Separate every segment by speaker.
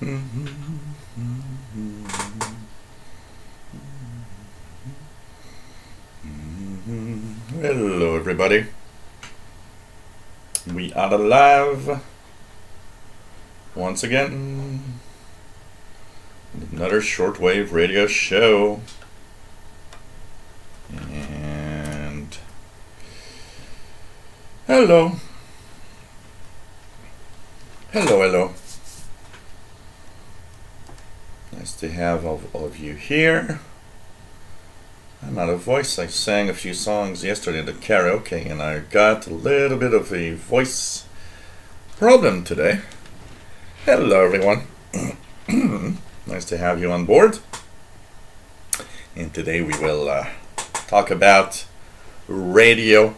Speaker 1: Hello everybody, we are alive once again. Another shortwave radio show, and hello. Nice to have all of you here. I'm out of voice. I sang a few songs yesterday at the karaoke and I got a little bit of a voice problem today. Hello everyone. Nice to have you on board. And today we will talk about radio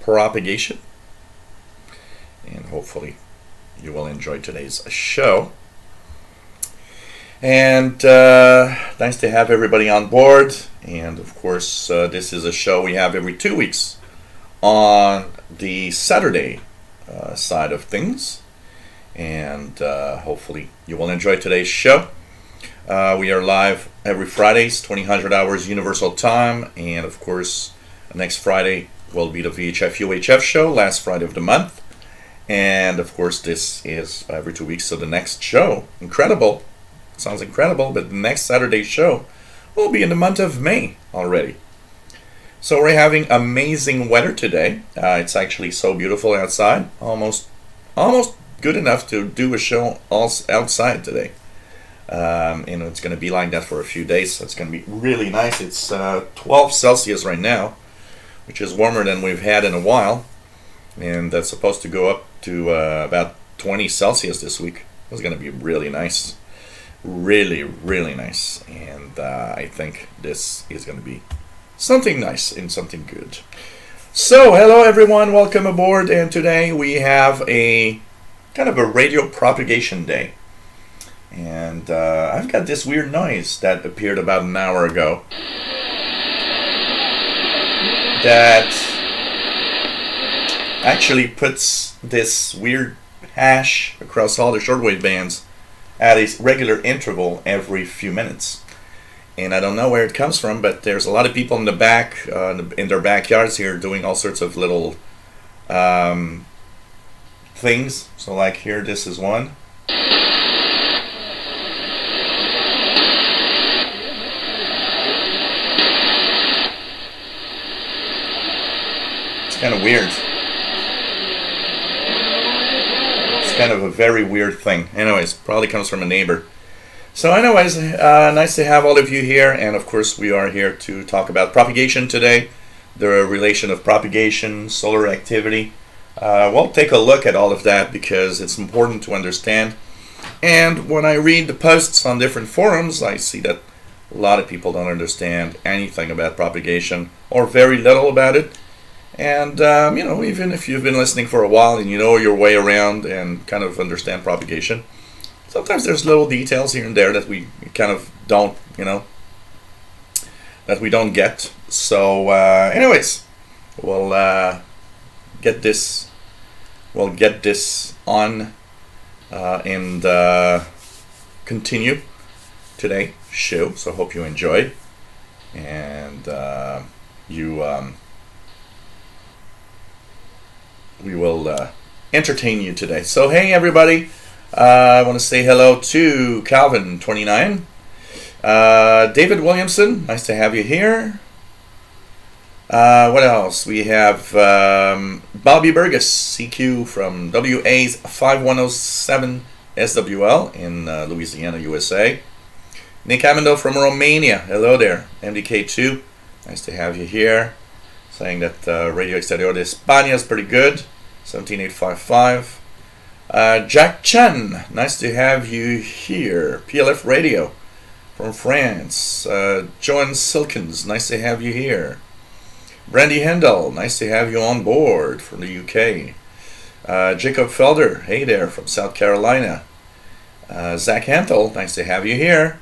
Speaker 1: propagation. And hopefully you will enjoy today's show. And nice to have everybody on board. And of course, this is a show we have every 2 weeks on the Saturday side of things. And hopefully you will enjoy today's show. We are live every Fridays, 2000 hours Universal Time. And of course, next Friday will be the VHF UHF show, last Friday of the month. And of course, this is every 2 weeks. So the next show, incredible. Sounds incredible, but the next Saturday show will be in the month of May already. So we're having amazing weather today. It's actually so beautiful outside, almost good enough to do a show outside today. It's going to be like that for a few days, so it's going to be really nice. It's 12 Celsius right now, which is warmer than we've had in a while, and that's supposed to go up to about 20 Celsius this week. It's going to be really nice. Really nice, and I think this is going to be something nice and something good. So hello everyone, welcome aboard, and today we have a kind of a radio propagation day. And I've got this weird noise that appeared about an hour ago that actually puts this weird hash across all the shortwave bands at a regular interval every few minutes. And I don't know where it comes from, but there's a lot of people in the back, in their backyards here, doing all sorts of little things. So like here, this is one. It's kind of weird. Kind of a very weird thing. Anyways, probably comes from a neighbor. So anyways, nice to have all of you here, and of course we are here to talk about propagation today, the relation of propagation, solar activity. We'll take a look at all of that because it's important to understand. And when I read the posts on different forums, I see that a lot of people don't understand anything about propagation, or very little about it. And, even if you've been listening for a while and you know your way around and kind of understand propagation, sometimes there's little details here and there that we kind of don't, that we don't get. So, anyways, we'll get this on and continue today's show. So, hope you enjoy, and we will entertain you today. So hey everybody, I want to say hello to Calvin29, David Williamson, nice to have you here. What else? We have Bobby Burgess, CQ from WA's 5107 SWL in Louisiana, USA. Nick Amendo from Romania, hello there. MDK2, nice to have you here. Saying that Radio Exterior de España is pretty good, 17855. Jack Chen, nice to have you here. PLF Radio from France. Joan Silkins, nice to have you here. Brandy Hendel, nice to have you on board from the UK. Jacob Felder, hey there from South Carolina. Zach Hantel, nice to have you here.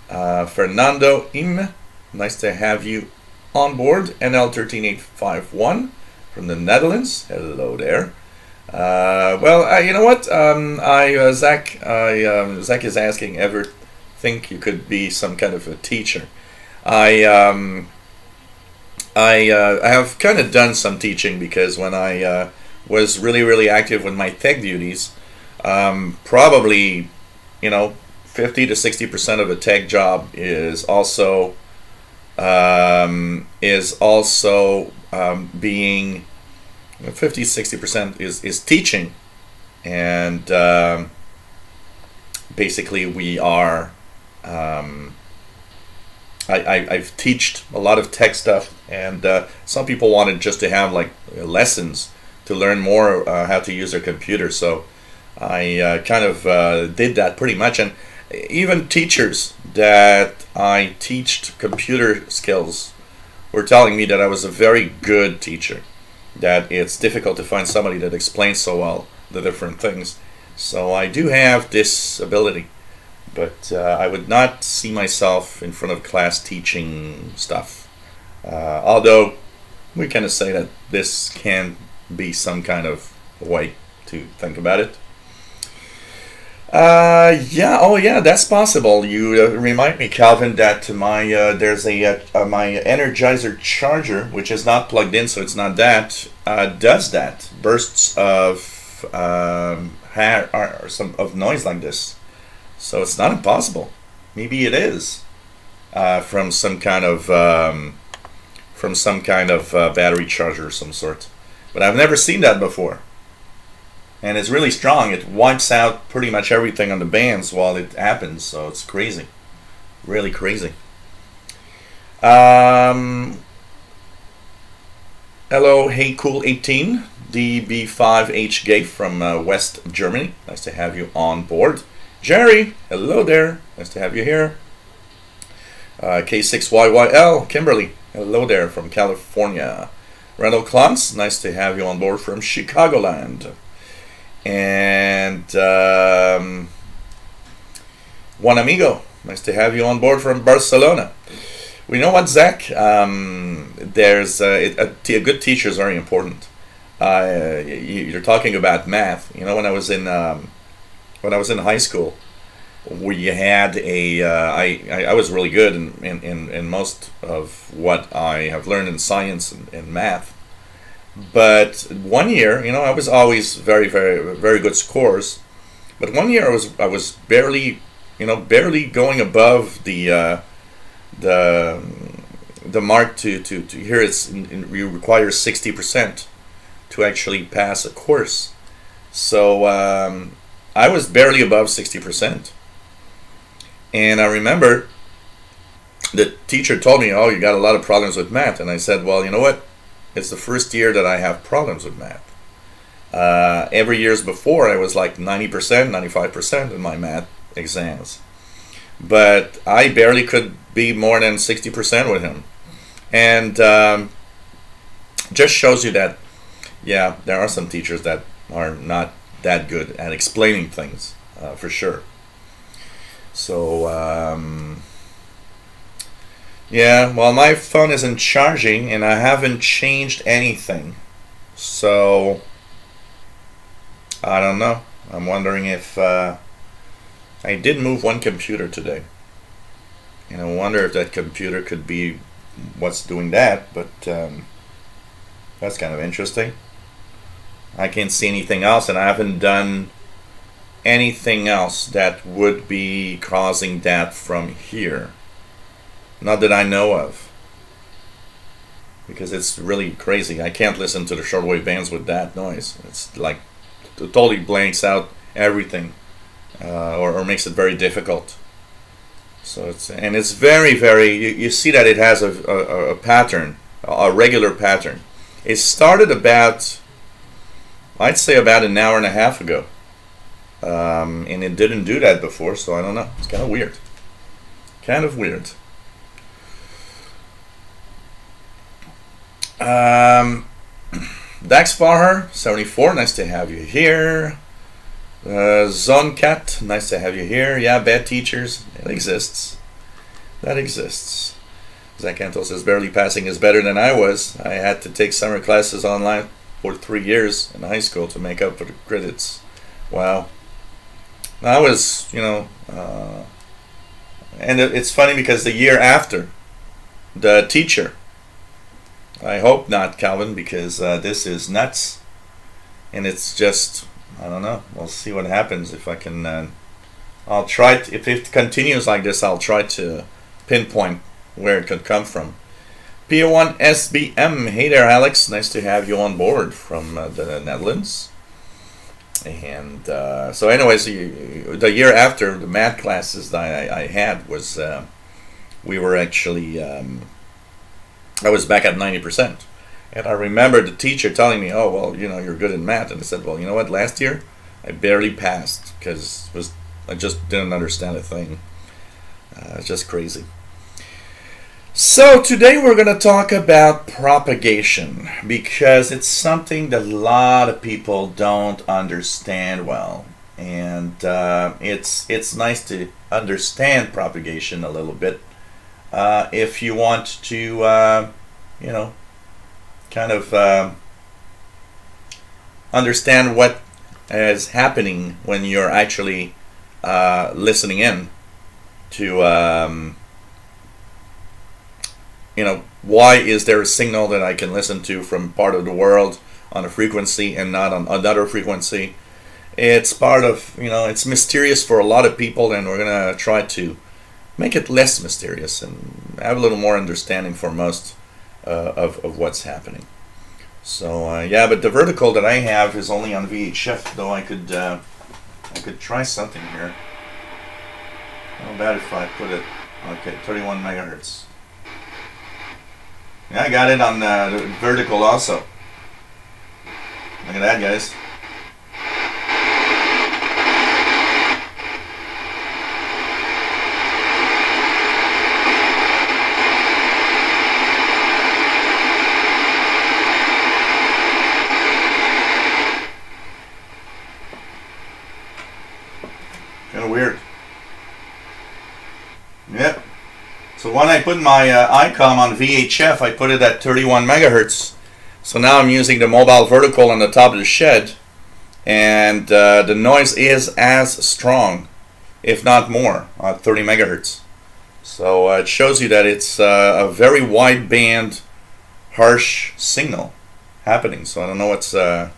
Speaker 1: Fernando Im, nice to have you on board. NL13851 from the Netherlands, hello there. Well, you know what? Zach is asking, ever think you could be some kind of a teacher? I I have kind of done some teaching because when I was really active with my tech duties, probably 50 to 60% of a tech job is also being 50-60% is teaching, and basically we are I've taught a lot of tech stuff, and some people wanted just to have like lessons to learn more how to use their computer, so I kind of did that pretty much. And even teachers that I teached computer skills were telling me that I was a very good teacher, that it's difficult to find somebody that explains so well the different things. So I do have this ability, but I would not see myself in front of class teaching stuff. Although we kind of say that this can be some kind of way to think about it. Yeah, that's possible. You remind me, Calvin, that my there's my Energizer charger, which is not plugged in, so it's not that, does that bursts of or some of noise like this. So it's not impossible. Maybe it is from some kind of battery charger of some sort. But I've never seen that before. And it's really strong. It wipes out pretty much everything on the bands while it happens. So it's crazy, really crazy. Hello, hey cool 18, DB5H Gay from West Germany. Nice to have you on board. Jerry, hello there. Nice to have you here. K6YYL, Kimberly, hello there from California. Randall Kluntz, nice to have you on board from Chicagoland. And Juan Amigo, nice to have you on board from Barcelona. We know what, Zach? There's a good teacher is very important. You're talking about math. You know, when I was in high school, we had I was really good in most of what I have learned in science and math. But one year, I was always very good scores. But one year I was barely going above the mark to here. You require 60% to actually pass a course. So I was barely above 60%. And I remember the teacher told me, "Oh, you got a lot of problems with math." And I said, "Well, you know what? It's the first year that I have problems with math. Every years before, I was like 90%, 95% in my math exams. But I barely could be more than 60% with him." And just shows you that, yeah, there are some teachers that are not that good at explaining things, for sure. So, yeah, well, my phone isn't charging and I haven't changed anything. So, I don't know. I'm wondering if I did move one computer today. And I wonder if that computer could be what's doing that, but that's kind of interesting. I can't see anything else, and I haven't done anything else that would be causing that from here. Not that I know of, because it's really crazy. I can't listen to the shortwave bands with that noise. It's like it totally blanks out everything, or makes it very difficult. So it's very you see that it has a pattern, a regular pattern. It started about, I'd say, about an hour and a half ago, and it didn't do that before. So I don't know. It's kind of weird. Kind of weird. Dax Farher 74, nice to have you here. Zoncat, nice to have you here. Yeah, bad teachers, it exists. That exists. Zach Antle says barely passing is better than I was. I had to take summer classes online for 3 years in high school to make up for the credits. Wow. I was, and it's funny because the year after, the teacher, I hope not Calvin, because this is nuts, and it's just, I don't know, we'll see what happens. If I can, I'll try, if it continues like this, I'll try to pinpoint where it could come from. P1SBM, hey there Alex, nice to have you on board from the Netherlands. And so anyways, the year after, the math classes that I had was, we were actually, I was back at 90%. And I remember the teacher telling me, oh, well, you're good in math. And I said, well, you know what, last year I barely passed because I just didn't understand a thing. It's just crazy. So today we're going to talk about propagation because it's something that a lot of people don't understand well. And it's nice to understand propagation a little bit if you want to, kind of understand what is happening when you're actually listening in to, why is there a signal that I can listen to from part of the world on a frequency and not on another frequency. It's part of, it's mysterious for a lot of people, and we're going to try to make it less mysterious and have a little more understanding for most of what's happening. So yeah, but the vertical that I have is only on VHF, though I could try something here. How about if I put it, okay, 31 megahertz. Yeah, I got it on the vertical also. Look at that, guys. Kind of weird. Yep. So when I put my ICOM on VHF, I put it at 31 megahertz. So now I'm using the mobile vertical on the top of the shed, and the noise is as strong, if not more, at 30 megahertz. So it shows you that it's a very wide band, harsh signal happening. So I don't know what's. I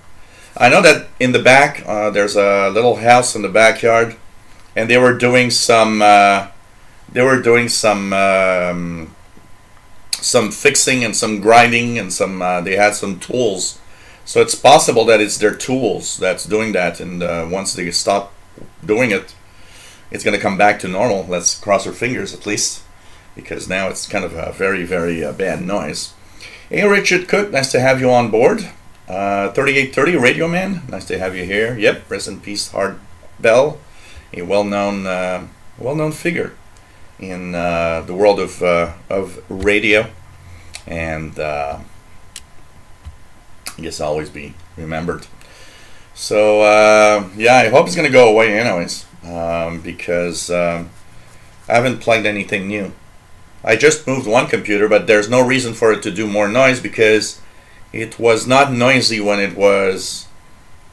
Speaker 1: know that in the back there's a little house in the backyard, and they were doing some. Some fixing and some grinding and some. They had some tools, so it's possible that it's their tools that's doing that. And once they stop doing it, it's going to come back to normal. Let's cross our fingers at least, because now it's kind of a very, very bad noise. Hey, Richard Cook, nice to have you on board. 3830 Radio Man, nice to have you here. Yep, rest in peace, Hart Bell, a well-known figure in the world of radio, and I guess always be remembered. So yeah, I hope it's gonna go away anyways, because I haven't plugged anything new. I just moved one computer, but there's no reason for it to do more noise because it was not noisy when it was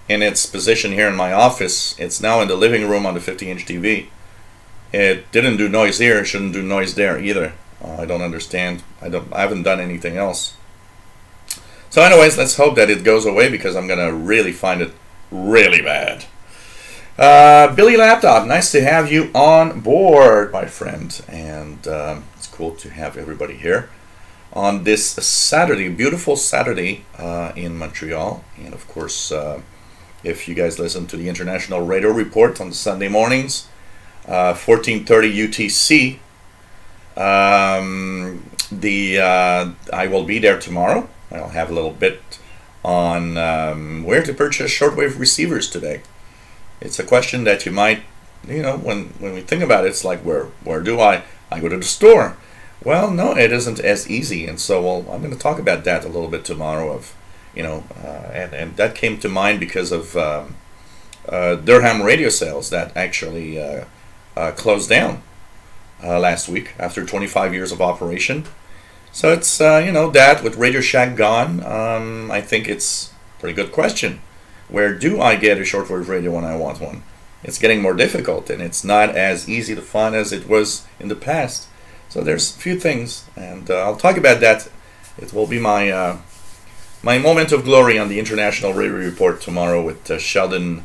Speaker 1: in its position here in my office. It's now in the living room on the 50-inch TV. It didn't do noise here, it shouldn't do noise there either. I don't understand. I haven't done anything else. So anyways, let's hope that it goes away, because I'm gonna really find it really bad. Billy Laptop, nice to have you on board, my friend. And it's cool to have everybody here on this Saturday, beautiful Saturday in Montreal. And of course, if you guys listen to the International Radio Report on the Sunday mornings, 14:30 UTC. I will be there tomorrow. I'll have a little bit on where to purchase shortwave receivers today. It's a question that you might, when we think about it, it's like, where do I go to the store? Well, no, it isn't as easy, and so I'm going to talk about that a little bit tomorrow. Of and that came to mind because of Durham radio sales that actually closed down last week after 25 years of operation. So it's that with Radio Shack gone, I think it's pretty good question. Where do I get a shortwave radio when I want one? It's getting more difficult, and it's not as easy to find as it was in the past. So there's a few things, and I'll talk about that. It will be my my moment of glory on the International Radio Report tomorrow with Sheldon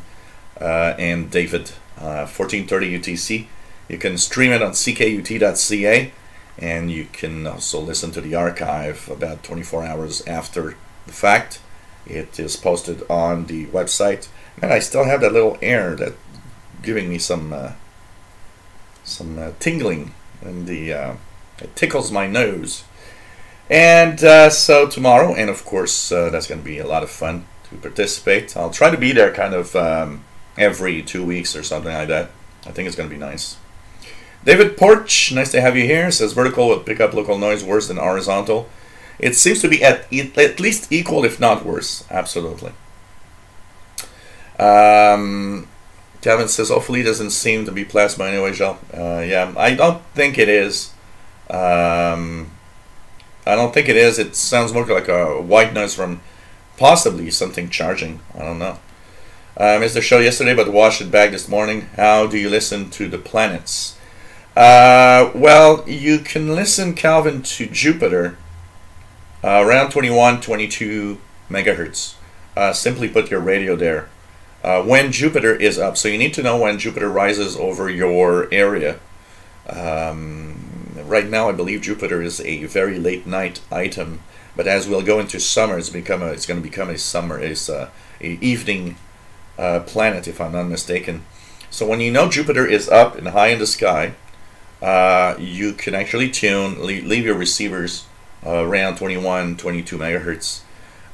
Speaker 1: and David, 14:30 UTC. You can stream it on ckut.ca, and you can also listen to the archive about 24 hours after the fact. It is posted on the website. And I still have that little air that giving me some tingling, and it tickles my nose. And so tomorrow, and of course that's going to be a lot of fun to participate. I'll try to be there kind of every 2 weeks or something like that. I think it's going to be nice. David Porch, nice to have you here. Says vertical will pick up local noise worse than horizontal. It seems to be at least equal, if not worse. Absolutely. Kevin says hopefully it doesn't seem to be plasma anyway, Joe. Yeah, I don't think it is. I don't think it is. It sounds more like a white noise from possibly something charging. I don't know. Missed the show yesterday, but watched it back this morning. How do you listen to the planets? Well, you can listen, Calvin, to Jupiter around 21, 22 megahertz. Simply put your radio there. When Jupiter is up, so you need to know when Jupiter rises over your area. Right now, I believe Jupiter is a very late night item, but as we'll go into summer, it's going to become a evening planet, if I'm not mistaken. So when you know Jupiter is up and high in the sky, you can actually leave your receivers around 21, 22 megahertz.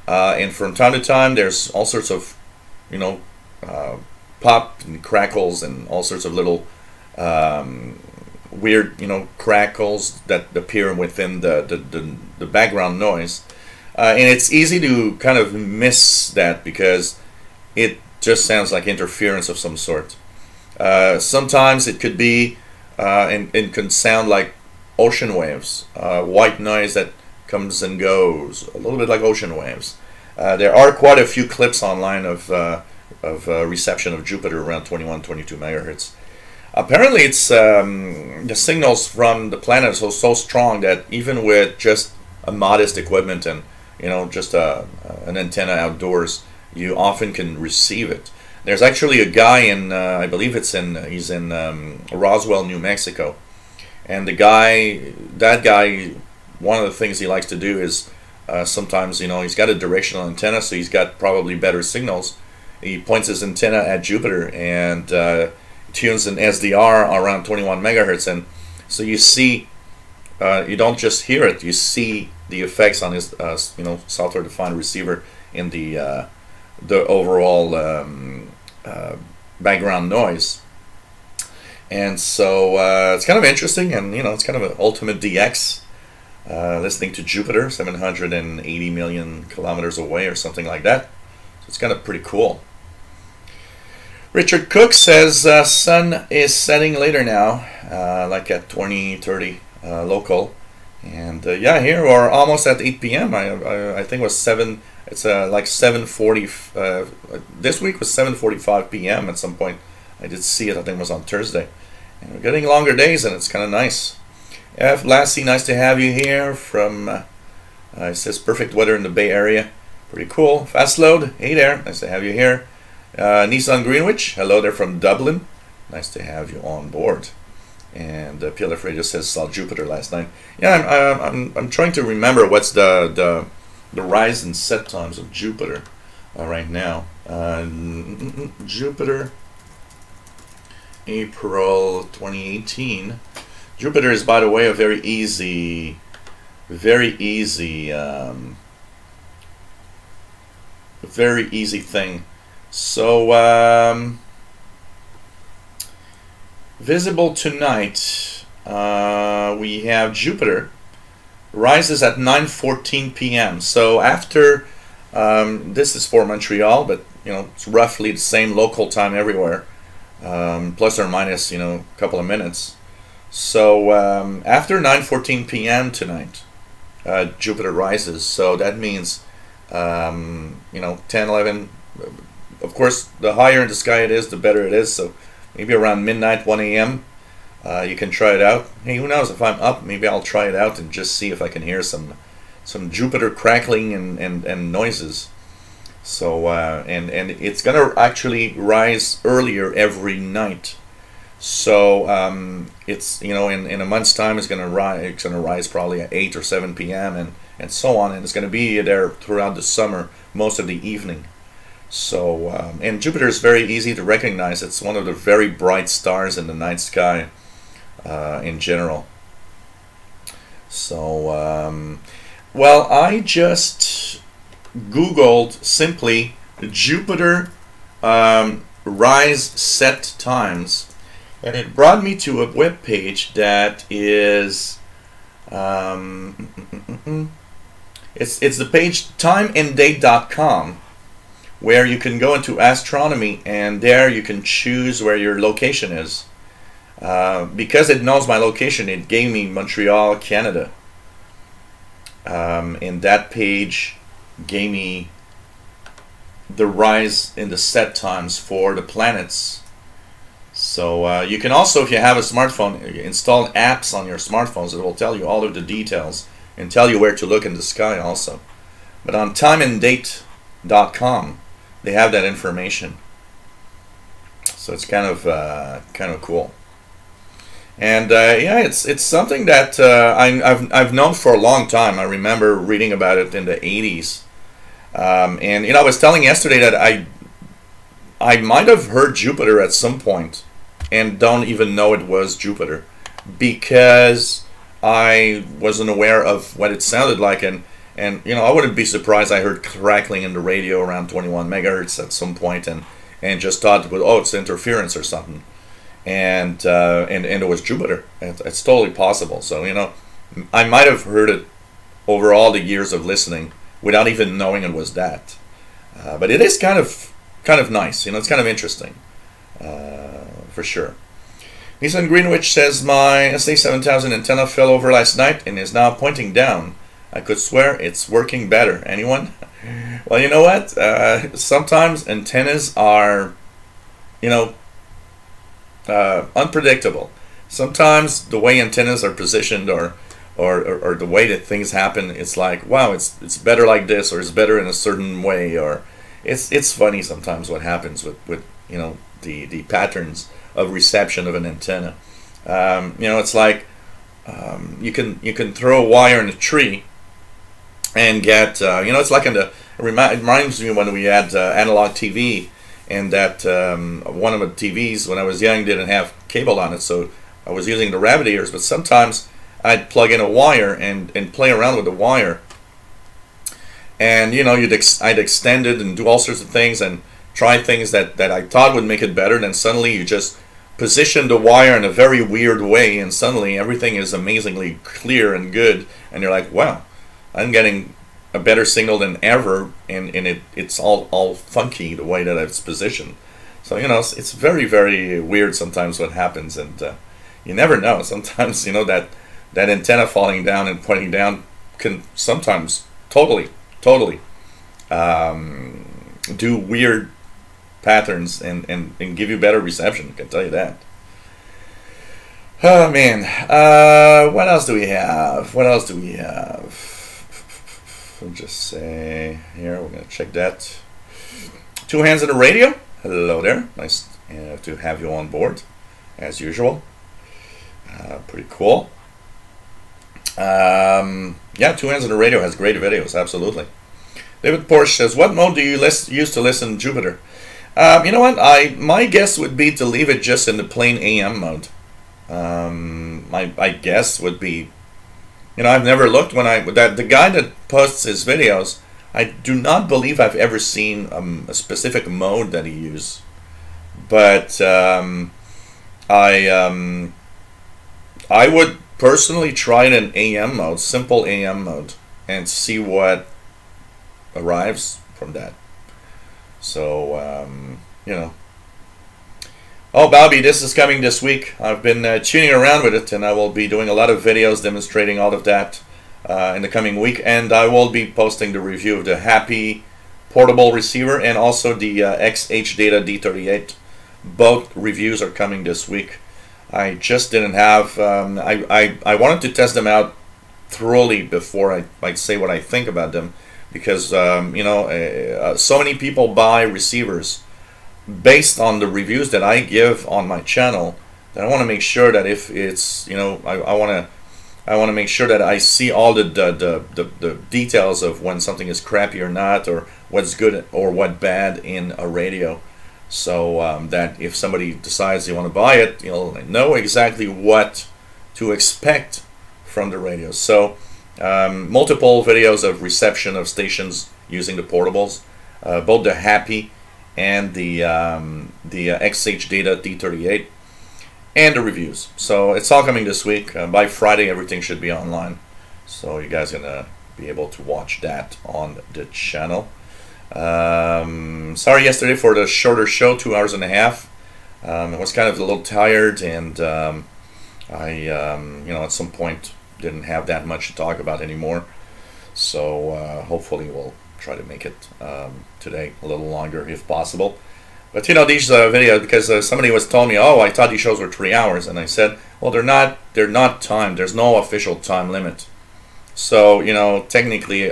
Speaker 1: And from time to time, there's all sorts of, pop and crackles and all sorts of little weird, crackles that appear within the background noise. And it's easy to kind of miss that because it just sounds like interference of some sort. Sometimes it could be and can sound like ocean waves, white noise that comes and goes, a little bit like ocean waves. There are quite a few clips online of reception of Jupiter around 21, 22 megahertz. Apparently, it's the signals from the planet are so strong that even with just a modest equipment and just an antenna outdoors, you often can receive it. There's actually a guy in I believe he's in Roswell, New Mexico, and that guy, one of the things he likes to do is sometimes he's got a directional antenna, so he's got probably better signals. He points his antenna at Jupiter and tunes an SDR around 21 megahertz, and so you see, you don't just hear it, you see the effects on his software defined receiver in the overall background noise. And so it's kind of interesting, and it's kind of an ultimate DX, listening to Jupiter 780 million kilometers away or something like that. So it's kind of pretty cool. Richard Cook says sun is setting later now, like at 20:30 local, and yeah, here we're almost at 8 p.m. I think it was 7. It's like 7:40. This week was 7:45 p.m. at some point. I did see it. I think it was on Thursday. And we're getting longer days, and it's kind of nice. F. Lassie, nice to have you here. From it says perfect weather in the Bay Area. Pretty cool. Fast load. Hey there. Nice to have you here. Nissan Greenwich. Hello there from Dublin. Nice to have you on board. And PLF Radio says saw Jupiter last night. Yeah, I'm trying to remember what's the rise and set times of Jupiter right now. Jupiter, April 2018. Jupiter is, by the way, a very easy thing. So visible tonight, we have Jupiter rises at 9:14 p.m. So after this is for Montreal, but it's roughly the same local time everywhere, plus or minus a couple of minutes. So after 9:14 p.m. tonight, Jupiter rises. So that means You know, 10, 11. Of course, the higher in the sky it is, the better it is. So maybe around midnight, 1 a.m., you can try it out. Hey, who knows, if I'm up, maybe I'll try it out and just see if I can hear some Jupiter crackling and noises. So and it's gonna actually rise earlier every night. So it's, you know, in a month's time it's gonna rise probably at 8 or 7 p.m. and so on, and it's gonna be there throughout the summer, most of the evening. So and Jupiter is very easy to recognize. It's one of the very bright stars in the night sky in general. So well, I just Googled simply Jupiter rise set times, and it brought me to a web page that is it's the page timeanddate.com, where you can go into astronomy, and there you can choose where your location is. Because it knows my location, it gave me Montreal, Canada. And that page gave me the rise in the set times for the planets. So you can also, if you have a smartphone, install apps on your smartphones that will tell you all of the details and tell you where to look in the sky also. But on timeanddate.com, they have that information. So it's kind of cool. And yeah, it's something that I've known for a long time. I remember reading about it in the 80s. And you know, I was telling yesterday that I might have heard Jupiter at some point and don't even know it was Jupiter, because I wasn't aware of what it sounded like. And you know, I wouldn't be surprised I heard crackling in the radio around 21 megahertz at some point, and just thought, oh, it's interference or something. And it was Jupiter. It's totally possible. So, you know, I might have heard it over all the years of listening without even knowing it was that. But it is kind of nice. You know, it's kind of interesting, for sure. Nissan Greenwich says, my SA7000 antenna fell over last night and is now pointing down. I could swear it's working better. Anyone? Well, you know what? Sometimes antennas are, you know, unpredictable. Sometimes the way antennas are positioned, or the way that things happen, it's like, wow, it's better like this, or it's better in a certain way, or it's funny sometimes what happens with you know, the patterns of reception of an antenna. You know, it's like you can throw a wire in a tree and get you know, it's like it reminds me when we had analog TV. And that one of the TVs when I was young didn't have cable on it, so I was using the rabbit ears. But sometimes I'd plug in a wire and play around with the wire, and you know, I'd extend it and do all sorts of things and try things that I thought would make it better. Then suddenly you just position the wire in a very weird way, and suddenly everything is amazingly clear and good, and you're like, wow, I'm getting a better signal than ever, and it's all funky the way that it's positioned. So, you know, it's very, very weird sometimes what happens, and you never know. Sometimes, you know, that antenna falling down and pointing down can sometimes totally do weird patterns and give you better reception, I can tell you that. Oh man, what else do we have? We'll just say here, we're going to check that. Two Hands on the Radio. Hello there. Nice to have you on board, as usual. Pretty cool. Yeah, Two Hands on the Radio has great videos, absolutely. David Porsche says, what mode do you use to listen to Jupiter? You know what? My guess would be to leave it just in the plain AM mode. My guess would be, you know, I've never looked the guy that posts his videos, I do not believe I've ever seen a specific mode that he uses. But I would personally try it in AM mode, simple AM mode, and see what arrives from that. So, you know. Oh, Bobby, this is coming this week. I've been tuning around with it, and I will be doing a lot of videos demonstrating all of that. in the coming week, and I will be posting the review of the Happy portable receiver and also the XH Data D38. Both reviews are coming this week. I just didn't have, I wanted to test them out thoroughly before I might say what I think about them, because you know, so many people buy receivers based on the reviews that I give on my channel, that I want to make sure that if it's, you know, I want to make sure that I see all the details of when something is crappy or not, or what's good or what bad in a radio, so that if somebody decides they want to buy it, you'll know exactly what to expect from the radio. So multiple videos of reception of stations using the portables, both the Happy and the XH Data D38, and the reviews. So it's all coming this week. By Friday everything should be online, so you guys are gonna be able to watch that on the channel. Sorry yesterday for the shorter show, 2 hours and a half. I was kind of a little tired, and I you know, at some point didn't have that much to talk about anymore, so hopefully we'll try to make it today a little longer if possible. But you know, these videos, because somebody was telling me, oh, I thought these shows were 3 hours, and I said, well, they're not timed. There's no official time limit. So you know, technically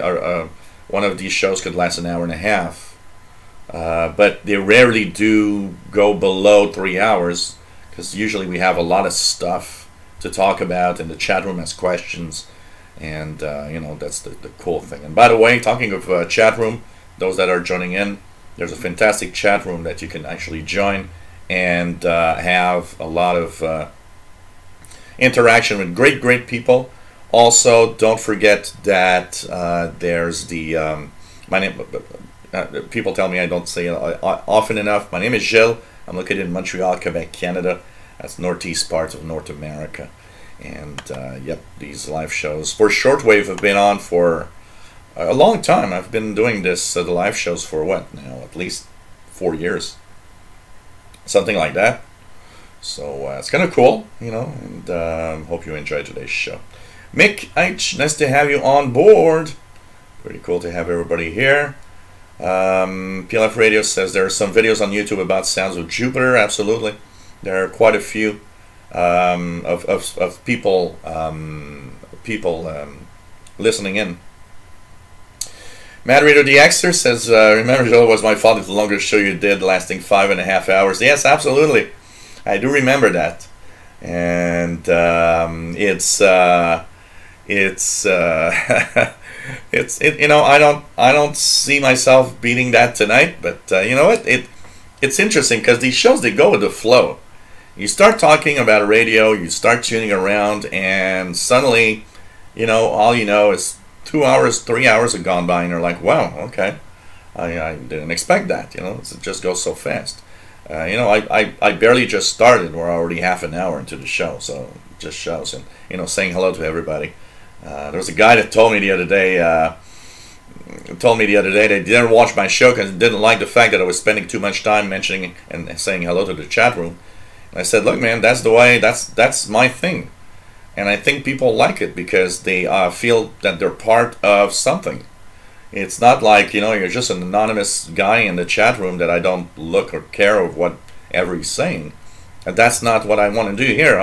Speaker 1: one of these shows could last an hour and a half, but they rarely do go below 3 hours, because usually we have a lot of stuff to talk about, and the chat room has questions, and you know, that's the cool thing. And by the way, talking of chat room, those that are joining in, there's a fantastic chat room that you can actually join and have a lot of interaction with great people. Also, don't forget that there's the my name. People tell me I don't say it often enough. My name is Gilles. I'm located in Montreal, Quebec, Canada. That's northeast part of North America. And yep, these live shows for Shortwave have been on for a long time. I've been doing this, the live shows, for what now? At least 4 years, something like that. So it's kind of cool, you know. And hope you enjoyed today's show. Mick H, nice to have you on board. Pretty cool to have everybody here. PLF Radio says there are some videos on YouTube about sounds of Jupiter. Absolutely, there are quite a few of people listening in. Mad Reader the Xer says, remember, Joe, was my fault. It's the longest show you did, lasting 5.5 hours. Yes, absolutely, I do remember that, and it's you know, I don't see myself beating that tonight, but you know what, it's interesting, because these shows, they go with the flow. You start talking about radio, you start tuning around, and suddenly, you know, all you know is 2 hours, 3 hours have gone by, and you're like, wow, okay, I didn't expect that. You know, it just goes so fast. You know, I barely just started. We're already half an hour into the show, so it just shows. And you know, saying hello to everybody. There was a guy that told me the other day. That he didn't watch my show because he didn't like the fact that I was spending too much time mentioning and saying hello to the chat room. And I said, look, man, that's the way. That's my thing. And I think people like it because they feel that they're part of something. It's not like, you know, you're just an anonymous guy in the chat room that I don't look or care of whatever he's saying. And that's not what I want to do here.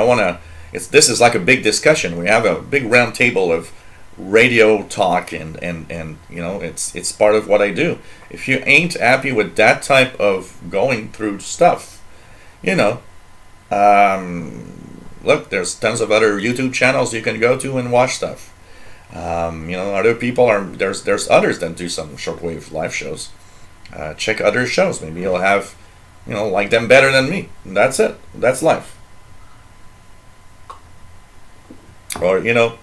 Speaker 1: This is like a big discussion. We have a big round table of radio talk, and you know, it's part of what I do. If you ain't happy with that type of going through stuff, you know, look, there's tons of other YouTube channels you can go to and watch stuff. You know, other people there's others that do some shortwave live shows. Check other shows. Maybe you'll have, you know, like them better than me. And that's it. That's life. Or, you know,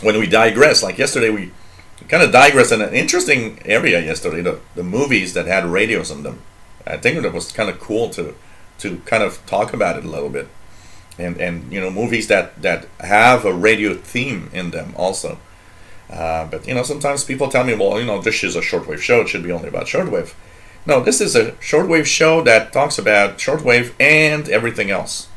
Speaker 1: when we digress, like yesterday, we kind of digressed in an interesting area yesterday. The movies that had radios in them. I think that was kind of cool to kind of talk about it a little bit. And you know, movies that have a radio theme in them also. But you know, sometimes people tell me, well, you know, this is a shortwave show, it should be only about shortwave. No, this is a shortwave show that talks about shortwave and everything else.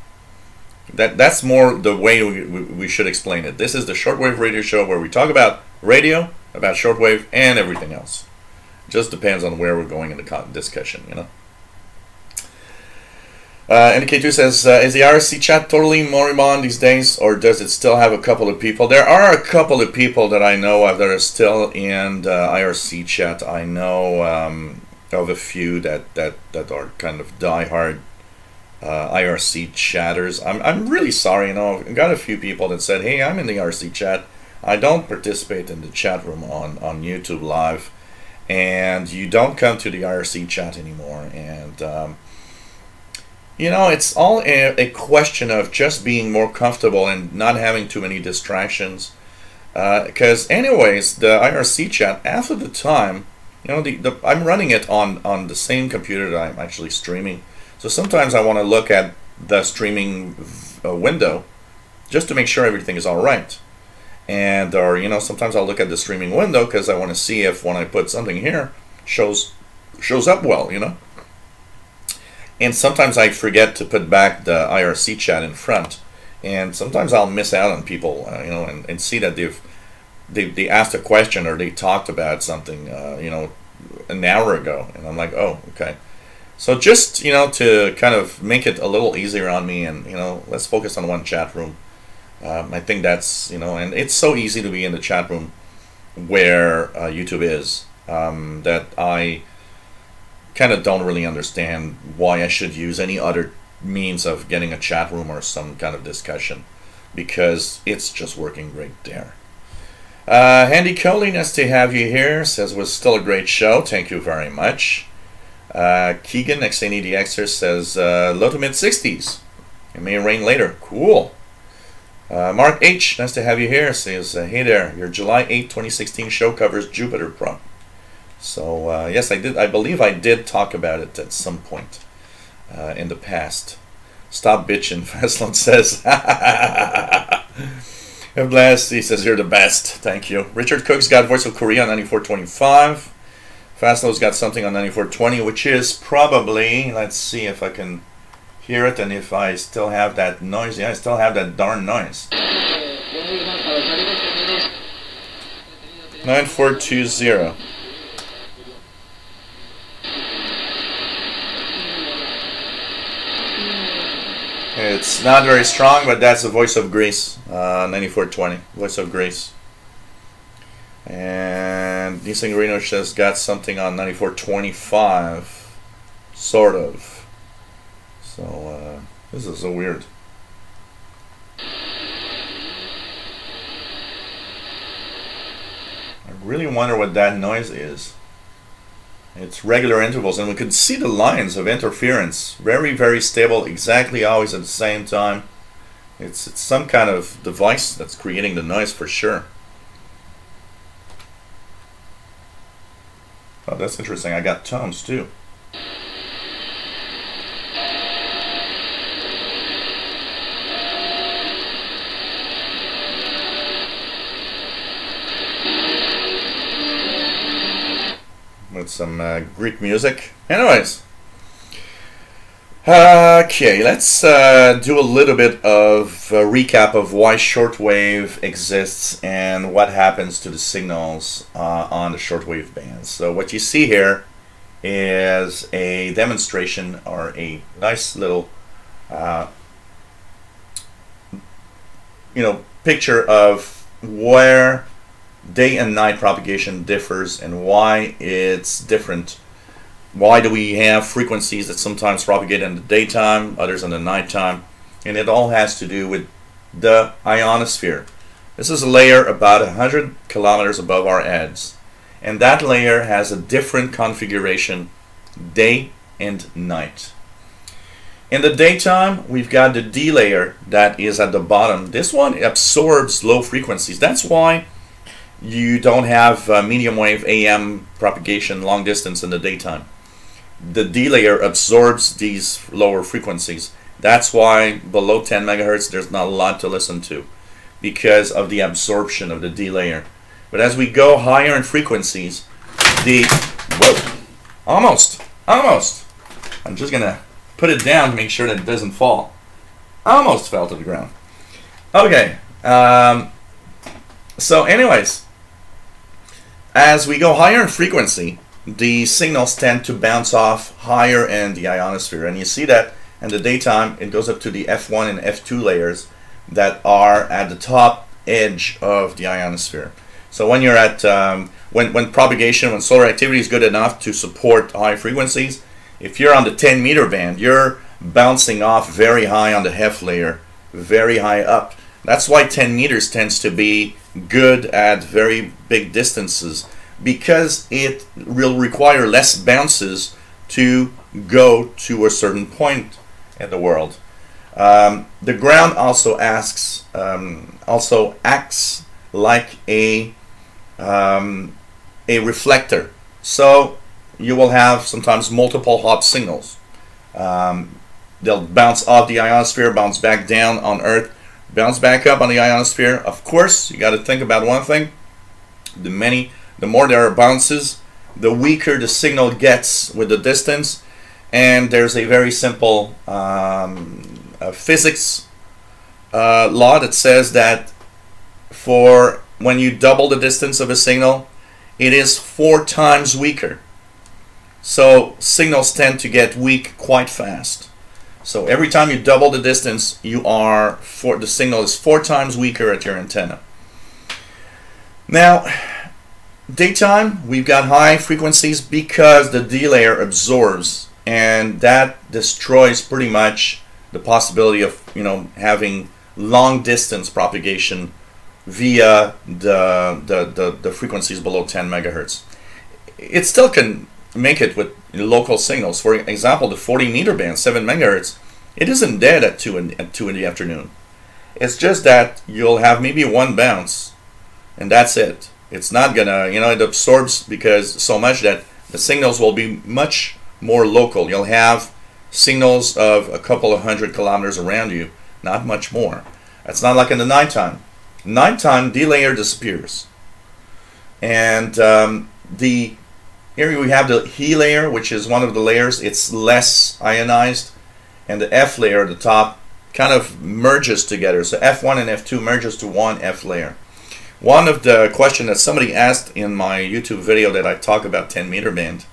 Speaker 1: That's more the way we should explain it. This is the Shortwave Radio Show where we talk about radio, about shortwave, and everything else. Just depends on where we're going in the discussion, you know. NK2 says, is the IRC chat totally moribund these days, or does it still have a couple of people? There are a couple of people that I know of that are still in the IRC chat. I know of a few that are kind of diehard IRC chatters. I'm really sorry, you know. I've got a few people that said, hey, I'm in the IRC chat. I don't participate in the chat room on YouTube Live, and you don't come to the IRC chat anymore. And you know, it's all a question of just being more comfortable and not having too many distractions. Because anyways, the IRC chat, after the time, you know, I'm running it on the same computer that I'm actually streaming. So sometimes I want to look at the streaming window just to make sure everything is all right. And, or, you know, sometimes I'll look at the streaming window because I want to see if when I put something here, shows up well, you know. And sometimes I forget to put back the IRC chat in front, and sometimes I'll miss out on people, you know, and see that they asked a question or they talked about something, you know, an hour ago, and I'm like, oh, okay. So just, you know, to kind of make it a little easier on me, and, you know, let's focus on one chat room. I think that's, you know, and it's so easy to be in the chat room where YouTube is, that I kind of don't really understand why I should use any other means of getting a chat room or some kind of discussion, because it's just working great there. Handy Coley, nice to have you here. Says was still a great show. Thank you very much. Keegan, XNEDXer, says low to mid 60s. It may rain later. Cool. Mark H, nice to have you here. Says hey there. Your July 8, 2016 show covers Jupiter Pro. So yes, I did. I believe I did talk about it at some point in the past. Stop bitching, Faslon says. Bless. He says you're the best. Thank you. Richard Cook's got Voice of Korea on 94.25. Faslow's got something on 94.20, which is probably. Let's see if I can hear it and if I still have that noise. Yeah, I still have that darn noise. 9420. It's not very strong, but that's the Voice of Greece, 9420, Voice of Greece. And Nissan Reno has got something on 9425, sort of. So this is so weird. I really wonder what that noise is. It's regular intervals, and we could see the lines of interference. Very, very stable, exactly always at the same time. It's some kind of device that's creating the noise for sure. Oh, that's interesting. I got tones too. With some Greek music. Anyways. Okay, let's do a little bit of a recap of why shortwave exists and what happens to the signals on the shortwave bands. So what you see here is a demonstration or a nice little picture of where day and night propagation differs and why it's different. Why do we have frequencies that sometimes propagate in the daytime, others in the nighttime? And it all has to do with the ionosphere. This is a layer about 100 kilometers above our heads. And that layer has a different configuration day and night. In the daytime, we've got the D layer that is at the bottom. This one absorbs low frequencies. That's why you don't have medium wave AM propagation long distance in the daytime. The D layer absorbs these lower frequencies. That's why below 10 megahertz there's not a lot to listen to, because of the absorption of the D layer. But as we go higher in frequencies, almost. I'm just gonna put it down to make sure that it doesn't fall. Almost fell to the ground. Okay. So anyways, as we go higher in frequency, the signals tend to bounce off higher in the ionosphere. And you see that in the daytime, it goes up to the F1 and F2 layers that are at the top edge of the ionosphere. So when you're at, when propagation, when solar activity is good enough to support high frequencies, if you're on the 10-meter band, you're bouncing off very high on the F layer, very high up. That's why 10 meters tends to be good at very big distances, because it will require less bounces to go to a certain point in the world. The ground also acts like a reflector. So you will have sometimes multiple hot signals. They'll bounce off the ionosphere, bounce back down on Earth, bounce back up on the ionosphere. Of course, you got to think about one thing: the more there are bounces, the weaker the signal gets with the distance. And there's a very simple physics law that says that for when you double the distance of a signal, it is 4 times weaker. So signals tend to get weak quite fast. So every time you double the distance, the signal is 4 times weaker at your antenna. Now, daytime, we've got high frequencies because the D layer absorbs, and that destroys pretty much the possibility of having long distance propagation via the frequencies below 10 megahertz. It still can make it with local signals. For example, the 40-meter band, 7 megahertz, it isn't dead at 2 in the afternoon. It's just that you'll have maybe one bounce, and that's it. It's not gonna, it absorbs because so much that the signals will be much more local. You'll have signals of a couple of 100 kilometers around you, not much more. It's not like in the nighttime. Nighttime, D layer disappears. And here we have the E layer, which is one of the layers. It's less ionized. And the F layer at the top kind of merges together. So F1 and F2 merges to one F layer. One of the questions that somebody asked in my YouTube video that I talk about 10-meter band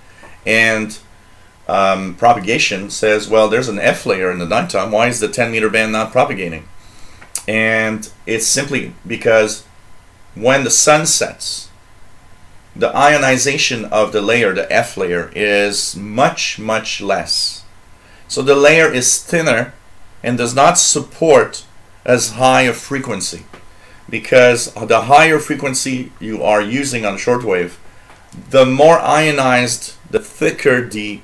Speaker 1: and propagation says, well, there's an F layer in the nighttime. Why is the 10-meter band not propagating? And it's simply because when the sun sets, the ionization of the layer, the F layer, is much, much less. So the layer is thinner and does not support as high a frequency, because the higher frequency you are using on shortwave, the more ionized, the thicker the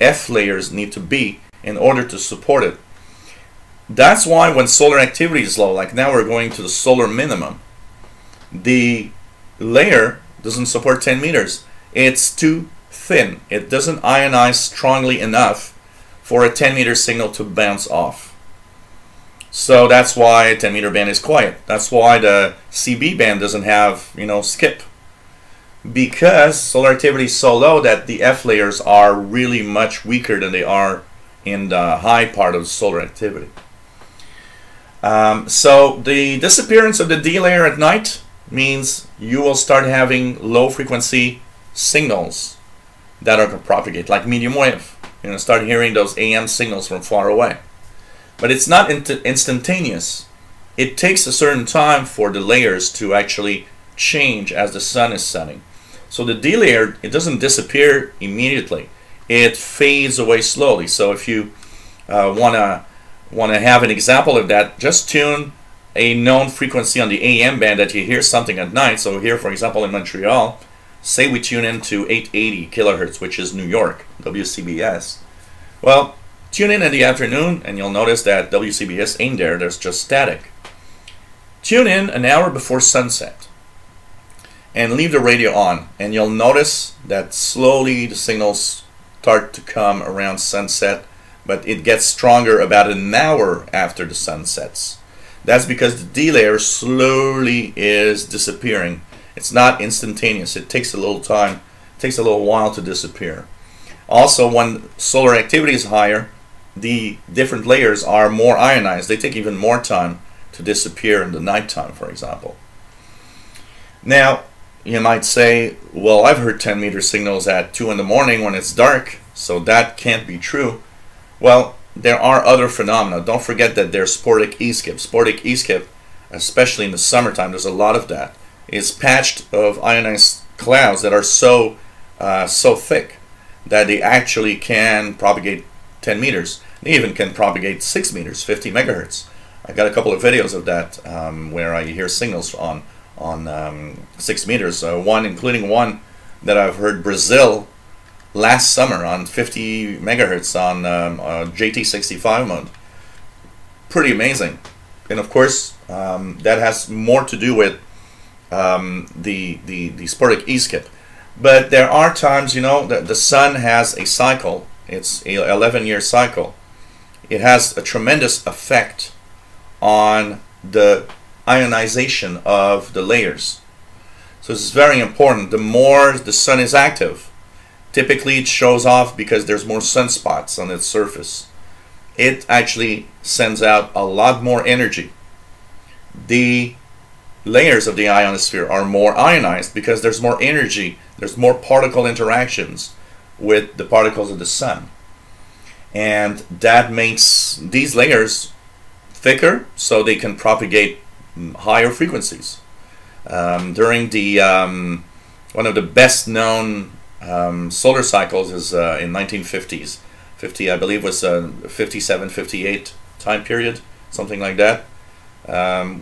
Speaker 1: F layers need to be in order to support it. That's why when solar activity is low, like now we're going to the solar minimum, the layer doesn't support 10 meters. It's too thin. It doesn't ionize strongly enough for a 10-meter signal to bounce off. So that's why a 10-meter band is quiet. That's why the CB band doesn't have, skip. Because solar activity is so low that the F layers are really much weaker than they are in the high part of solar activity. So the disappearance of the D layer at night means you will start having low frequency signals that are going to propagate, like medium wave. You're going to start hearing those AM signals from far away. But it's not instantaneous. It takes a certain time for the layers to actually change as the sun is setting. So the D layer, it doesn't disappear immediately. It fades away slowly. So if you want to have an example of that, just tune a known frequency on the AM band that you hear something at night. So here, for example, in Montreal, say we tune into 880 kilohertz, which is New York, WCBS. Well, tune in the afternoon and you'll notice that WCBS ain't there, there's just static. Tune in an hour before sunset and leave the radio on, and you'll notice that slowly the signals start to come around sunset, but it gets stronger about an hour after the sun sets. That's because the D layer slowly is disappearing. It's not instantaneous. It takes a little time, it takes a little while to disappear. Also, when solar activity is higher, the different layers are more ionized. They take even more time to disappear in the nighttime, for example. Now, you might say, well, I've heard 10 meter signals at 2 in the morning when it's dark, so that can't be true. Well, there are other phenomena. Don't forget that there's sporadic E-skip. Sporadic E-skip, especially in the summertime, there's a lot of that. It's patched of ionized clouds that are so thick that they actually can propagate 10 meters. They even can propagate 6 meters, 50 megahertz. I got a couple of videos of that where I hear signals on 6 meters. One, including one that I've heard Brazil last summer on 50 megahertz on JT65 mode. Pretty amazing. And of course, that has more to do with the sporadic E-skip. But there are times, you know, that the sun has a cycle. It's an 11-year cycle. It has a tremendous effect on the ionization of the layers. So this is very important. The more the sun is active, typically it shows off because there's more sunspots on its surface. It actually sends out a lot more energy. The layers of the ionosphere are more ionized because there's more energy, there's more particle interactions with the particles of the sun. And that makes these layers thicker so they can propagate higher frequencies. During the one of the best known solar cycles is in 1950s. 50, I believe, was 57, 58 time period, something like that,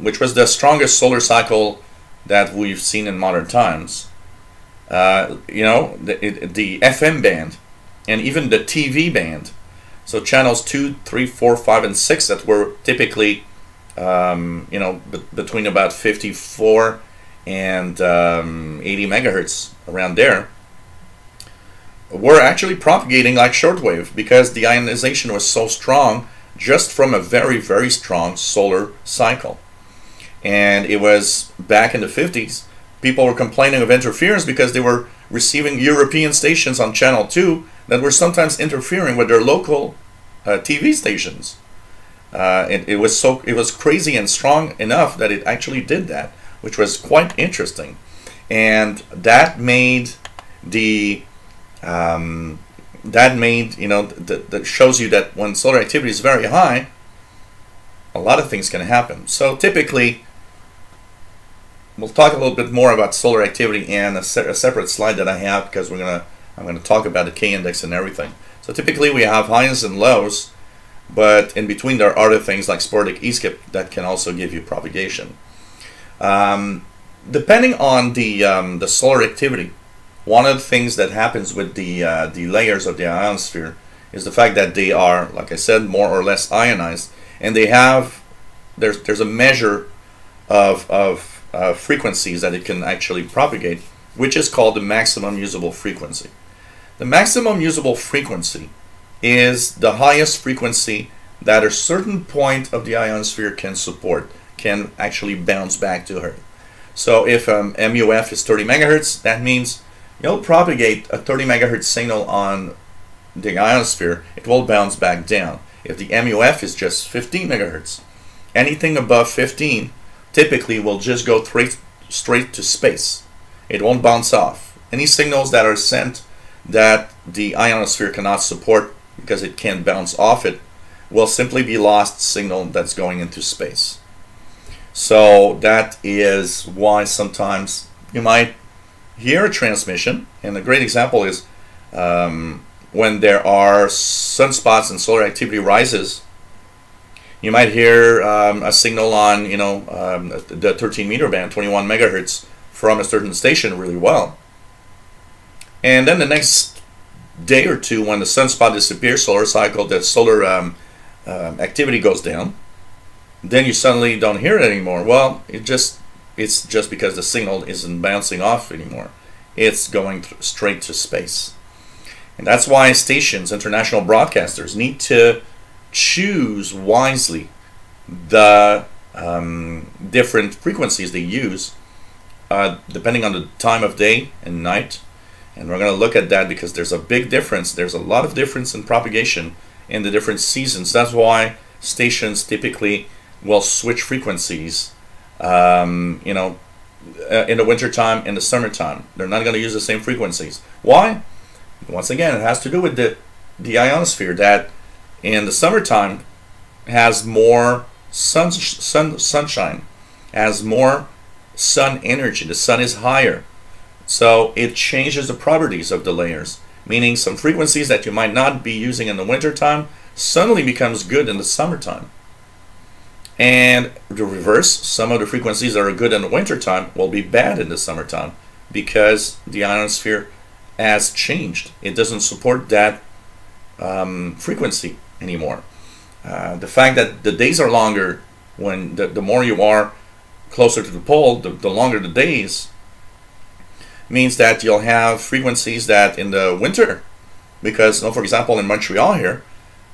Speaker 1: which was the strongest solar cycle that we've seen in modern times. You know, the FM band and even the TV band, so channels 2, 3, 4, 5, and 6 that were typically you know, between about 54 and 80 megahertz, around there, were actually propagating like shortwave because the ionization was so strong just from a very, very strong solar cycle. And it was back in the 50s, people were complaining of interference because they were receiving European stations on channel 2 that were sometimes interfering with their local TV stations. It was crazy and strong enough that it actually did that, which was quite interesting. And that made the you know, that shows you that when solar activity is very high, a lot of things can happen. So typically, we'll talk a little bit more about solar activity in a separate slide that I have, because I'm gonna talk about the K index and everything. So typically we have highs and lows, but in between there are other things like sporadic E-skip that can also give you propagation. Depending on the solar activity, one of the things that happens with the layers of the ionosphere is the fact that they are, like I said, more or less ionized, and they have there's a measure of frequencies that it can actually propagate, which is called the maximum usable frequency. The maximum usable frequency is the highest frequency that a certain point of the ionosphere can support, can actually bounce back to Earth. So if MUF is 30 megahertz, that means you'll propagate a 30 megahertz signal on the ionosphere, it will bounce back down. If the MUF is just 15 megahertz, anything above 15 typically will just go straight to space. It won't bounce off. Any signals that are sent that the ionosphere cannot support because it can't bounce off it will simply be lost signal that's going into space. So that is why sometimes you might hear a transmission, and a great example is when there are sunspots and solar activity rises, you might hear a signal on, you know, the 13 meter band, 21 megahertz, from a certain station really well. And then the next day or two, when the sunspot disappears, solar cycle, the solar activity goes down, then you suddenly don't hear it anymore. Well, it's just because the signal isn't bouncing off anymore. It's going straight to space. And that's why stations, international broadcasters, need to choose wisely the different frequencies they use, depending on the time of day and night. And we're going to look at that because there's a big difference. There's a lot of difference in propagation in the different seasons. That's why stations typically will switch frequencies, in the wintertime and the summertime. They're not going to use the same frequencies. Why? Once again, it has to do with the ionosphere that in the summertime has more sunshine, has more sun energy. The sun is higher. So it changes the properties of the layers, meaning some frequencies that you might not be using in the wintertime suddenly becomes good in the summertime. And the reverse, some of the frequencies that are good in the wintertime will be bad in the summertime because the ionosphere has changed. It doesn't support that frequency anymore. The fact that the days are longer, when the more you are closer to the pole, the longer the days, means that you'll have frequencies that in the winter, because for example in Montreal here,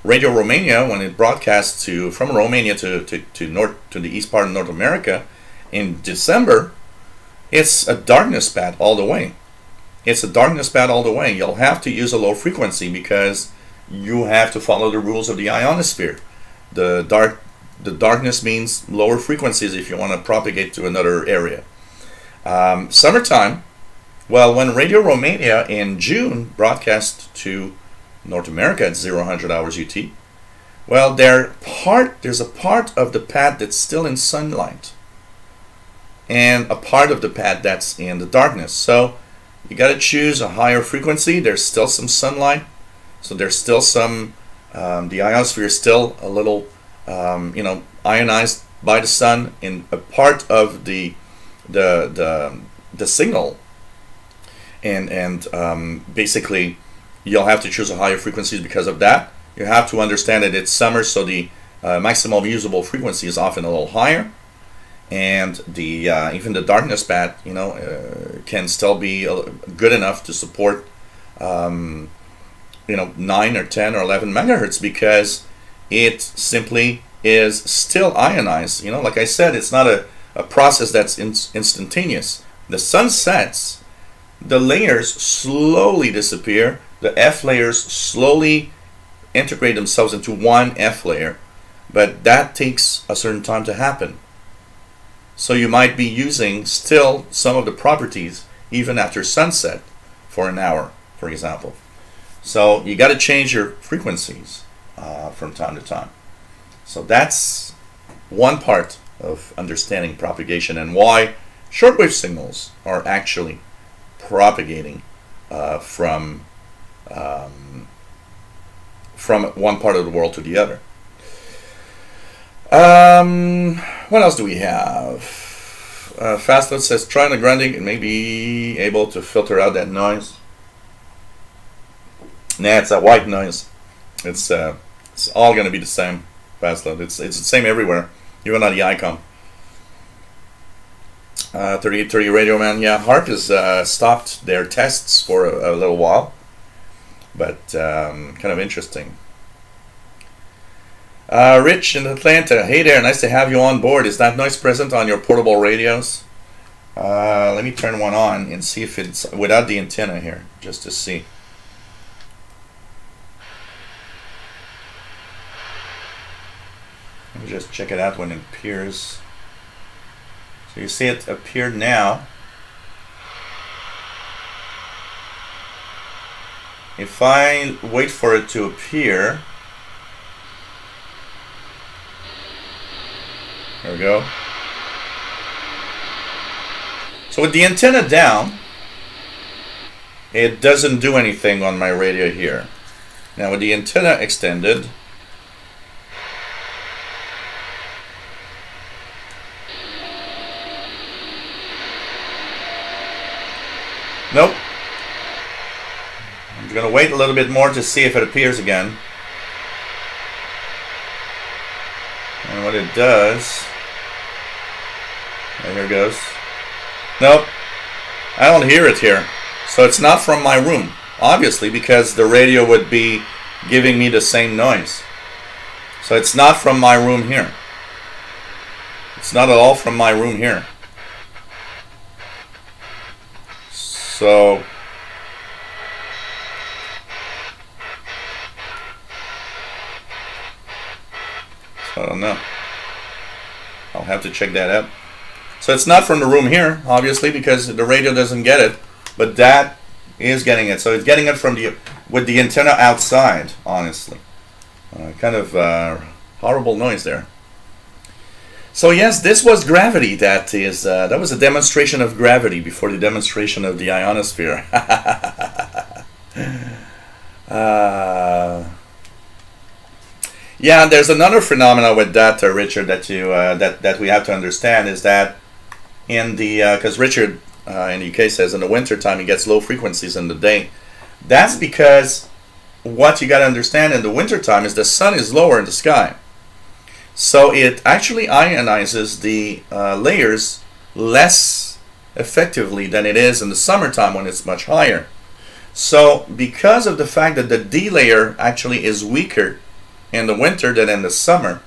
Speaker 1: Radio Romania, when it broadcasts from Romania to the east part of North America in December, it's a darkness band all the way. It's a darkness band all the way. You'll have to use a low frequency because you have to follow the rules of the ionosphere. The darkness means lower frequencies if you want to propagate to another area. Summertime, well, when Radio Romania in June broadcast to North America at 0000 hours UT, well, there's a part of the pad that's still in sunlight and a part of the pad that's in the darkness. So you got to choose a higher frequency. There's still some sunlight, so there's still some the ionosphere is still a little ionized by the sun in a part of the signal, and basically you'll have to choose a higher frequency because of that. You have to understand that it's summer, so the maximum usable frequency is often a little higher, and the even the darkness band can still be good enough to support 9 or 10 or 11 megahertz because it simply is still ionized. Like I said, it's not a process that's instantaneous. The sun sets, the layers slowly disappear, the F layers slowly integrate themselves into one F layer, but that takes a certain time to happen. So you might be using still some of the properties even after sunset for an hour, for example. So you got to change your frequencies from time to time. So that's one part of understanding propagation and why shortwave signals are actually propagating from one part of the world to the other. What else do we have? Fastlet says trying the grounding and may be able to filter out that noise. Nah, it's that white noise. It's all going to be the same. Fastlet. It's the same everywhere, even on the icon. 3830 Radio Man. Yeah, HARP has stopped their tests for a little while, but kind of interesting. Rich in Atlanta. Hey there, nice to have you on board. Is that noise present on your portable radios? Let me turn one on and see if it's without the antenna here, just to see. Let me just check it out when it appears. So you see it appeared now. If I wait for it to appear, there we go. So with the antenna down, it doesn't do anything on my radio here. Now with the antenna extended, nope. I'm going to wait a little bit more to see if it appears again. And what it does, and here it goes. Nope, I don't hear it here. So it's not from my room, obviously, because the radio would be giving me the same noise. So it's not from my room here. It's not at all from my room here. So I don't know. I'll have to check that out. So it's not from the room here, obviously, because the radio doesn't get it, but that is getting it. So it's getting it from with the antenna outside, honestly. Kind of horrible noise there. So yes, this was gravity. That was a demonstration of gravity before the demonstration of the ionosphere. Yeah, there's another phenomena with that, Richard, that that we have to understand is that in the because Richard in the UK says in the winter time he gets low frequencies in the day. That's because what you got to understand in the winter time is the sun is lower in the sky, so it actually ionizes the layers less effectively than it is in the summertime when it's much higher. So because of the fact that the D layer actually is weaker in the winter than in the summer,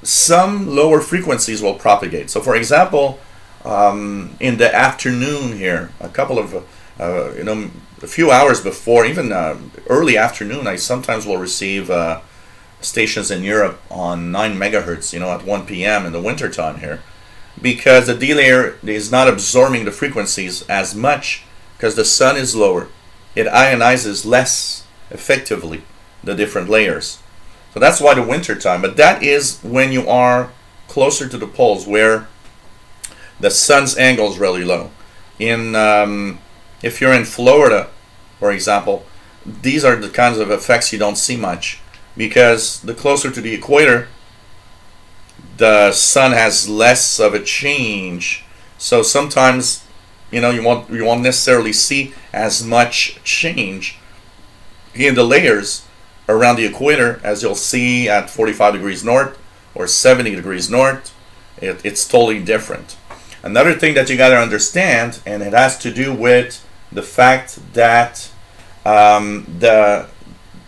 Speaker 1: some lower frequencies will propagate. So for example, in the afternoon here, a couple of a few hours before, even early afternoon, I sometimes will receive stations in Europe on 9 megahertz, at 1 p.m. in the winter time here, because the D layer is not absorbing the frequencies as much because the sun is lower. It ionizes less effectively the different layers. So that's why the winter time. But that is when you are closer to the poles, where the sun's angle is really low. If you're in Florida, for example, these are the kinds of effects you don't see much, because the closer to the equator, the sun has less of a change. So sometimes, you won't necessarily see as much change in the layers around the equator as you'll see at 45 degrees north or 70 degrees north. It's totally different. Another thing that you got to understand, and it has to do with the fact that the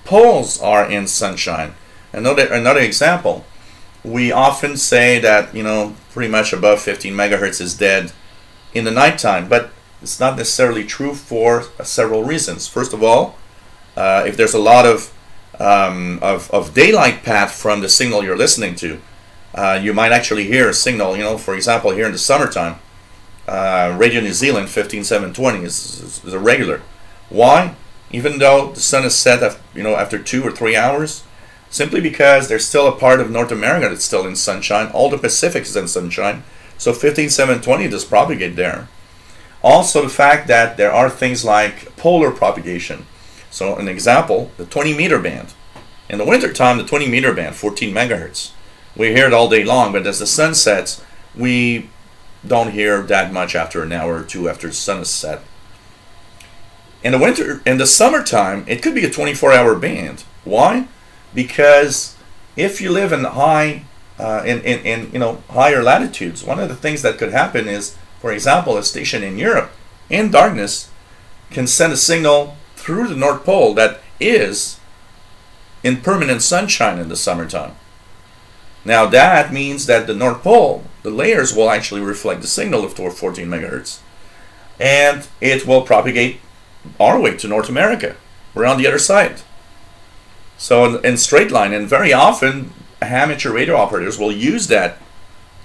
Speaker 1: poles are in sunshine. Another example, we often say that pretty much above 15 megahertz is dead in the nighttime, but it's not necessarily true for several reasons. First of all, if there's a lot of daylight path from the signal you're listening to, you might actually hear a signal. For example, here in the summertime, Radio New Zealand 15720 is a regular. Why? Even though the sun is set after 2 or 3 hours, simply because there's still a part of North America that's still in sunshine. All the Pacific is in sunshine, so 15720 does propagate there. Also, the fact that there are things like polar propagation. So an example, the 20 meter band. In the winter time, the 20 meter band, 14 megahertz. We hear it all day long, but as the sun sets, we don't hear that much after an hour or two after the sun is set. In the summertime, it could be a 24-hour band. Why? Because if you live in higher latitudes, one of the things that could happen is, for example, a station in Europe in darkness can send a signal through the North Pole that is in permanent sunshine in the summertime. Now that means that the North Pole, the layers will actually reflect the signal of 14 megahertz, and it will propagate our way to North America. We're on the other side. So in straight line, and very often amateur radio operators will use that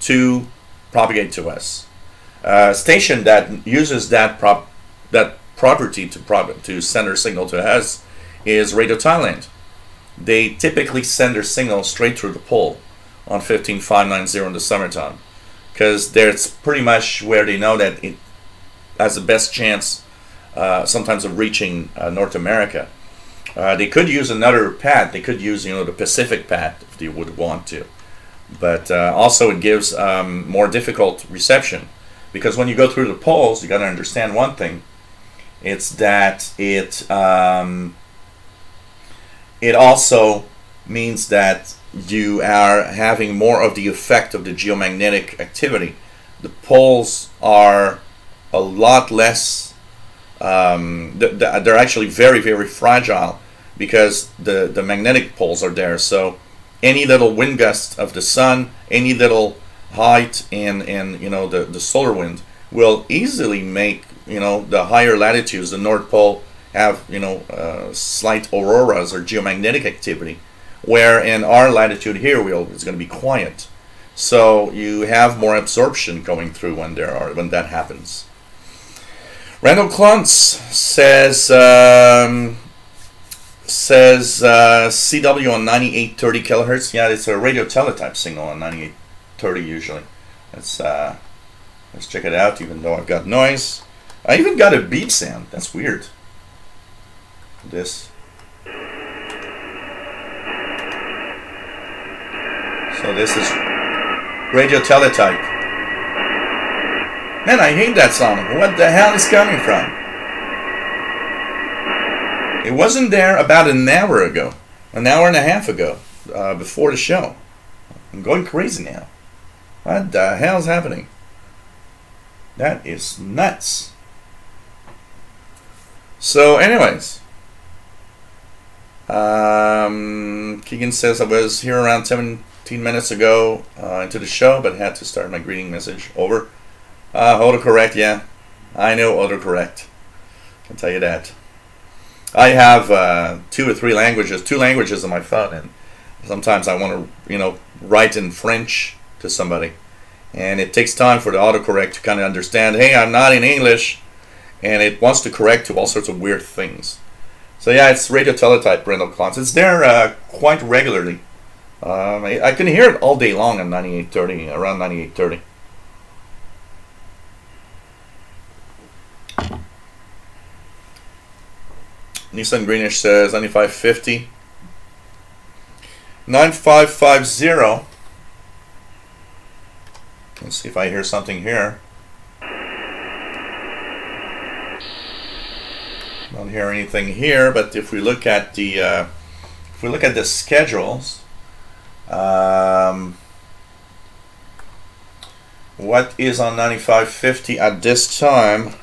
Speaker 1: to propagate to us. A station that uses that property to send their signal to us is Radio Thailand. They typically send their signal straight through the pole on 15590 in the summertime, because that's pretty much where they know that it has the best chance sometimes of reaching North America. They could use another path. They could use the Pacific path if they would want to, but also it gives more difficult reception, because when you go through the poles, you got to understand one thing. It's that it also means that you are having more of the effect of the geomagnetic activity. The poles are a lot less, they're actually very, very fragile, because the magnetic poles are there. So any little wind gust of the sun, any little height in the solar wind will easily make the higher latitudes, the North Pole, have slight auroras or geomagnetic activity, where in our latitude here it's going to be quiet. So you have more absorption going through when that happens. Randall Kluntz says CW on 9830 kilohertz. Yeah, it's a radio teletype signal on 9830 usually. Let's check it out. Even though I've got noise, I even got a beep sound. That's weird. This. So this is radio teletype. Man, I hate that song. What the hell is coming from? It wasn't there about an hour ago, an hour and a half ago, before the show. I'm going crazy now. What the hell's happening? That is nuts. So, anyways, Keegan says I was here around 17 minutes ago into the show, but had to start my greeting message over. Autocorrect, yeah, I know autocorrect. I can tell you that. I have 2 or 3 languages, 2 languages on my phone, and sometimes I want to, write in French to somebody, and it takes time for the autocorrect to kind of understand. Hey, I'm not in English, and it wants to correct to all sorts of weird things. So yeah, it's radio teletype, Brendel Klotz. It's there quite regularly. I can hear it all day long on 9830, around 9830. Nissan Greenish says 9550. 9550. Let's see if I hear something here. Don't hear anything here, but if we look at the schedules, what is on 9550 at this time?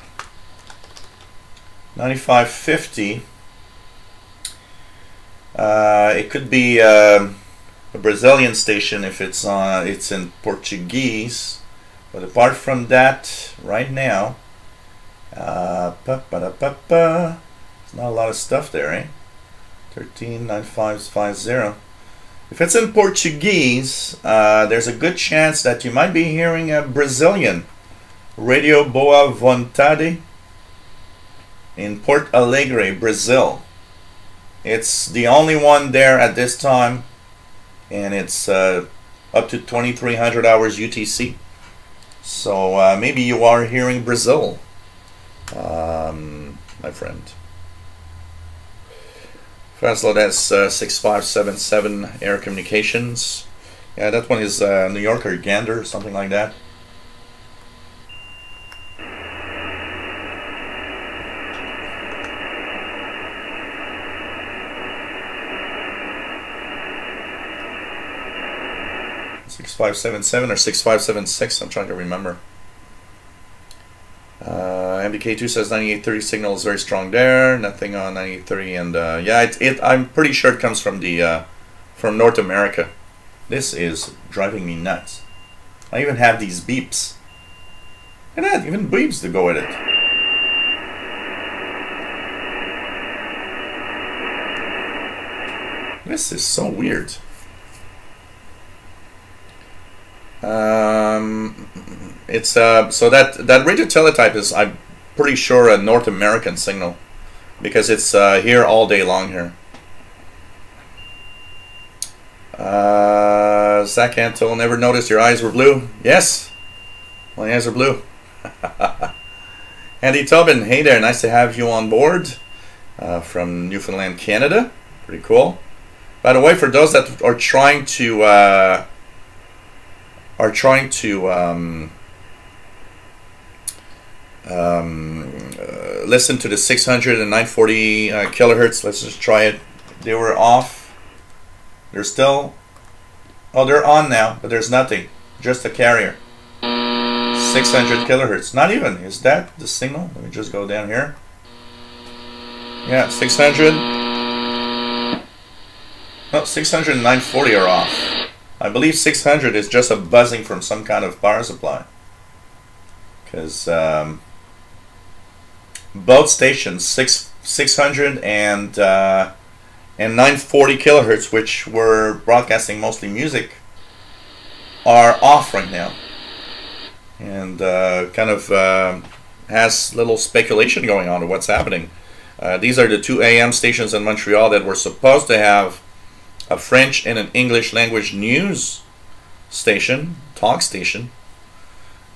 Speaker 1: 9550. It could be a Brazilian station if it's in Portuguese, but apart from that, right now, there's not a lot of stuff there, eh? 139550. If it's in Portuguese, there's a good chance that you might be hearing a Brazilian Radio Boa Vontade in Porto Alegre, Brazil. It's the only one there at this time, and it's up to 2300 hours UTC. So maybe you are hearing Brazil, my friend. Fastload has 6577 Air Communications. Yeah, that one is New York or Gander, something like that. .577 or 6576, I'm trying to remember. MDK2 says 9830 signal is very strong there. Nothing on 9830, and yeah, I'm pretty sure it comes from the from North America. This is driving me nuts. I even have these beeps. Look at that, even beeps to go with it. This is so weird. It's so that radio teletype is, I'm pretty sure, a North American signal, because it's here all day long here. Zach Antle, never noticed your eyes were blue. Yes, my eyes are blue. Andy Tobin, hey there, nice to have you on board from Newfoundland, Canada. Pretty cool. By the way, for those that are trying to listen to the 600 and 940 kilohertz. Let's just try it. They were off. They're still. Oh, they're on now, but there's nothing. Just a carrier. 600 kilohertz. Not even. Is that the signal? Let me just go down here. Yeah, 600. No, 600 and 940 are off. I believe 600 is just a buzzing from some kind of power supply. Because both stations, 600 and and 940 kilohertz, which were broadcasting mostly music, are off right now. And kind of has little speculation going on of what's happening. These are the 2 AM stations in Montreal that were supposed to have a French and an English language news station, talk station,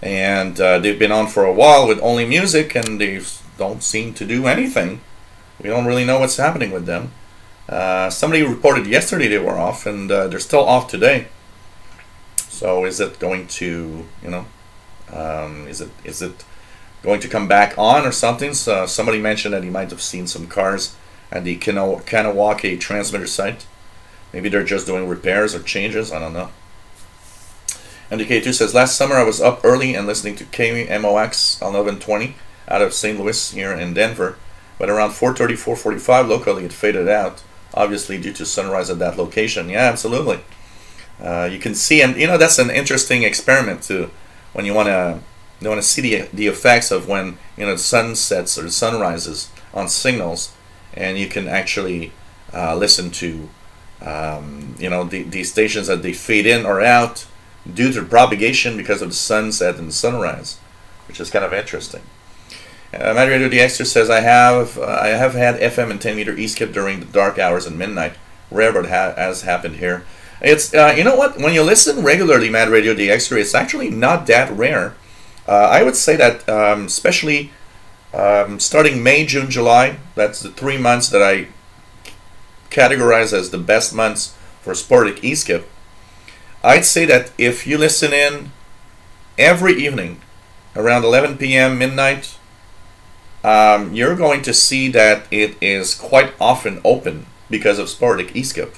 Speaker 1: and they've been on for a while with only music, and they don't seem to do anything. We don't really know what's happening with them. Somebody reported yesterday they were off, and they're still off today. So is it going to, is it going to come back on or something? So somebody mentioned that he might have seen some cars at the Kanawake transmitter site. Maybe they're just doing repairs or changes. I don't know. MDK2 says, last summer I was up early and listening to KMOX 1120 out of St. Louis here in Denver. But around 4:30, 4:45 locally it faded out, obviously due to sunrise at that location. Yeah, absolutely. You can see, and that's an interesting experiment too, when you want to see the effects of when the sun sets or the sun rises on signals, and you can actually listen to these stations that they fade in or out due to propagation because of the sunset and the sunrise, which is kind of interesting. Mad Radio DXer says, I have had FM and 10 meter E-skip during the dark hours and midnight. Rare, but has happened here. It's you know what? When you listen regularly, Mad Radio DXer, it's actually not that rare. I would say that especially starting May, June, July, that's the 3 months that I categorize as the best months for sporadic E-skip. I'd say that if you listen in every evening around 11 p.m. midnight, you're going to see that it is quite often open because of sporadic E-skip.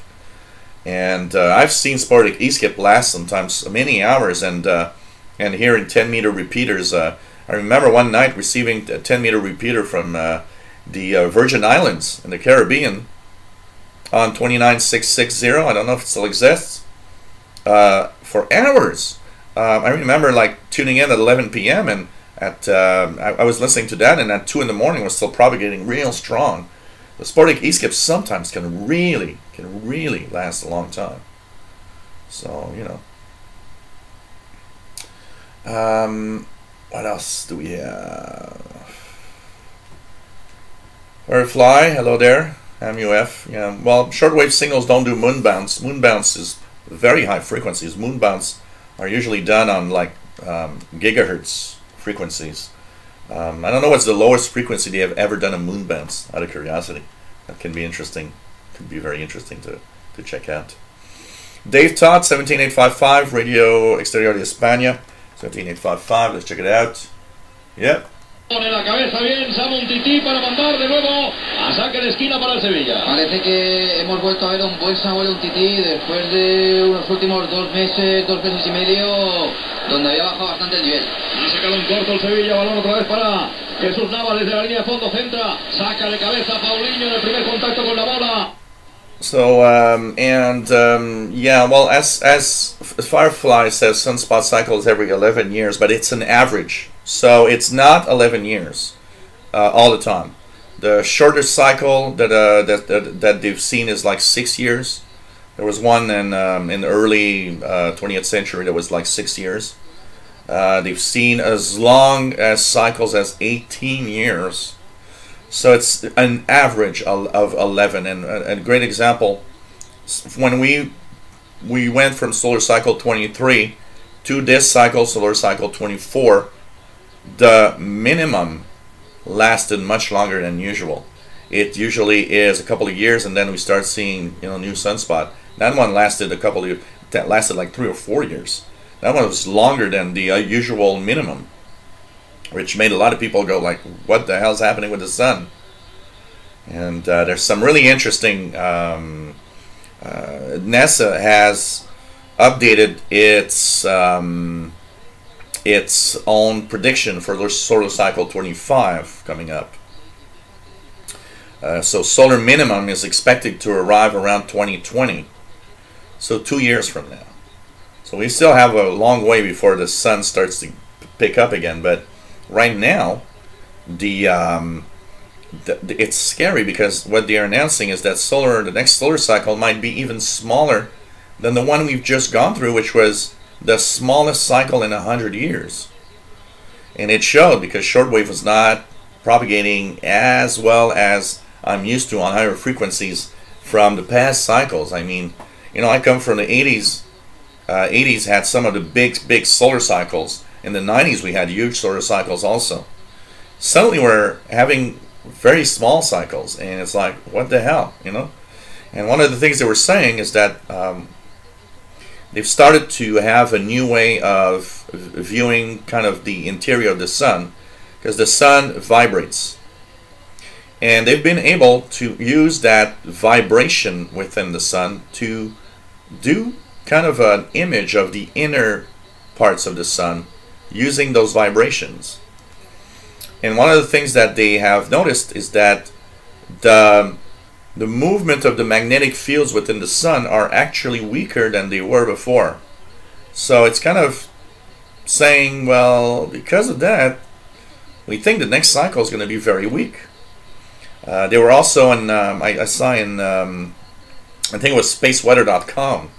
Speaker 1: And I've seen sporadic E-skip last sometimes many hours, and here in 10 meter repeaters, I remember one night receiving a 10 meter repeater from the Virgin Islands in the Caribbean on 29660. I don't know if it still exists, for hours. I remember like tuning in at 11 p.m. and I was listening to that, and at 2 in the morning was still propagating real strong. The sporadic E-skip sometimes can really last a long time. So what else do we have? Firefly, hello there. MUF. Yeah. Well, shortwave signals don't do moon bounce. Moon bounce is very high frequencies. Moon bounce are usually done on like gigahertz frequencies. I don't know what's the lowest frequency they have ever done a moon bounce, out of curiosity. That can be interesting. Could be very interesting to check out. Dave Todd, 17855, Radio Exterior de España, 17855, let's check it out. Yep.
Speaker 2: Pone la cabeza bien Samu Tití para mandar de nuevo a saque de esquina para el Sevilla. Parece que hemos vuelto a ver un buen Samuel Tití después de unos últimos 2 meses y medio, donde había bajado bastante el nivel. Y se queda un corto el Sevilla, balón otra vez para Jesús Navas desde la línea de fondo, centra, saca de cabeza Paulinho en el primer contacto con la bola.
Speaker 1: So yeah, well, as Firefly says, sunspot cycle is every 11 years, but it's an average, so it's not 11 years all the time. The shortest cycle that they've seen is like 6 years. There was one in the early 20th century that was like 6 years. They've seen as long as cycles as 18 years. So it's an average of 11, and a great example, when we went from solar cycle 23 to this cycle, solar cycle 24, the minimum lasted much longer than usual. It usually is a couple of years, and then we start seeing new sunspot. That one lasted like 3 or 4 years. That one was longer than the usual minimum, which made a lot of people go like, what the hell's happening with the sun? And there's some really interesting, NASA has updated its own prediction for the solar cycle 25 coming up. So solar minimum is expected to arrive around 2020, so 2 years from now. So we still have a long way before the sun starts to pick up again, but right now, the it's scary, because what they are announcing is that the next solar cycle might be even smaller than the one we've just gone through, which was the smallest cycle in 100 years. And it showed, because shortwave was not propagating as well as I'm used to on higher frequencies from the past cycles. I mean, you know, I come from the 80s. 80s had some of the big solar cycles. In the 90s, we had huge solar cycles also. Suddenly, we're having very small cycles, and it's like, what the hell, you know? And one of the things they were saying is that they've started to have a new way of viewing kind of the interior of the sun, because the sun vibrates. And they've been able to use that vibration within the sun to do kind of an image of the inner parts of the sun using those vibrations. And one of the things that they have noticed is that the movement of the magnetic fields within the sun are actually weaker than they were before. So it's kind of saying, well, because of that, we think the next cycle is going to be very weak. They were also in, I saw in, I think it was spaceweather.com,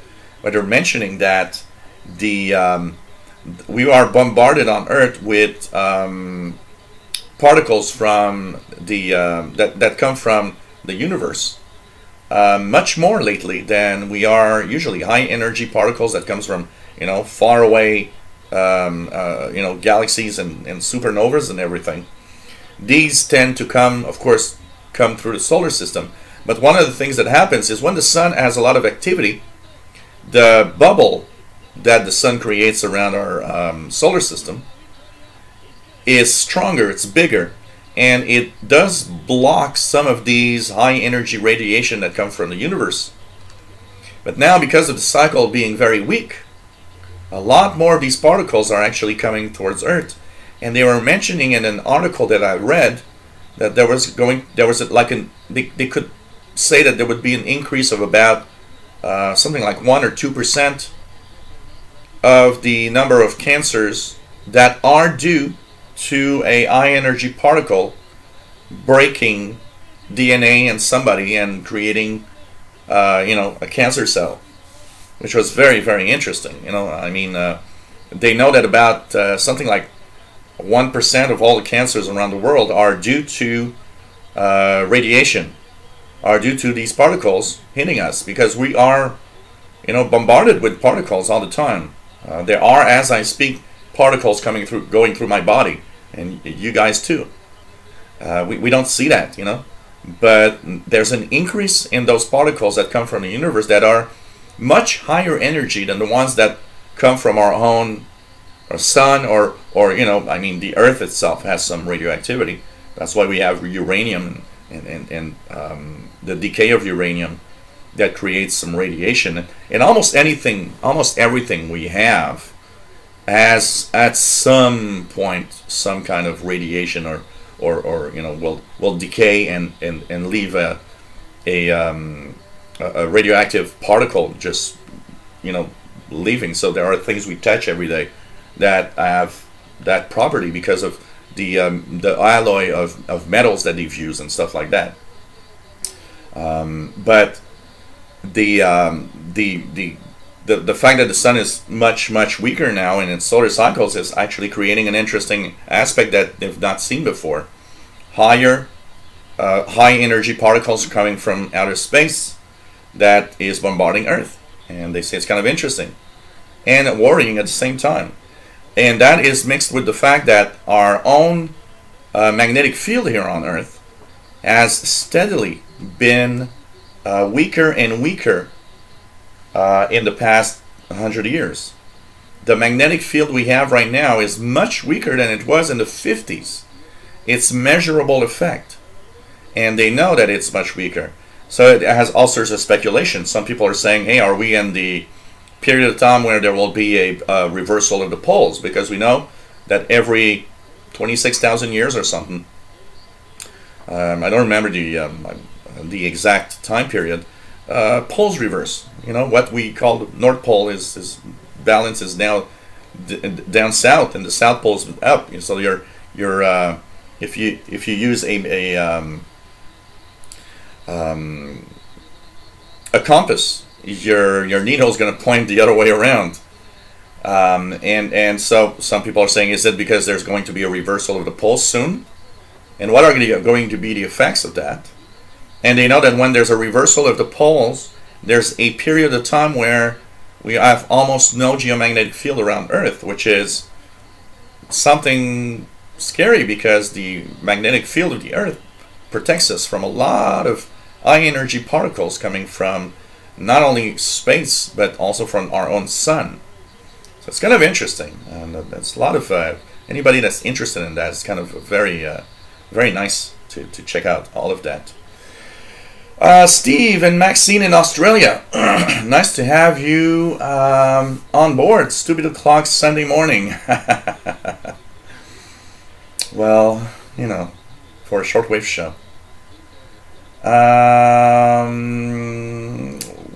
Speaker 1: where they're mentioning that we are bombarded on Earth with particles from the that come from the universe, much more lately than we are usually. High energy particles that comes from, you know, far away, you know, galaxies and supernovas and everything. These tend to come, of course, come through the solar system. But one of the things that happens is when the sun has a lot of activity, the bubble that the sun creates around our solar system is stronger, it's bigger, and it does block some of these high energy radiation that come from the universe. But now, because of the cycle being very weak, a lot more of these particles are actually coming towards Earth. And they were mentioning in an article that I read that they could say that there would be an increase of about something like 1 or 2% of the number of cancers that are due to a high energy particle breaking DNA in somebody and creating you know, a cancer cell, which was very, very interesting. You know, I mean, they know that about something like 1% of all the cancers around the world are due to radiation, are due to these particles hitting us, because we are, you know, bombarded with particles all the time. There are, as I speak, particles going through my body, and you guys too. We don't see that, you know, but there's an increase in those particles that come from the universe that are much higher energy than the ones that come from our own sun, or you know, I mean, the Earth itself has some radioactivity. That's why we have uranium and the decay of uranium that creates some radiation. And almost everything we have has at some point some kind of radiation, or you know, will decay and leave a radioactive particle just, you know, leaving. So there are things we touch every day that have that property because of the alloy of metals that they've used and stuff like that. But the fact that the sun is much weaker now in its solar cycles is actually creating an interesting aspect that they've not seen before. High energy particles coming from outer space that is bombarding Earth, and they say it's kind of interesting and worrying at the same time. And that is mixed with the fact that our own magnetic field here on Earth has steadily been weaker and weaker in the past 100 years. The magnetic field we have right now is much weaker than it was in the 50s. It's measurable effect, and they know that it's much weaker. So it has all sorts of speculation. Some people are saying, hey, are we in the period of time where there will be a reversal of the poles? Because we know that every 26,000 years or something, I don't remember the exact time period, poles reverse. You know, what we call the North Pole is balance is now down south, and the South Pole is up. So your if you use a compass, your needle is going to point the other way around. And so some people are saying, is it because there's going to be a reversal of the poles soon? And what are going to be the effects of that? And they know that when there's a reversal of the poles, there's a period of time where we have almost no geomagnetic field around Earth, which is something scary because the magnetic field of the Earth protects us from a lot of high energy particles coming from not only space but also from our own sun. So it's kind of interesting, and that's a lot of anybody that's interested in that is kind of very very nice to check out all of that. Steve and Maxine in Australia, nice to have you on board. Stupid O'Clock Sunday morning. Well, you know, for a shortwave show.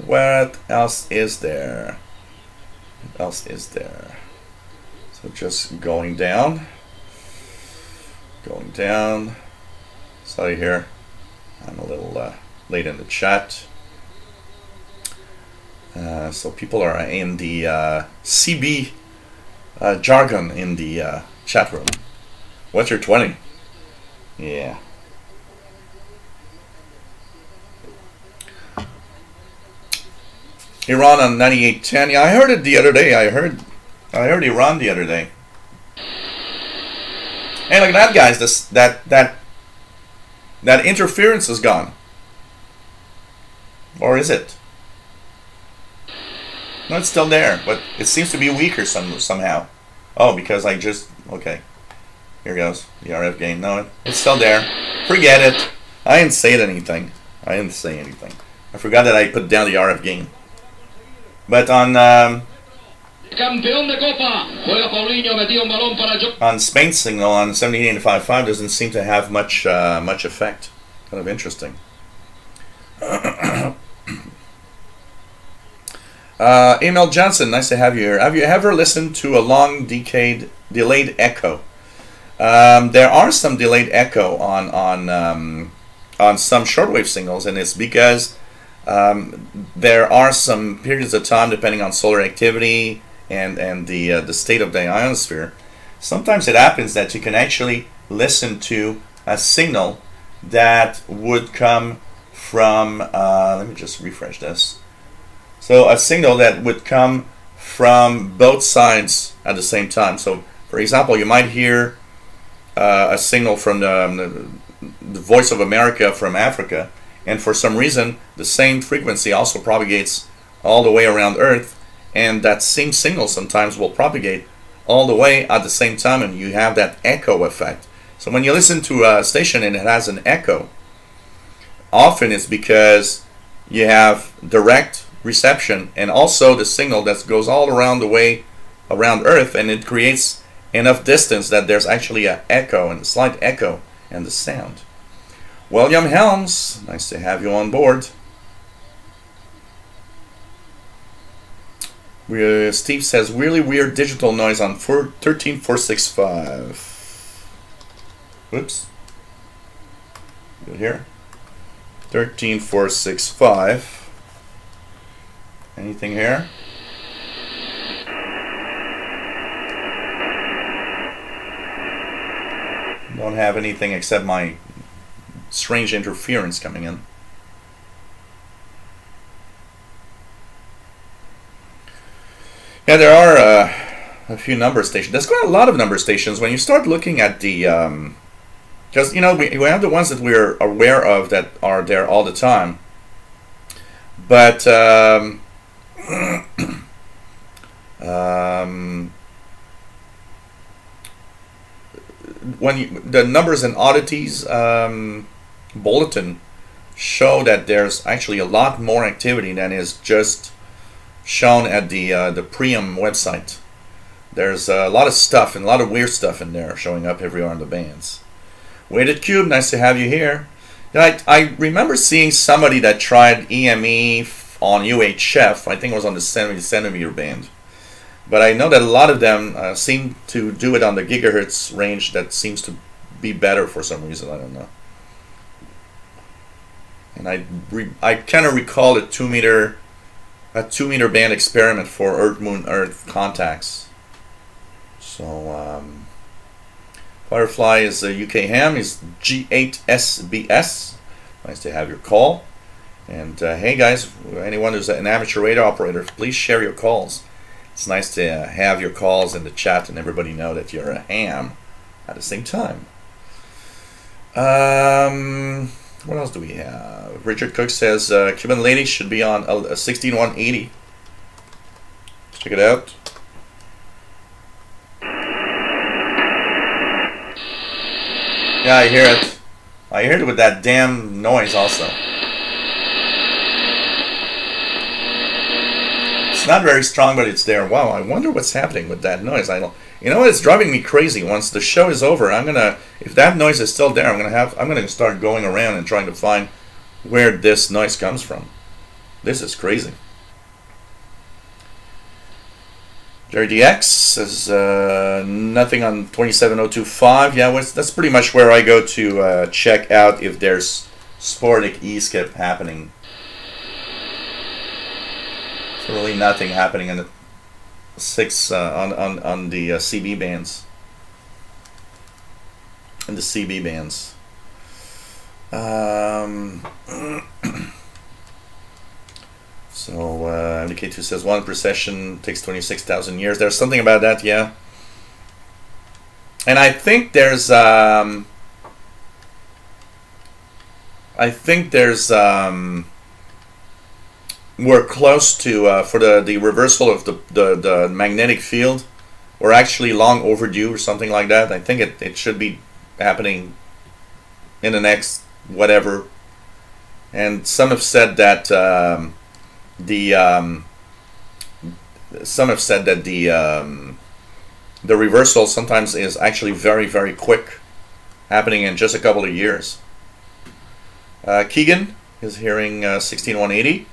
Speaker 1: What else is there? What else is there? So just going down. Sorry here, I'm a little late in the chat. So people are in the CB jargon in the chat room. What's your 20? Yeah. Iran on 98.10. Yeah, I heard it the other day. I heard Iran the other day. Hey, look at that, guys. That interference is gone. Or is it? No, it's still there, but it seems to be weaker somehow. Oh, because I just... Okay. Here goes the RF gain. No, it's still there. Forget it. I didn't say anything. I forgot that I put down the RF gain. But on Spain signal on 78.55 doesn't seem to have much effect. Kind of interesting. Emil Johnson, nice to have you here. Have you ever listened to a long delayed echo? There are some delayed echo on some shortwave signals, and it's because there are some periods of time, depending on solar activity and the state of the ionosphere. Sometimes it happens that you can actually listen to a signal that would come from, let me just refresh this. So a signal that would come from both sides at the same time. So for example, you might hear a signal from the Voice of America from Africa, and for some reason the same frequency also propagates all the way around Earth, and that same signal sometimes will propagate all the way at the same time, and you have that echo effect. So when you listen to a station and it has an echo, often it's because you have direct reception and also the signal that goes all around the way around Earth, and it creates enough distance that there's actually an echo and a slight echo in the sound. William Helms, nice to have you on board. Steve says, really weird digital noise on 13465. Whoops. Good here. 13465. Anything here? Don't have anything except my strange interference coming in. Yeah, there are a few number stations. There's quite a lot of number stations when you start looking at the because you know we have the ones that we're aware of that are there all the time, but when the numbers and oddities bulletin show that there's actually a lot more activity than is just shown at the Priam website. There's a lot of stuff and a lot of weird stuff in there showing up everywhere on the bands. Weighted Cube, nice to have you here. I remember seeing somebody that tried EME on UHF. I think it was on the 70 centimeter band. But I know that a lot of them seem to do it on the gigahertz range that seems to be better for some reason. I don't know. And I kind of recall a 2 meter band experiment for Earth Moon Earth contacts. So Firefly is a UK ham. Is G8SBS. Nice to have your call. And hey guys, anyone who's an amateur radio operator, please share your calls. It's nice to have your calls in the chat and everybody know that you're a ham at the same time. What else do we have? Richard Cook says Cuban lady should be on a 16180. Check it out. Yeah, I hear it. I hear it with that damn noise also. It's not very strong, but it's there. Wow, I wonder what's happening with that noise. I don't. You know what? It's driving me crazy. Once the show is over, I'm gonna. If that noise is still there, I'm gonna start going around and trying to find where this noise comes from. This is crazy. Jerry DX says nothing on 27025. Yeah, that's pretty much where I go to check out if there's sporadic E-skip happening. So really nothing happening in the 6 on the CB bands. In the CB bands. So MDK2 says 1 precession takes 26,000 years. There's something about that, yeah. And I think there's we're close to for the reversal of the magnetic field. We're actually long overdue or something like that. I think it should be happening in the next whatever. And some have said that the reversal sometimes is actually very, very quick, happening in just a couple of years. Keegan is hearing 16180.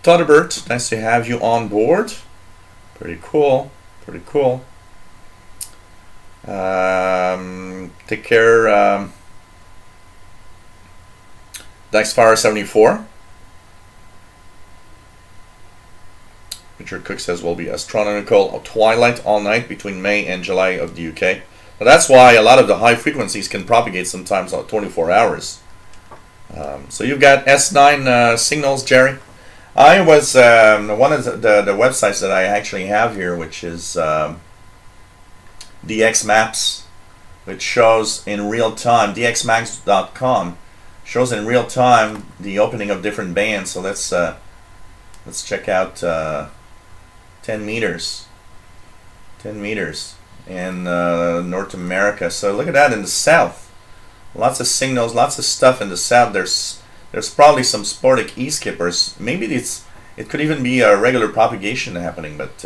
Speaker 1: Todderbert, nice to have you on board. Pretty cool. Pretty cool. Take care, Daxfire74. Richard Cook says will be astronomical twilight all night between May and July of the UK. But that's why a lot of the high frequencies can propagate sometimes on 24 hours. So you've got S9 signals, Jerry. I was one of the websites that I actually have here, which is DX Maps, which shows in real time. DXmax.com shows in real time the opening of different bands. So let's check out 10 meters. 10 meters in North America. So look at that in the south. Lots of signals, lots of stuff in the south. There's probably some sporadic E-skippers. Maybe it could even be a regular propagation happening, but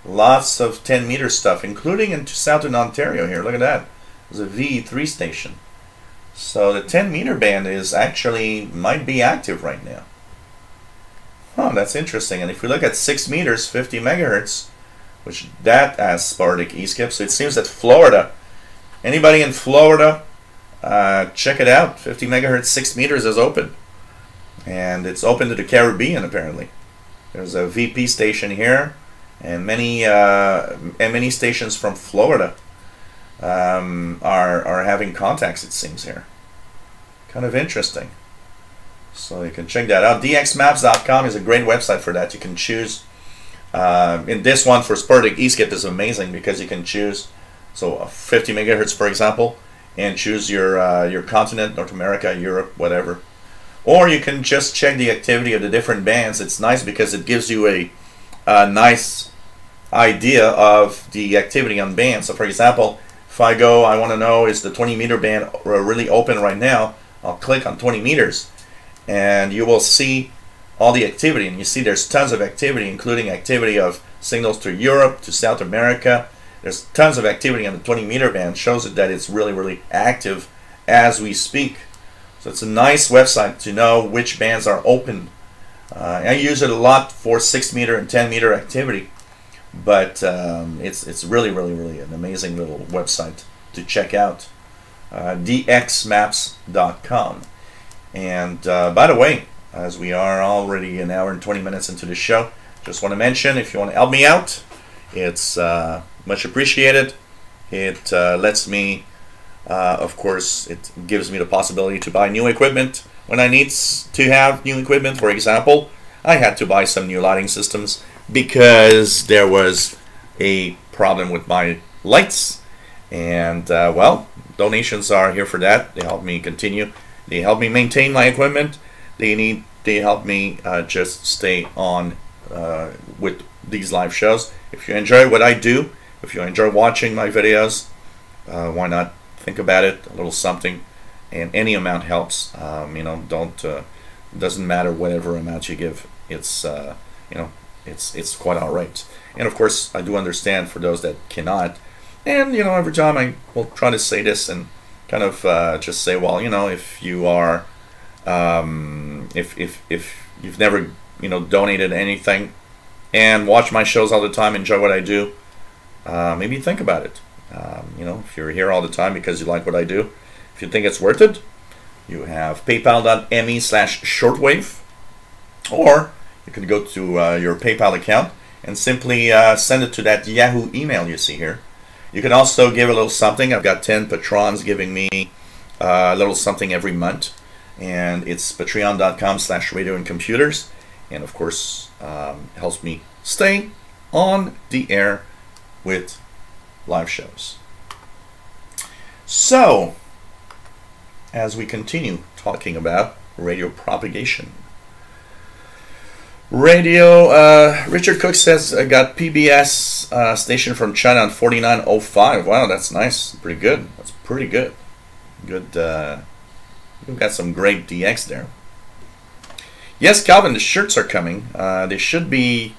Speaker 1: lots of 10 meter stuff, including into southern Ontario here. Look at that. There's a VE3 station. So the 10 meter band is actually might be active right now. Huh, that's interesting. And if we look at 6 meters, 50 megahertz, which that has sporadic E-skip. So it seems that Florida, anybody in Florida, check it out. 50 megahertz, 6 meters is open, and it's open to the Caribbean apparently. There's a VP station here, and many stations from Florida are having contacts. It seems here, kind of interesting. So you can check that out. DXmaps.com is a great website for that. You can choose. In this one for sporadic E-skip is amazing because you can choose. So 50 megahertz, for example. And choose your continent, North America, Europe, whatever. Or you can just check the activity of the different bands. It's nice because it gives you a nice idea of the activity on bands. So for example, if I want to know, is the 20 meter band really open right now? I'll click on 20 meters. And you will see all the activity. And you see there's tons of activity, including activity of signals to Europe, to South America. There's tons of activity on the 20 meter band. Shows it that it's really, really active as we speak. So it's a nice website to know which bands are open. I use it a lot for 6 meter and 10 meter activity. But it's really, really, really an amazing little website to check out. dxmaps.com. And by the way, as we are already an hour and 20 minutes into the show, just want to mention, if you want to help me out, it's much appreciated. It lets me, of course, it gives me the possibility to buy new equipment when I need to have new equipment. For example, I had to buy some new lighting systems because there was a problem with my lights. And well, donations are here for that. They help me continue. They help me maintain my equipment. They help me just stay on with these live shows. If you enjoy what I do, if you enjoy watching my videos, why not think about it? A little something, and any amount helps. You know, doesn't matter whatever amount you give. It's you know, it's quite all right. And of course, I do understand for those that cannot. And you know, every time I will try to say this and kind of just say, well, you know, if you are, if you've never, you know, donated anything and watch my shows all the time, enjoy what I do, maybe think about it. You know, if you're here all the time because you like what I do, if you think it's worth it, you have paypal.me/shortwave, or you could go to your PayPal account and simply send it to that Yahoo email you see here. You can also give a little something. I've got 10 patrons giving me a little something every month, and it's patreon.com/radio and computers, and of course helps me stay on the air with live shows. So, as we continue talking about radio propagation, radio, Richard Cook says, I got PBS station from China on 4905. Wow, that's nice. Pretty good. That's pretty good. Good. We've got some great DX there. Yes, Calvin, the shirts are coming. They should be,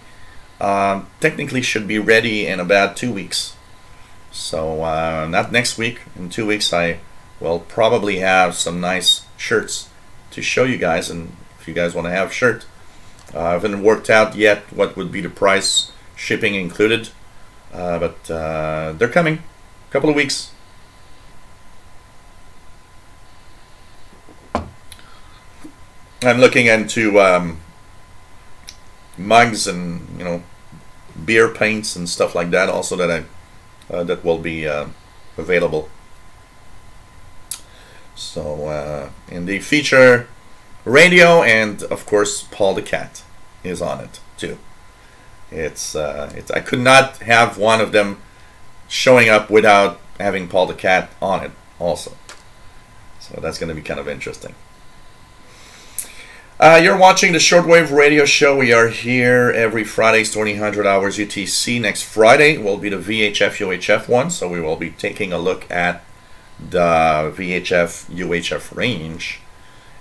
Speaker 1: technically should be ready in about 2 weeks. So, not next week. In 2 weeks, I will probably have some nice shirts to show you guys. And if you guys want to have a shirt, I haven't worked out yet what would be the price, shipping included, but they're coming. A couple of weeks. I'm looking into mugs and, you know, beer paints and stuff like that also that that will be available. So and they feature radio, and of course Paul the Cat is on it too. It's I could not have one of them showing up without having Paul the Cat on it also. So that's going to be kind of interesting. You're watching the Shortwave Radio Show. We are here every Fridays, 2000 hours UTC. Next Friday will be the VHF UHF one, so we will be taking a look at the VHF UHF range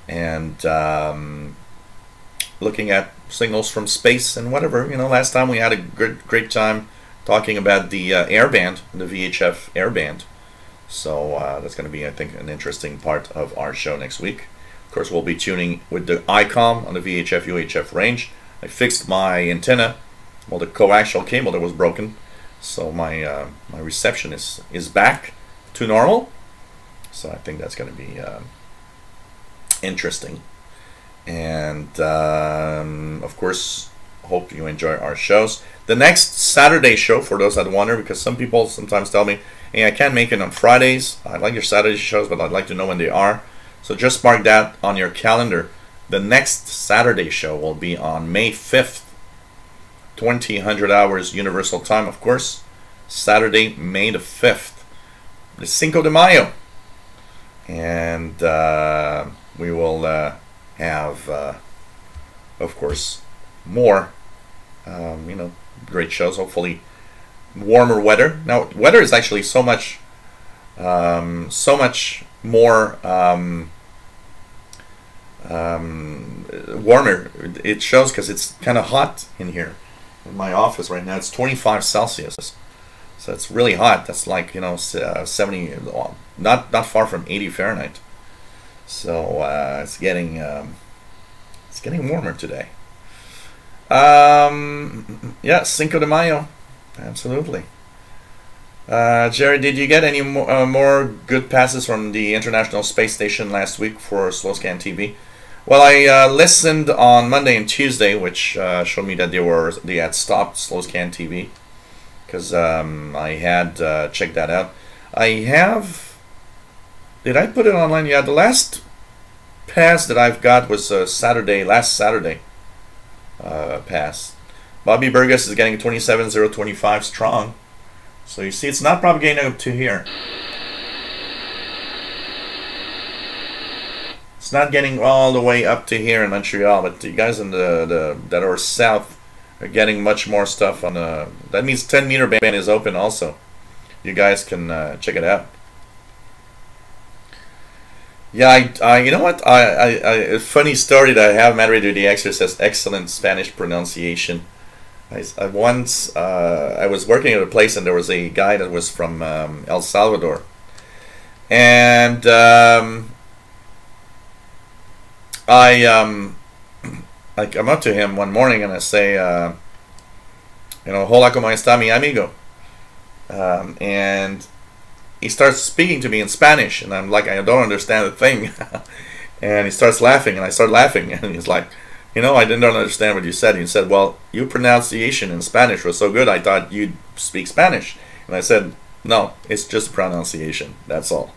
Speaker 1: and looking at signals from space and whatever. You know, last time we had a great time talking about the airband, the VHF airband. So that's going to be, I think, an interesting part of our show next week. Of course, we'll be tuning with the ICOM on the VHF UHF range. I fixed my antenna, well, the coaxial cable that was broken, so my my reception is back to normal. So I think that's going to be interesting. And of course, hope you enjoy our shows. The next Saturday show, for those that wonder, because some people sometimes tell me, hey, I can't make it on Fridays. I like your Saturday shows, but I'd like to know when they are. So just mark that on your calendar. The next Saturday show will be on May 5th, 2000 hours Universal Time, of course. Saturday, May the 5th. The Cinco de Mayo. And we will have, of course, more, you know, great shows. Hopefully, warmer weather. Now, weather is actually so much more warmer. It shows because it's kind of hot in here in my office right now. It's 25 Celsius, so it's really hot. That's like, you know, 70, not far from 80 Fahrenheit. So it's getting warmer today. Yeah, Cinco de Mayo, absolutely. Jerry, did you get any more good passes from the International Space Station last week for Slowscan TV? Well, I listened on Monday and Tuesday, which showed me that they had stopped Slowscan TV, because I had checked that out. Did I put it online? Yeah, the last pass that I've got was last Saturday pass. Bobby Burgess is getting 27,025 strong. So you see, it's not propagating up to here. It's not getting all the way up to here in Montreal, but you guys in that are south are getting much more stuff on the. That means 10-meter band is open also. You guys can check it out. Yeah, you know what? A funny story that I have. Matt Radio the Exer says excellent Spanish pronunciation. I once I was working at a place and there was a guy that was from El Salvador, and I come up to him one morning and I say, hola, como está mi amigo? And he starts speaking to me in Spanish, and I'm like, I don't understand a thing. And he starts laughing, and I start laughing, and he's like, I didn't understand what you said. And he said, well, your pronunciation in Spanish was so good, I thought you'd speak Spanish. And I said, no, it's just pronunciation. That's all.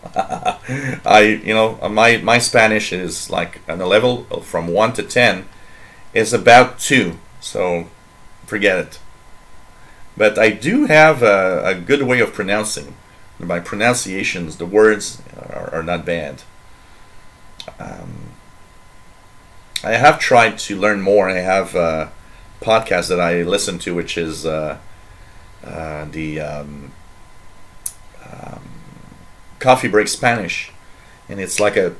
Speaker 1: My Spanish is like on a level from 1 to 10 is about 2. So forget it. But I do have a good way of pronouncing. My pronunciations, the words are not bad. I have tried to learn more. I have a podcast that I listen to, which is the Coffee Break Spanish, and it's like a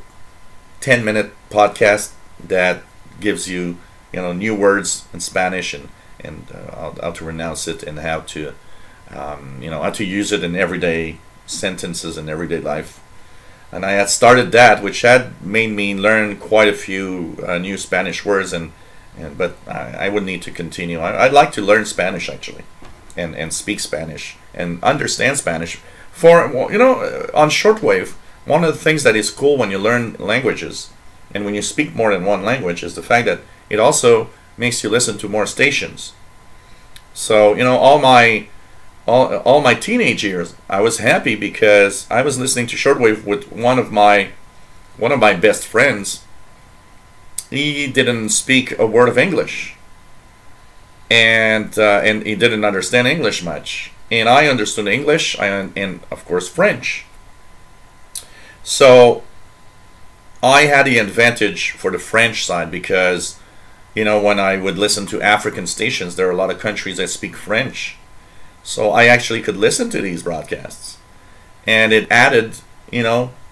Speaker 1: 10-minute podcast that gives you new words in Spanish and how to pronounce it and how to how to use it in everyday sentences in everyday life. And I had started that, which had made me learn quite a few new Spanish words, but I would need to continue. I'd like to learn Spanish actually, and speak Spanish and understand Spanish. For on shortwave, one of the things that is cool when you learn languages and when you speak more than one language is the fact that it also makes you listen to more stations. So all my teenage years, I was happy because I was listening to shortwave with one of my best friends. He didn't speak a word of English, and he didn't understand English much, and I understood English and of course French. So I had the advantage for the French side because when I would listen to African stations, there are a lot of countries that speak French. So I actually could listen to these broadcasts, and it added,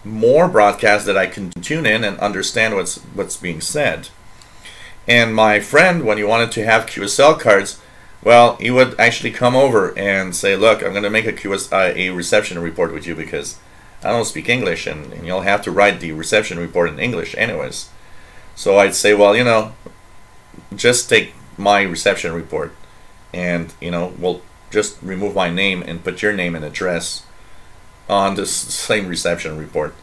Speaker 1: more broadcasts that I can tune in and understand what's being said. And my friend, when he wanted to have QSL cards, well, he would actually come over and say, "Look, I'm going to make a reception report with you because I don't speak English, and you'll have to write the reception report in English anyways." So I'd say, "Well, just take my reception report, and we'll just remove my name and put your name and address on this same reception report,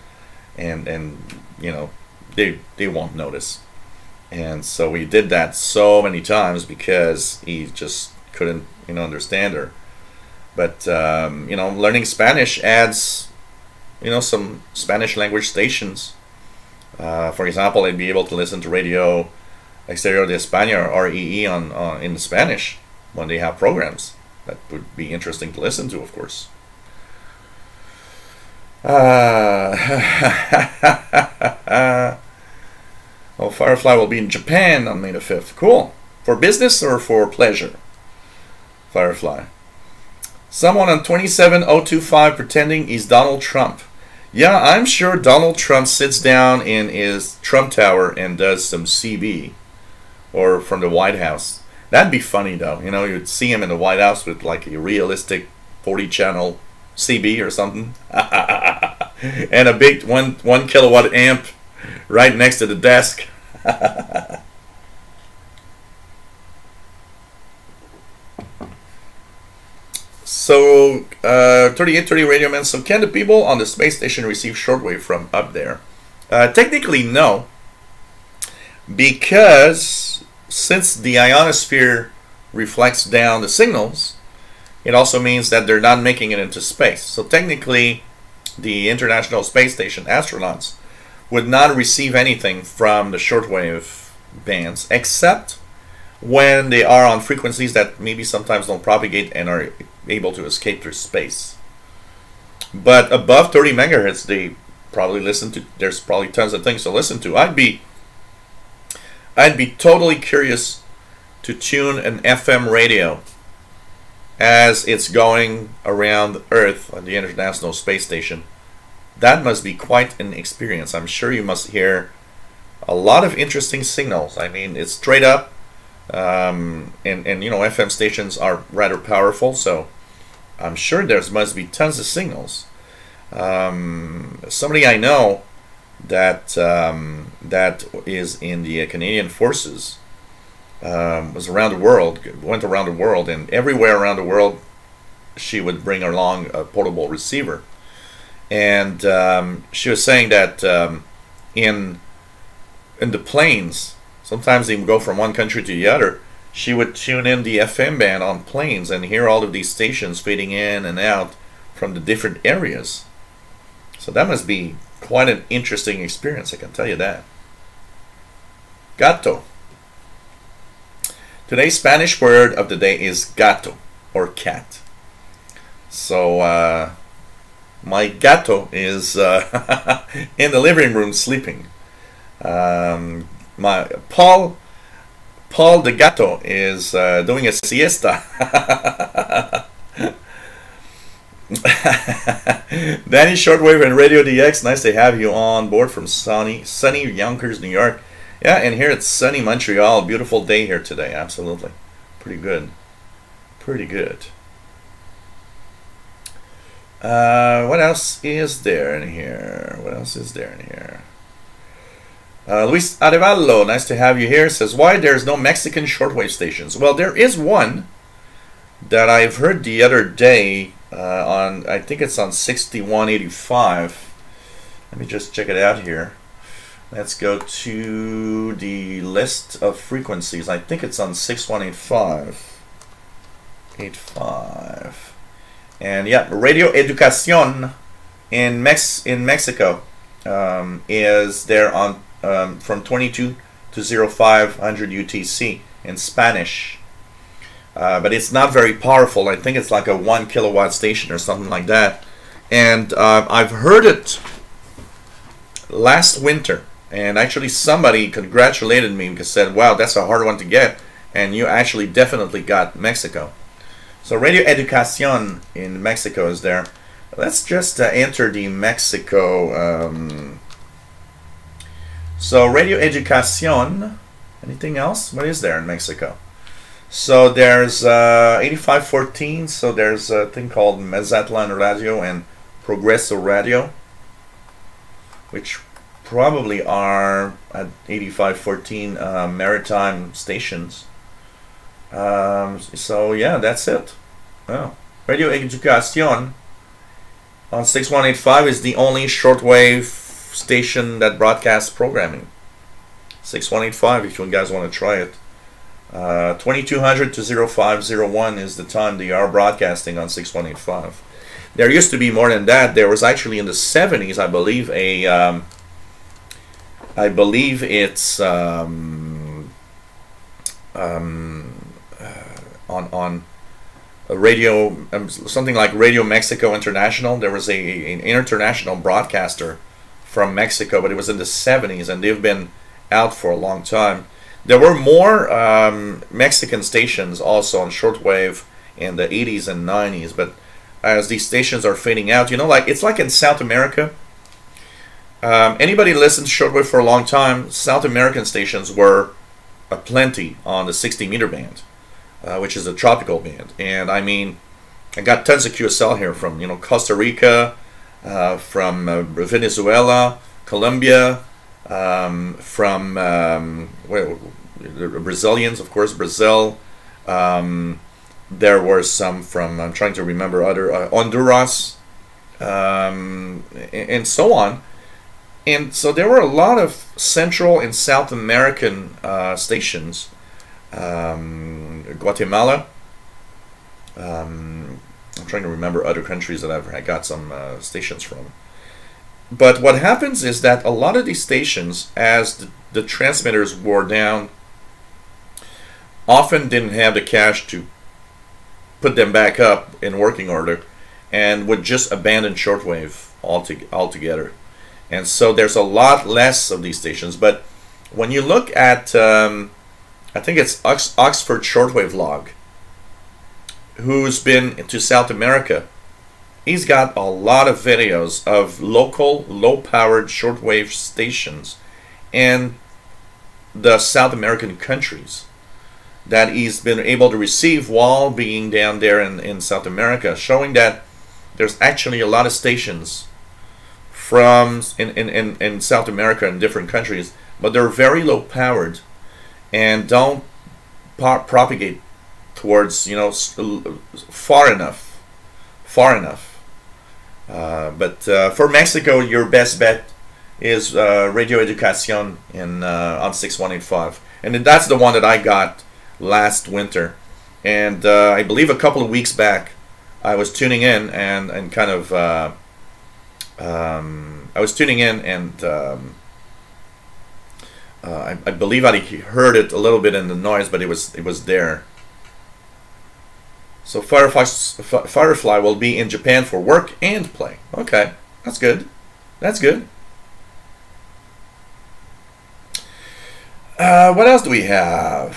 Speaker 1: and they won't notice." And so we did that so many times because he just couldn't understand her. But learning Spanish adds some Spanish language stations. For example, I'd be able to listen to Radio Exterior de España or REE in Spanish when they have programs. That would be interesting to listen to, of course. Oh, Firefly will be in Japan on May the 5th. Cool. For business or for pleasure? Firefly. Someone on 27025 pretending he's Donald Trump. Yeah, I'm sure Donald Trump sits down in his Trump Tower and does some CB. Or from the White House. That'd be funny though, you'd see him in the White House with like a realistic 40-channel CB or something, and a big one kilowatt amp right next to the desk. So 3830 Radio Man. So can the people on the space station receive shortwave from up there? Technically, no, because since the ionosphere reflects down the signals, it also means that they're not making it into space. So technically, the International Space Station astronauts would not receive anything from the shortwave bands, except when they are on frequencies that maybe sometimes don't propagate and are able to escape through space. But above 30 megahertz, they probably listen to. There's probably tons of things to listen to. I'd be totally curious to tune an FM radio as it's going around Earth on the International Space Station. That must be quite an experience. I'm sure you must hear a lot of interesting signals. I mean, it's straight up, and you know, FM stations are rather powerful, so I'm sure there must be tons of signals. Somebody I know that that is in the Canadian Forces was around the world, went around the world, and everywhere around the world she would bring along a portable receiver. And she was saying that in the planes, sometimes they would go from one country to the other. She would tune in the FM band on planes and hear all of these stations fading in and out from the different areas. So that must be quite an interesting experience, I can tell you that. Gato. Today's Spanish word of the day is gato, or cat. So my gato is in the living room sleeping. My Paul the gato is doing a siesta. Danny Shortwave and Radio DX, nice to have you on board from sunny Yonkers, New York. Yeah, and here it's sunny Montreal. Beautiful day here today. Absolutely. Pretty good. Pretty good. What else is there in here? What else is there in here? Luis Arevalo, nice to have you here, says, why there's no Mexican shortwave stations? Well, there is one that I've heard the other day on, I think it's on 6185. Let me just check it out here. Let's go to the list of frequencies. I think it's on 6185. 85. And yeah, Radio Educación in Mexico is there on from 22 to 0500 UTC in Spanish. But it's not very powerful. I think it's like a 1 kilowatt station or something like that. And I've heard it last winter. And actually somebody congratulated me because said, wow, that's a hard one to get. And you actually definitely got Mexico. So Radio Educación in Mexico is there. Let's just enter the Mexico. So Radio Educación. Anything else? What is there in Mexico? So there's 8514. So there's a thing called Mazatlan Radio and Progreso Radio, which probably are at 8514 maritime stations. So yeah, that's it. Oh. Radio Educación on 6185 is the only shortwave station that broadcasts programming. 6185 if you guys want to try it. 2200 to 0501 is the time they are broadcasting on 6185. There used to be more than that. There was actually in the 70s, I believe, a I believe it's on a radio, something like Radio Mexico International. There was an international broadcaster from Mexico, but it was in the 70s, and they've been out for a long time. There were more Mexican stations also on shortwave in the 80s and 90s, but as these stations are fading out, you know, like it's like in South America. Anybody listened to shortwave for a long time, South American stations were aplenty on the 60 meter band, which is a tropical band. And I mean, I got tons of QSL here from, you know, Costa Rica, from Venezuela, Colombia, from well, the Brazilians, of course, Brazil, there were some from, I'm trying to remember, other Honduras, and so on. And so there were a lot of Central and South American stations. Guatemala. I'm trying to remember other countries that I've got some stations from. But what happens is that a lot of these stations, as the transmitters wore down, often didn't have the cash to put them back up in working order, and would just abandon shortwave altogether. And so there's a lot less of these stations. But when you look at, I think it's Oxford Shortwave Log, who's been to South America, he's got a lot of videos of local low-powered shortwave stations in the South American countries that he's been able to receive while being down there in South America, showing that there's actually a lot of stations from in South America in different countries, but they're very low powered and don't propagate towards, you know, far enough. But for Mexico, your best bet is Radio Educación on 6185, and that's the one that I got last winter. And I believe a couple of weeks back, I was tuning in and kind of I was tuning in, and I believe I heard it a little bit in the noise, but it was there. So Firefly will be in Japan for work and play. Okay, that's good. That's good. What else do we have?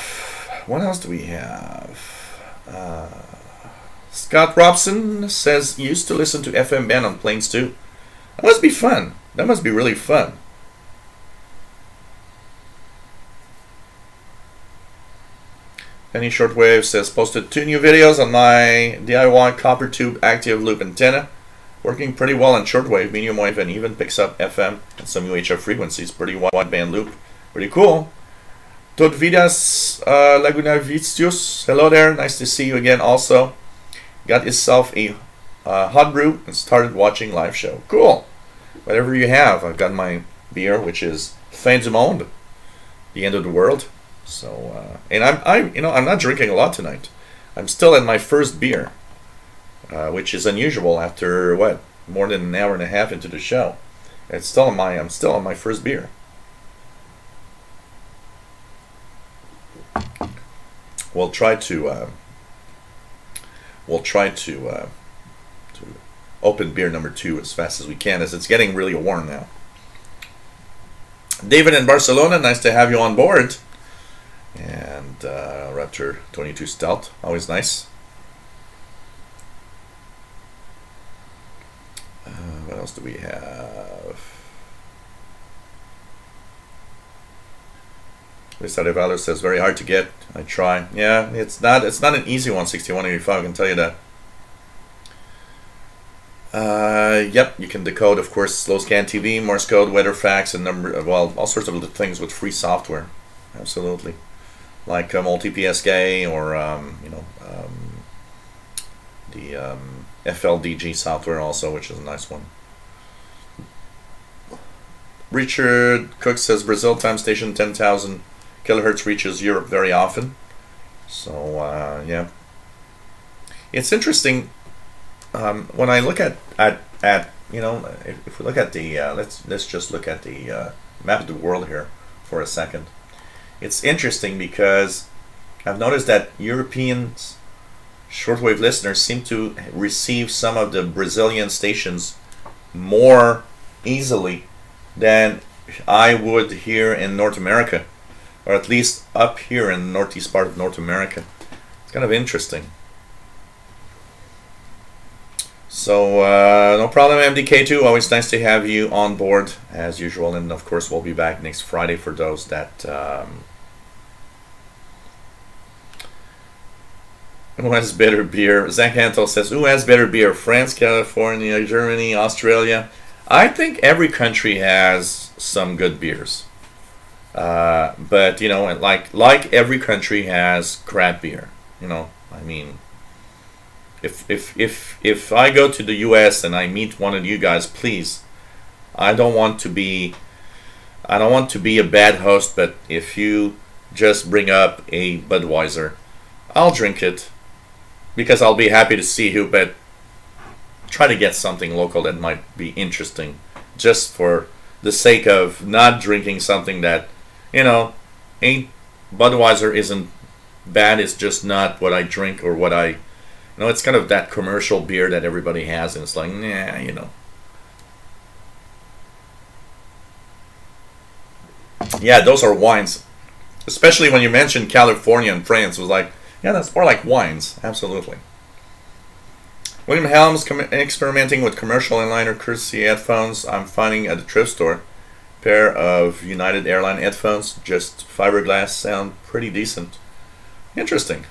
Speaker 1: Scott Robson says, used to listen to FM band on planes too. That must be fun. That must be really fun. Penny Shortwave says, posted 2 new videos on my DIY copper tube active loop antenna. Working pretty well on shortwave, medium wave, and even picks up FM and some UHF frequencies. Pretty wide band loop. Pretty cool. Todvidas Lagunavicius. Hello there. Nice to see you again also. Got yourself a hot brew and started watching live show. Cool. Whatever you have. I've got my beer, which is Fin du Monde, the end of the world. So and I'm not drinking a lot tonight. I'm still at my first beer, which is unusual after what, more than an hour and a half into the show. I'm still on my first beer. We'll try to open beer number 2 as fast as we can, as it's getting really warm now. David in Barcelona, nice to have you on board. And Raptor 22 Stealth, always nice. What else do we have? Lisa de Valor says, very hard to get. I try. Yeah, it's not an easy one, 6185, I can tell you that. Yep, you can decode, of course, slow scan TV, Morse code, weather facts, and well, all sorts of things with free software. Absolutely. Like multi-PSK or the FLDG software also, which is a nice one. Richard Cook says, Brazil time station 10,000 kilohertz reaches Europe very often. So yeah, it's interesting when I look at you know, if we look at the let's just look at the map of the world here for a second. It's interesting because I've noticed that Europeans shortwave listeners seem to receive some of the Brazilian stations more easily than I would here in North America, or at least up here in the northeast part of North America. It's kind of interesting. So no problem, MDK2. Always nice to have you on board as usual, and of course we'll be back next Friday for those that who has better beer. Zach Hantel says, who has better beer? France, California, Germany, Australia. I think every country has some good beers, but you know, like every country has crap beer. You know, I mean, if I go to the U.S. and I meet one of you guys, please, I don't want to be a bad host, but if you just bring up a Budweiser, I'll drink it because I'll be happy to see you, but try to get something local that might be interesting, just for the sake of not drinking something that, ain't Budweiser isn't bad, it's just not what I drink or what I, it's kind of that commercial beer that everybody has, and it's like, nah, Yeah, those are wines. Especially when you mentioned California and France, it was like, yeah, that's more like wines, absolutely. William Helms experimenting with commercial inliner courtesy headphones I'm finding at the thrift store. Pair of United Airline headphones, just fiberglass, sound pretty decent. Interesting.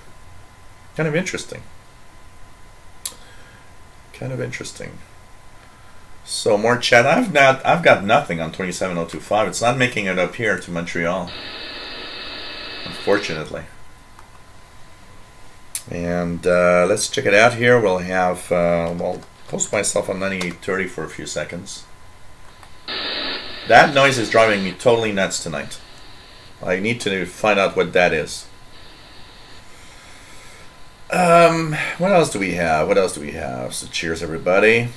Speaker 1: Kind of interesting. So more chat. I've got nothing on 27025. It's not making it up here to Montreal, unfortunately. And let's check it out here. We'll have I'll post myself on 9830 for a few seconds. That noise is driving me totally nuts tonight. I need to find out what that is. What else do we have? So cheers, everybody.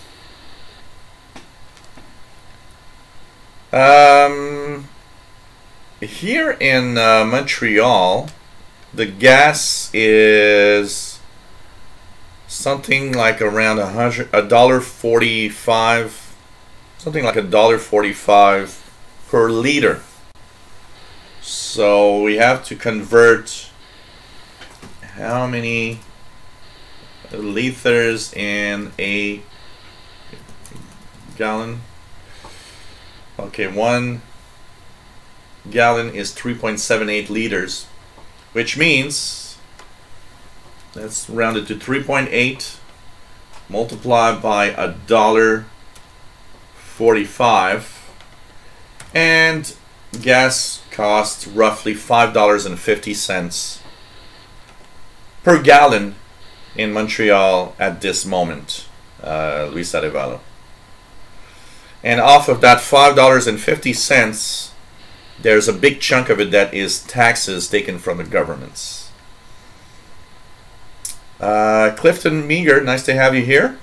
Speaker 1: Here in Montreal, the gas is something like around $1.45, something like $1.45 per liter. So we have to convert how many liters in a gallon? Okay, 1 gallon is 3.78 liters, which means that's rounded to 3.8 multiplied by $1.45, and gas costs roughly $5.50 per gallon in Montreal at this moment, Luis Arevalo. And off of that $5.50, there's a big chunk of it that is taxes taken from the governments. Clifton Meager, nice to have you here.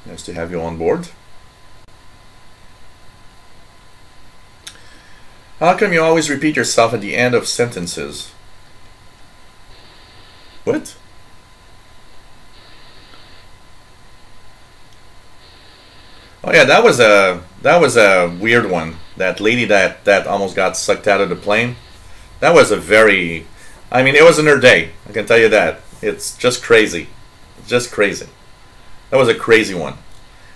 Speaker 1: Nice to have you on board. How come you always repeat yourself at the end of sentences? What? Oh yeah, that was a weird one. That lady that almost got sucked out of the plane. That was a very, I mean, it wasn't her day. I can tell you that. It's just crazy. Just crazy. That was a crazy one.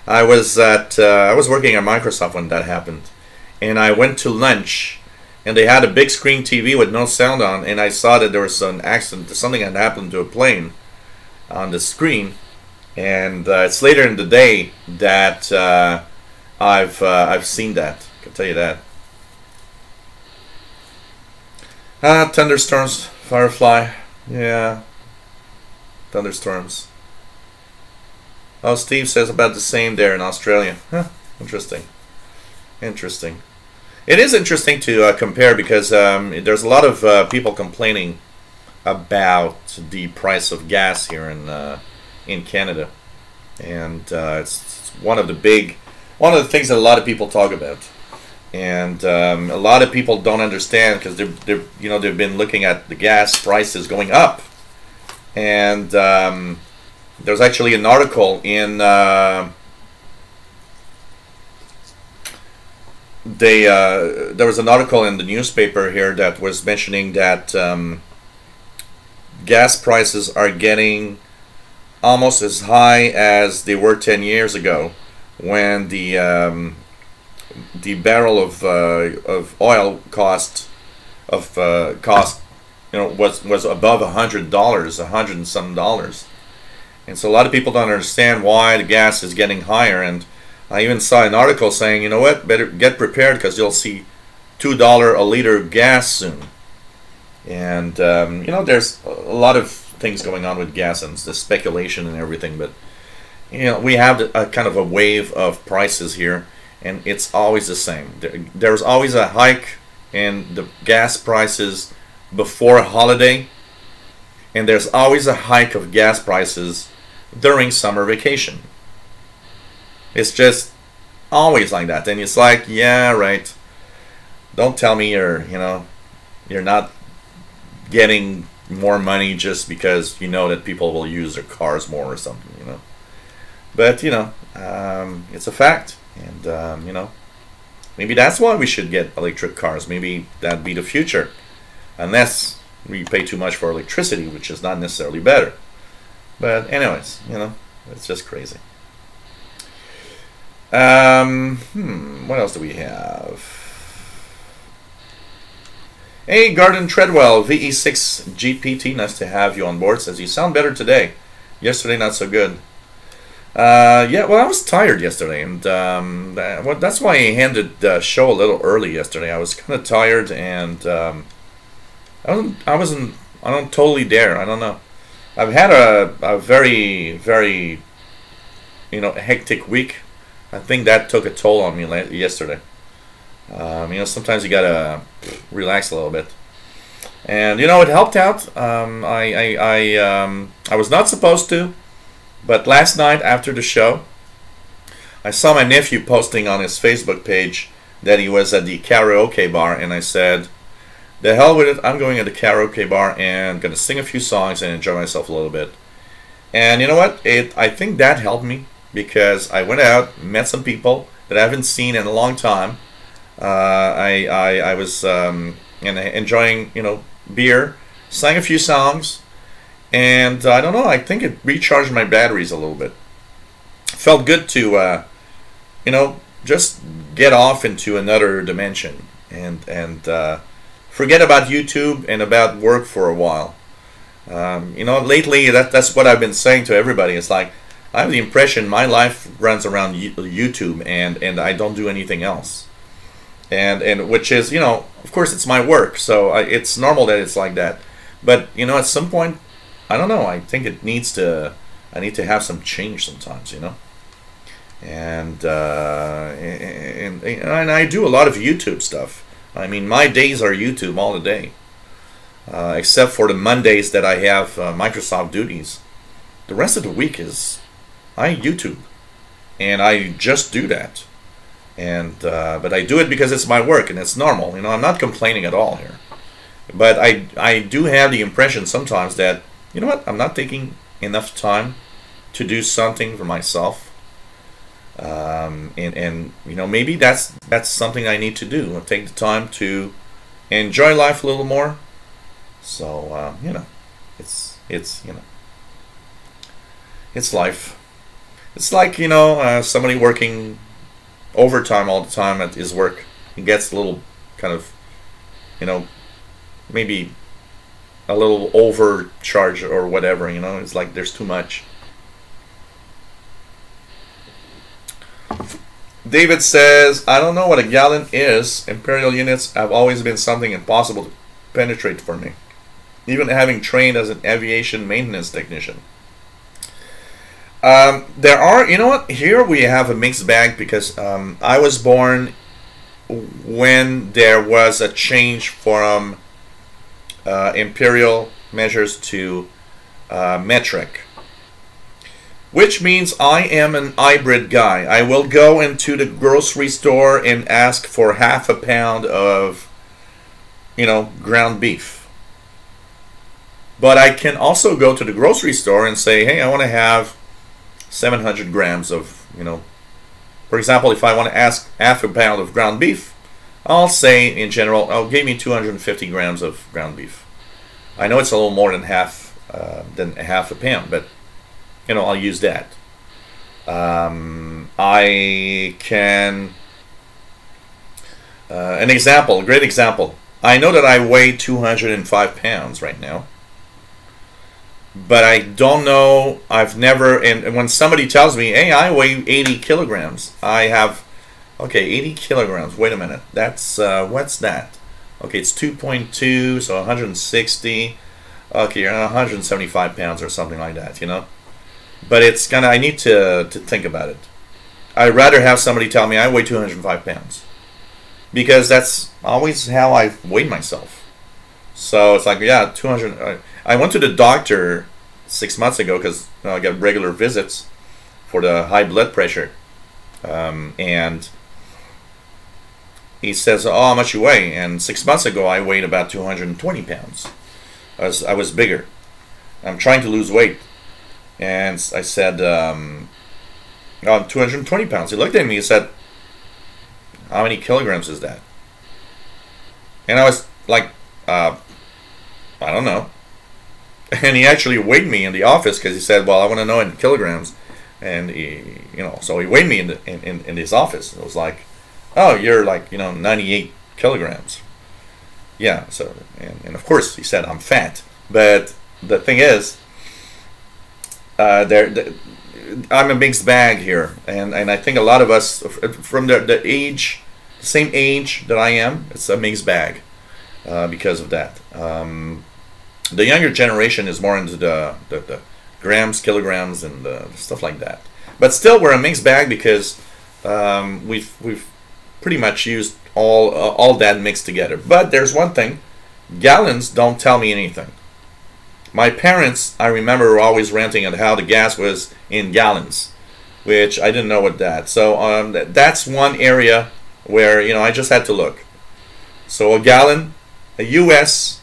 Speaker 1: I was working at Microsoft when that happened, and I went to lunch, and they had a big screen TV with no sound on, and I saw that there was an accident, something had happened to a plane on the screen. And it's later in the day that I've seen that. I can tell you that. Thunderstorms, Firefly, yeah, thunderstorms. Oh, Steve says about the same there in Australia. Huh, interesting. Interesting. It is interesting to compare because there's a lot of people complaining about the price of gas here in Canada, and it's one of the things that a lot of people talk about, and a lot of people don't understand because they've been looking at the gas prices going up, and there's actually an article in there was an article in the newspaper here that was mentioning that gas prices are getting almost as high as they were 10 years ago, when the barrel of oil was above $100, $100 and some dollars. And so a lot of people don't understand why the gas is getting higher. And I even saw an article saying, you know what, better get prepared because you'll see $2 a liter gas soon. And there's a lot of things going on with gas and the speculation and everything, but you know, we have a kind of a wave of prices here, and it's always the same. There's always a hike in the gas prices before a holiday, and there's always a hike of gas prices during summer vacation. It's just always like that. And it's like, yeah, right. Don't tell me you're not getting more money just because you know that people will use their cars more or something, you know. But, you know, it's a fact. And, you know, maybe that's why we should get electric cars. Maybe that'd be the future. Unless we pay too much for electricity, which is not necessarily better. But anyways, you know, it's just crazy. What else do we have? Hey, Garden Treadwell, VE6 GPT, nice to have you on board. Says you sound better today. Yesterday, not so good. Yeah, well, I was tired yesterday, and that's why I ended the show a little early yesterday. I was kind of tired, and I wasn't totally there. I don't know. I've had a very, very, you know, hectic week. I think that took a toll on me yesterday. You know, sometimes you gotta relax a little bit, and you know, it helped out. I was not supposed to, but last night after the show, I saw my nephew posting on his Facebook page that he was at the karaoke bar, and I said, "The hell with it! I'm going to the karaoke bar and gonna sing a few songs and enjoy myself a little bit." And you know what? I think that helped me because I went out, met some people that I haven't seen in a long time. I was enjoying, you know, beer, sang a few songs, and I don't know, I think it recharged my batteries a little bit. Felt good to, you know, just get off into another dimension and forget about YouTube and about work for a while. You know, lately that's what I've been saying to everybody. It's like I have the impression my life runs around YouTube and I don't do anything else. And which is, you know, of course it's my work, so it's normal that it's like that. But you know, at some point, I don't know. I think I need to have some change sometimes, you know. And I do a lot of YouTube stuff. I mean, my days are YouTube all the day, except for the Mondays that I have Microsoft duties. The rest of the week is I YouTube, and I just do that. And but I do it because it's my work and it's normal. You know, I'm not complaining at all here. But I do have the impression sometimes that, you know what, I'm not taking enough time to do something for myself. And you know, maybe that's something I need to do. I'll take the time to enjoy life a little more. So you know, it's you know, it's life. It's like, you know, somebody working overtime all the time at his work. He gets a little kind of, you know, maybe a little overcharge or whatever, you know. It's like there's too much. David says, I don't know what a gallon is. Imperial units have always been something impossible to penetrate for me, even having trained as an aviation maintenance technician. There are, you know what, here we have a mixed bag because I was born when there was a change from imperial measures to metric, which means I am an hybrid guy. I will go into the grocery store and ask for half a pound of, you know, ground beef. But I can also go to the grocery store and say, hey, I want to have 700 grams of, you know, for example, if I want to ask half a pound of ground beef, I'll say in general, oh, give me 250 grams of ground beef. I know it's a little more than half a pound, but you know, I'll use that. I can an example, a great example. I know that I weigh 205 pounds right now, but I don't know, I've never, and when somebody tells me, hey, I weigh 80 kilograms, I have, okay, 80 kilograms, wait a minute, that's, what's that? Okay, it's 2.2, so 160, okay, you're 175 pounds or something like that, you know. But it's kind of, I need to think about it. I'd rather have somebody tell me I weigh 205 pounds. Because that's always how I weighed myself. So it's like, yeah, 200. I went to the doctor 6 months ago because I got regular visits for the high blood pressure. And he says, oh, how much you weigh? And 6 months ago, I weighed about 220 pounds. I was bigger. I'm trying to lose weight. And I said, oh, I'm 220 pounds. He looked at me and said, how many kilograms is that? And I was like, I don't know. And he actually weighed me in the office because he said, well, I want to know in kilograms. And he, so he weighed me in his office. It was like, oh, you're like, 98 kilograms. Yeah. So, and of course he said I'm fat. But the thing is, I'm a mixed bag here, and I think a lot of us from the same age that I am, it's a mixed bag because of that. The younger generation is more into the grams, kilograms, and stuff like that. But still, we're a mixed bag because we've pretty much used all that mixed together. But there's one thing: gallons don't tell me anything. My parents, I remember, were always ranting at how the gas was in gallons, which I didn't know what that. So that's one area where I just had to look. So a gallon, a U.S.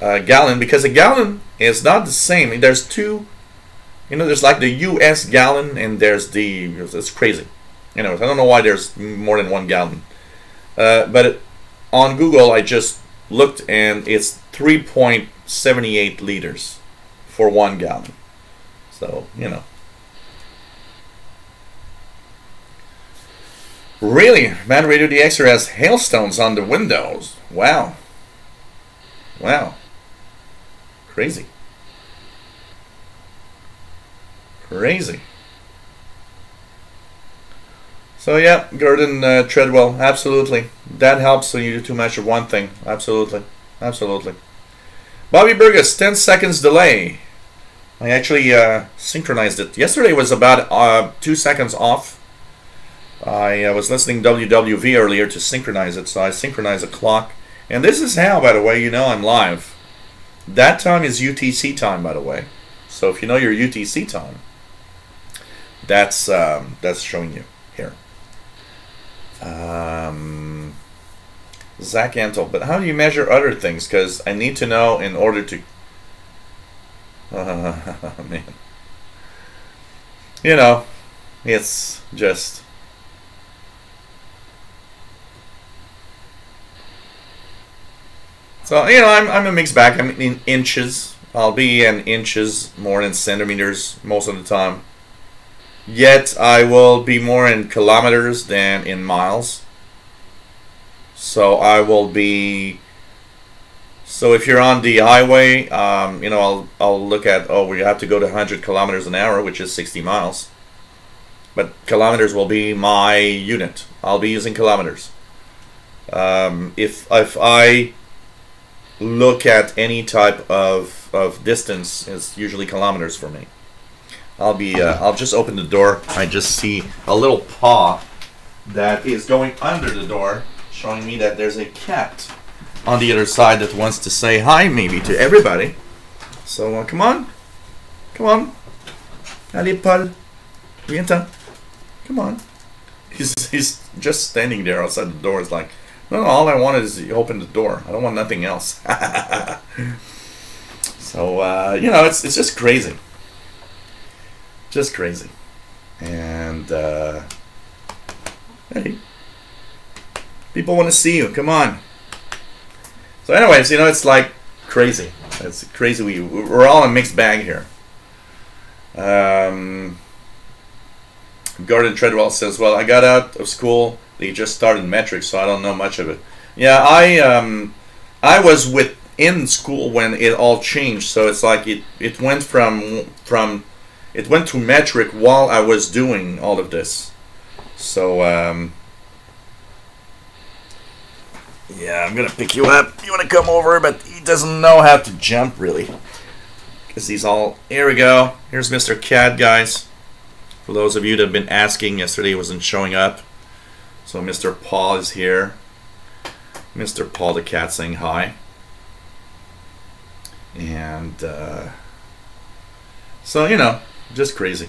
Speaker 1: Gallon, because a gallon is not the same. There's two, there's like the U.S. gallon and there's it's crazy. I don't know why there's more than 1 gallon. But on Google, I just looked and it's 3.78 liters for 1 gallon. So, Really? Man Radio DXer has hailstones on the windows. Wow. Wow. Crazy. Crazy. So yeah, Gordon Treadwell, absolutely. That helps when you do too much of one thing. Absolutely. Absolutely. Bobby Burgess, 10 seconds delay. I actually synchronized it. Yesterday was about 2 seconds off. I was listening WWV earlier to synchronize it, so I synchronized the clock. And this is how, by the way, I'm live. That time is UTC time, by the way. So if you know your UTC time, that's showing you here. Zach Antle, but how do you measure other things? Because I need to know in order to... man. It's just... So, I'm a mixed bag. I'm in inches. I'll be in inches more than centimeters most of the time. Yet, I will be more in kilometers than in miles. So, I will be... So, if you're on the highway, I'll look at, we have to go to 100 kilometers an hour, which is 60 miles. But kilometers will be my unit. I'll be using kilometers. If I... look at any type of distance, it's usually kilometers for me. I'll just open the door. I just see a little paw that is going under the door, showing me that there's a cat on the other side that wants to say hi maybe to everybody. So come on. Allez, Paul. Viens-t'en. Come on. He's just standing there outside the door. It's like, no, all I want is you open the door. I don't want nothing else. So, it's just crazy. Just crazy. And, hey, people want to see you. Come on. So anyways, it's like crazy. It's crazy. We're all a mixed bag here. Gordon Treadwell says, well, I got out of school. They just started metrics, so I don't know much of it. Yeah, I was within school when it all changed. So it's like it went it went to metric while I was doing all of this. So yeah, I'm gonna pick you up. You wanna come over, but he doesn't know how to jump really. Because he's all, here we go. Here's Mr. Cat, guys. For those of you that have been asking, yesterday he wasn't showing up. So Mr. Paul is here. Mr. Paul the cat saying hi. And so, you know, just crazy.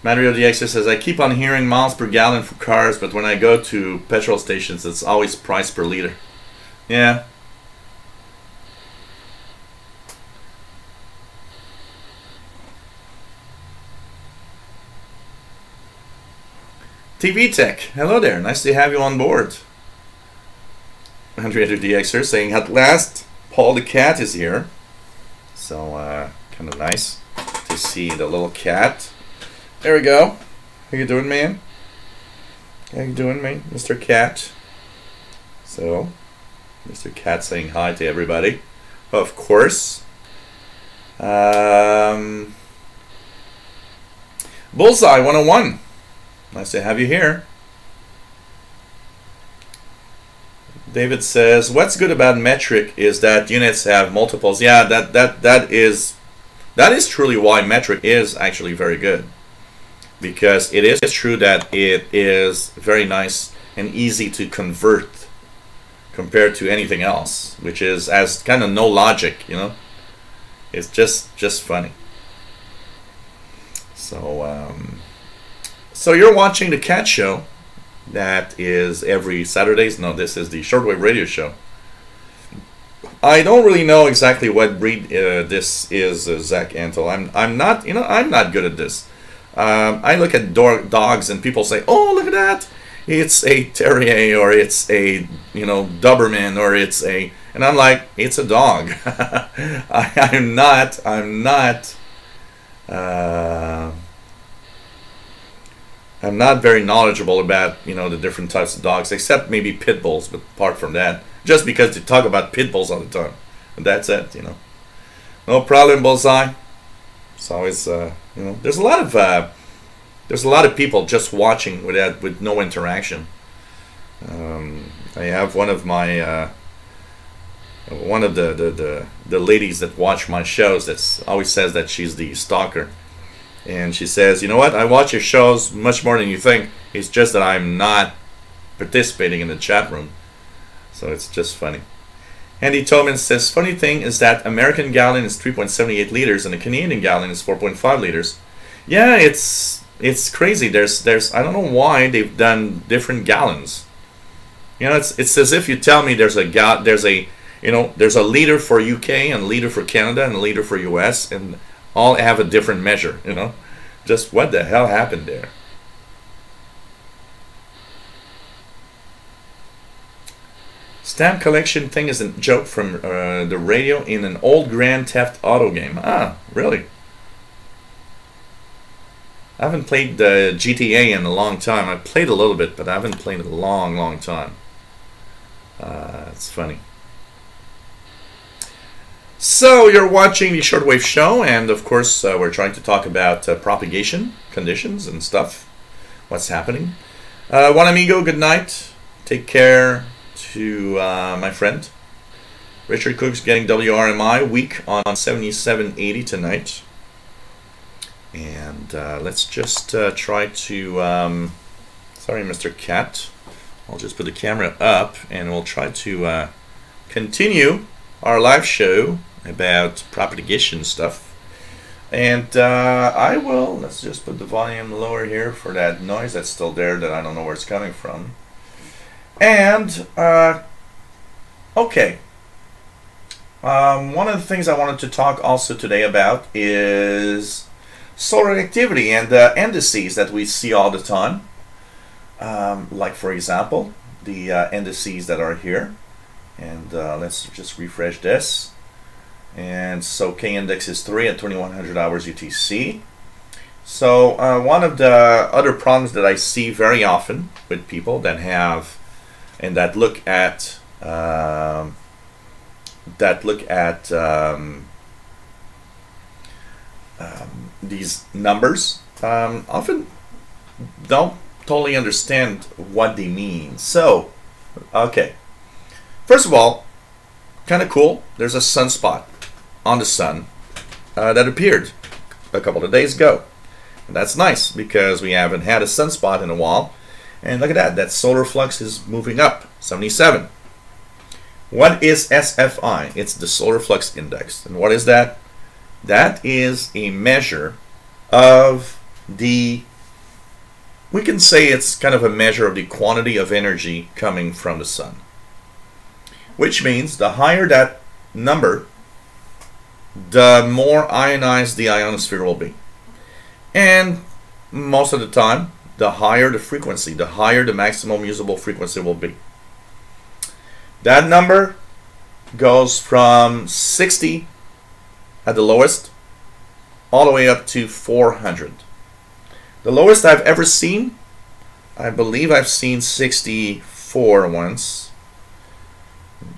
Speaker 1: Montreal DX says, I keep on hearing miles per gallon for cars, but when I go to petrol stations, it's always price per liter. Yeah. TV Tech, hello there. Nice to have you on board. Montreal DXer saying, at last, Paul the cat is here. So, kind of nice to see the little cat. There we go. How you doing, man? How you doing, man? Mr. Cat. So, Mr. Cat saying hi to everybody. Of course. Bullseye 101. Nice to have you here. David says, what's good about metric is that units have multiples. Yeah, that is truly why metric is actually very good. Because it is true that it is very nice and easy to convert compared to anything else, which has kind of no logic, you know. It's just funny. So so you're watching the Cat Show. That is every Saturdays. No, this is the Shortwave Radio Show. I don't really know exactly what breed this is, Zach Antle. I'm not, you know, I'm not good at this. I look at dogs and people say, "Oh, look at that! It's a Terrier, or it's a, you know, Doberman, or it's a," and I'm like, "It's a dog." I'm not very knowledgeable about, you know, the different types of dogs, except maybe pit bulls. But apart from that, just because they talk about pit bulls all the time, and that's it, you know. No problem, Bullseye. It's always, you know, there's a lot of people just watching with no interaction. I have one of my one of the ladies that watch my shows that always says that she's the stalker, and she says, you know what, I watch your shows much more than you think. It's just that I'm not participating in the chat room, so it's just funny. Andy Tolman says, funny thing is that American gallon is 3.78 liters and the Canadian gallon is 4.5 liters. Yeah, it's crazy. There's I don't know why they've done different gallons. You know, it's as if you tell me there's a liter for UK and a liter for Canada and a liter for US, and all have a different measure, you know. Just what the hell happened there? Stamp collection thing is a joke from the radio in an old Grand Theft Auto game. Ah, really? I haven't played the GTA in a long time. I played a little bit, but I haven't played it a long time. It's funny. So you're watching the Shortwave Show, and of course we're trying to talk about propagation conditions and stuff. What's happening? Juan amigo, good night. Take care. To my friend Richard Cook's getting WRMI week on 7780 tonight, and let's just try to sorry, Mr. Cat, I'll just put the camera up and we'll try to continue our live show about propagation stuff. And let's just put the volume lower here for that noise that's still there that I don't know where it's coming from. And, okay, one of the things I wanted to talk also today about is solar activity and the indices that we see all the time. Like, for example, the indices that are here. And let's just refresh this. And so K-index is 3 at 2100 hours UTC. So one of the other problems that I see very often with people that have and that look at these numbers often don't totally understand what they mean. So, okay, first of all, kind of cool. There's a sunspot on the sun that appeared a couple of days ago. And that's nice because we haven't had a sunspot in a while. And look at that. That solar flux is moving up, 77. What is SFI? It's the solar flux index. And what is that? That is a measure of the, we can say it's kind of a measure of the quantity of energy coming from the sun. Which means the higher that number, the more ionized the ionosphere will be. And most of the time, the higher the frequency, the higher the maximum usable frequency will be. That number goes from 60 at the lowest all the way up to 400. The lowest I've ever seen, I believe I've seen 64 once.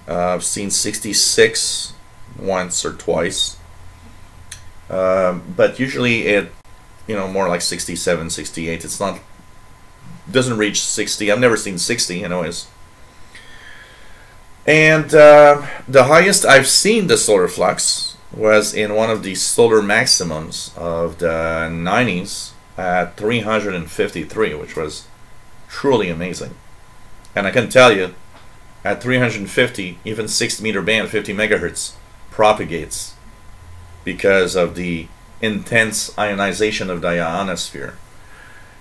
Speaker 1: I've seen 66 once or twice. But usually it, more like 67, 68. It's not, doesn't reach 60. I've never seen 60 anyways. And the highest I've seen the solar flux was in one of the solar maximums of the 90s at 353, which was truly amazing. And I can tell you, at 350, even 6-meter band, 50 megahertz, propagates because of the intense ionization of the ionosphere.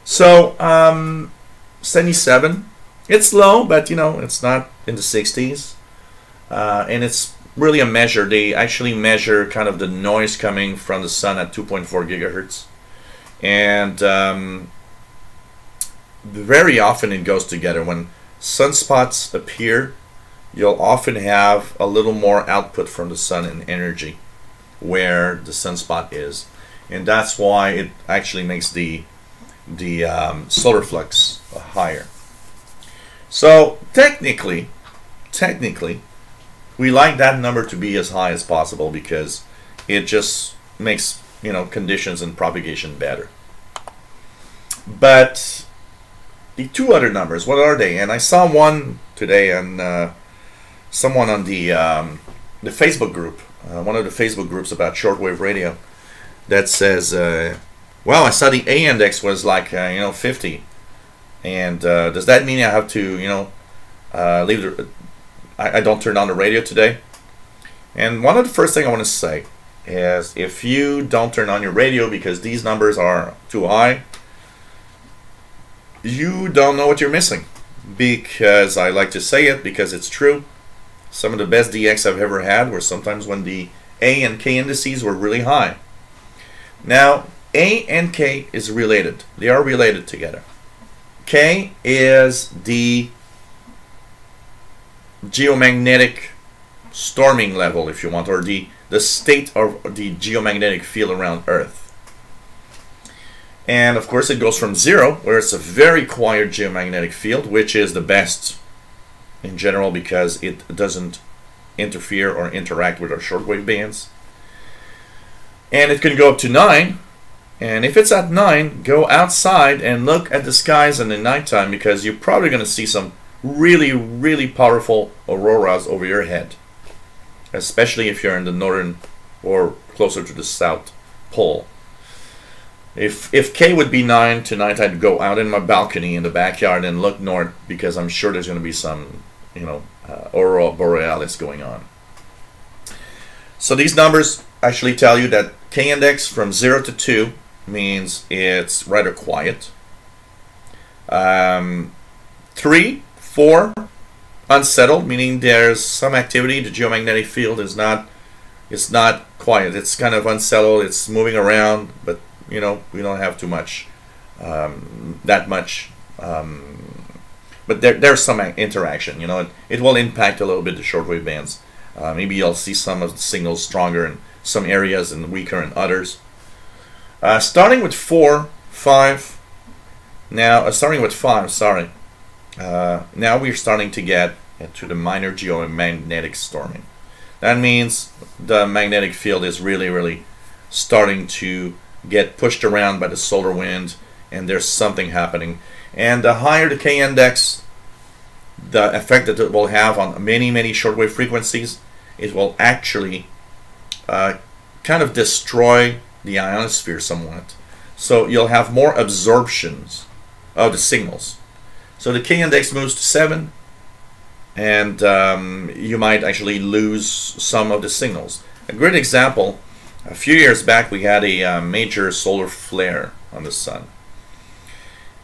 Speaker 1: So, 77, it's low, but it's not in the 60s. And it's really a measure. They actually measure kind of the noise coming from the sun at 2.4 gigahertz. And very often it goes together. When sunspots appear, you'll often have a little more output from the sun in energy where the sunspot is. And that's why it actually makes the solar flux higher. So technically, we like that number to be as high as possible because it just makes conditions and propagation better. But the two other numbers, what are they? And I saw one today, and someone on the Facebook group, one of the Facebook groups about Shortwave Radio, that says, well, I saw the A index was like 50, and does that mean I have to leave the I don't turn on the radio today? And one of the first thing I want to say is, if you don't turn on your radio because these numbers are too high, you don't know what you're missing. Because I like to say it because it's true. Some of the best DX I've ever had were sometimes when the A and K indices were really high. Now, A and K is related. They are related together. K is the geomagnetic storming level, if you want, or the state of the geomagnetic field around Earth. And of course it goes from 0, where it's a very quiet geomagnetic field, which is the best in general because it doesn't interfere or interact with our shortwave bands. And it can go up to 9, and if it's at 9, go outside and look at the skies in the nighttime, because you're probably going to see some really, really powerful auroras over your head, especially if you're in the northern or closer to the south pole. If K would be 9 tonight, I'd go out in my balcony in the backyard and look north, because I'm sure there's going to be some, aurora borealis going on. So these numbers actually tell you that K index from 0 to 2 means it's rather quiet. 3, 4, unsettled, meaning there's some activity. The geomagnetic field is not quiet. It's kind of unsettled. It's moving around, but we don't have too much, that much. But there's some interaction. It will impact a little bit the shortwave bands. Maybe you'll see some of the signals stronger in some areas and weaker in others. Starting with 4, 5. Now, starting with 5. Sorry. Now we're starting to get to the minor geomagnetic storming. That means the magnetic field is really, really starting to get pushed around by the solar wind, and there's something happening. And the higher the K index, the effect that it will have on many, many shortwave frequencies it will actually kind of destroy the ionosphere somewhat. So you'll have more absorptions of the signals. So the K-index moves to 7, and you might actually lose some of the signals. A great example, a few years back we had a major solar flare on the sun.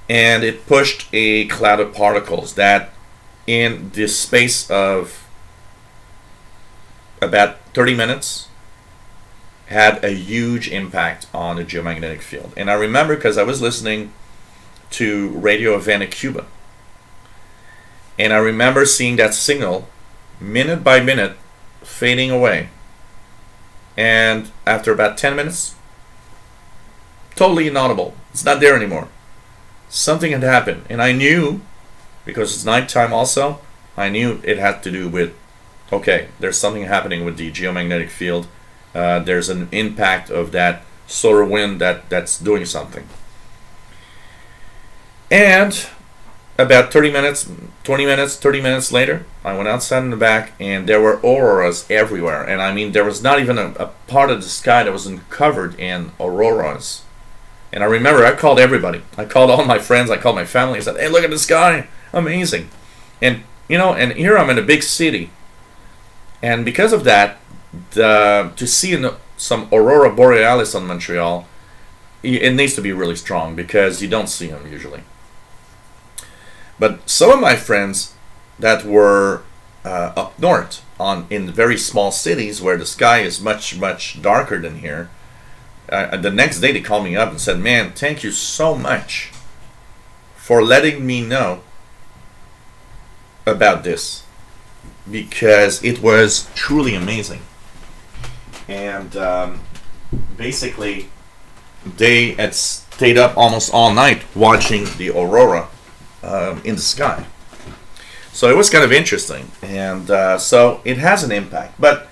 Speaker 1: And it pushed a cloud of particles that in the space of about 30 minutes had a huge impact on the geomagnetic field. And I remember because I was listening to Radio Havana, Cuba. And I remember seeing that signal minute by minute fading away. And after about 10 minutes, totally inaudible. It's not there anymore. Something had happened. And I knew, because it's nighttime also, I knew it had to do with, okay, there's something happening with the geomagnetic field. There's an impact of that solar wind that's doing something. And about 30 minutes, 20 minutes, 30 minutes later, I went outside in the back and there were auroras everywhere. And I mean, there was not even a part of the sky that wasn't covered in auroras. And I remember I called everybody. I called all my friends, I called my family. I said, hey, look at the sky. Amazing. And, you know, and here I'm in a big city. And because of that, to see some aurora borealis on Montreal, it needs to be really strong because you don't see them usually. But some of my friends that were up north in very small cities where the sky is much, much darker than here, the next day they called me up and said, man, thank you so much for letting me know about this, because it was truly amazing. And basically they had stayed up almost all night watching the aurora in the sky. So it was kind of interesting, and so it has an impact. But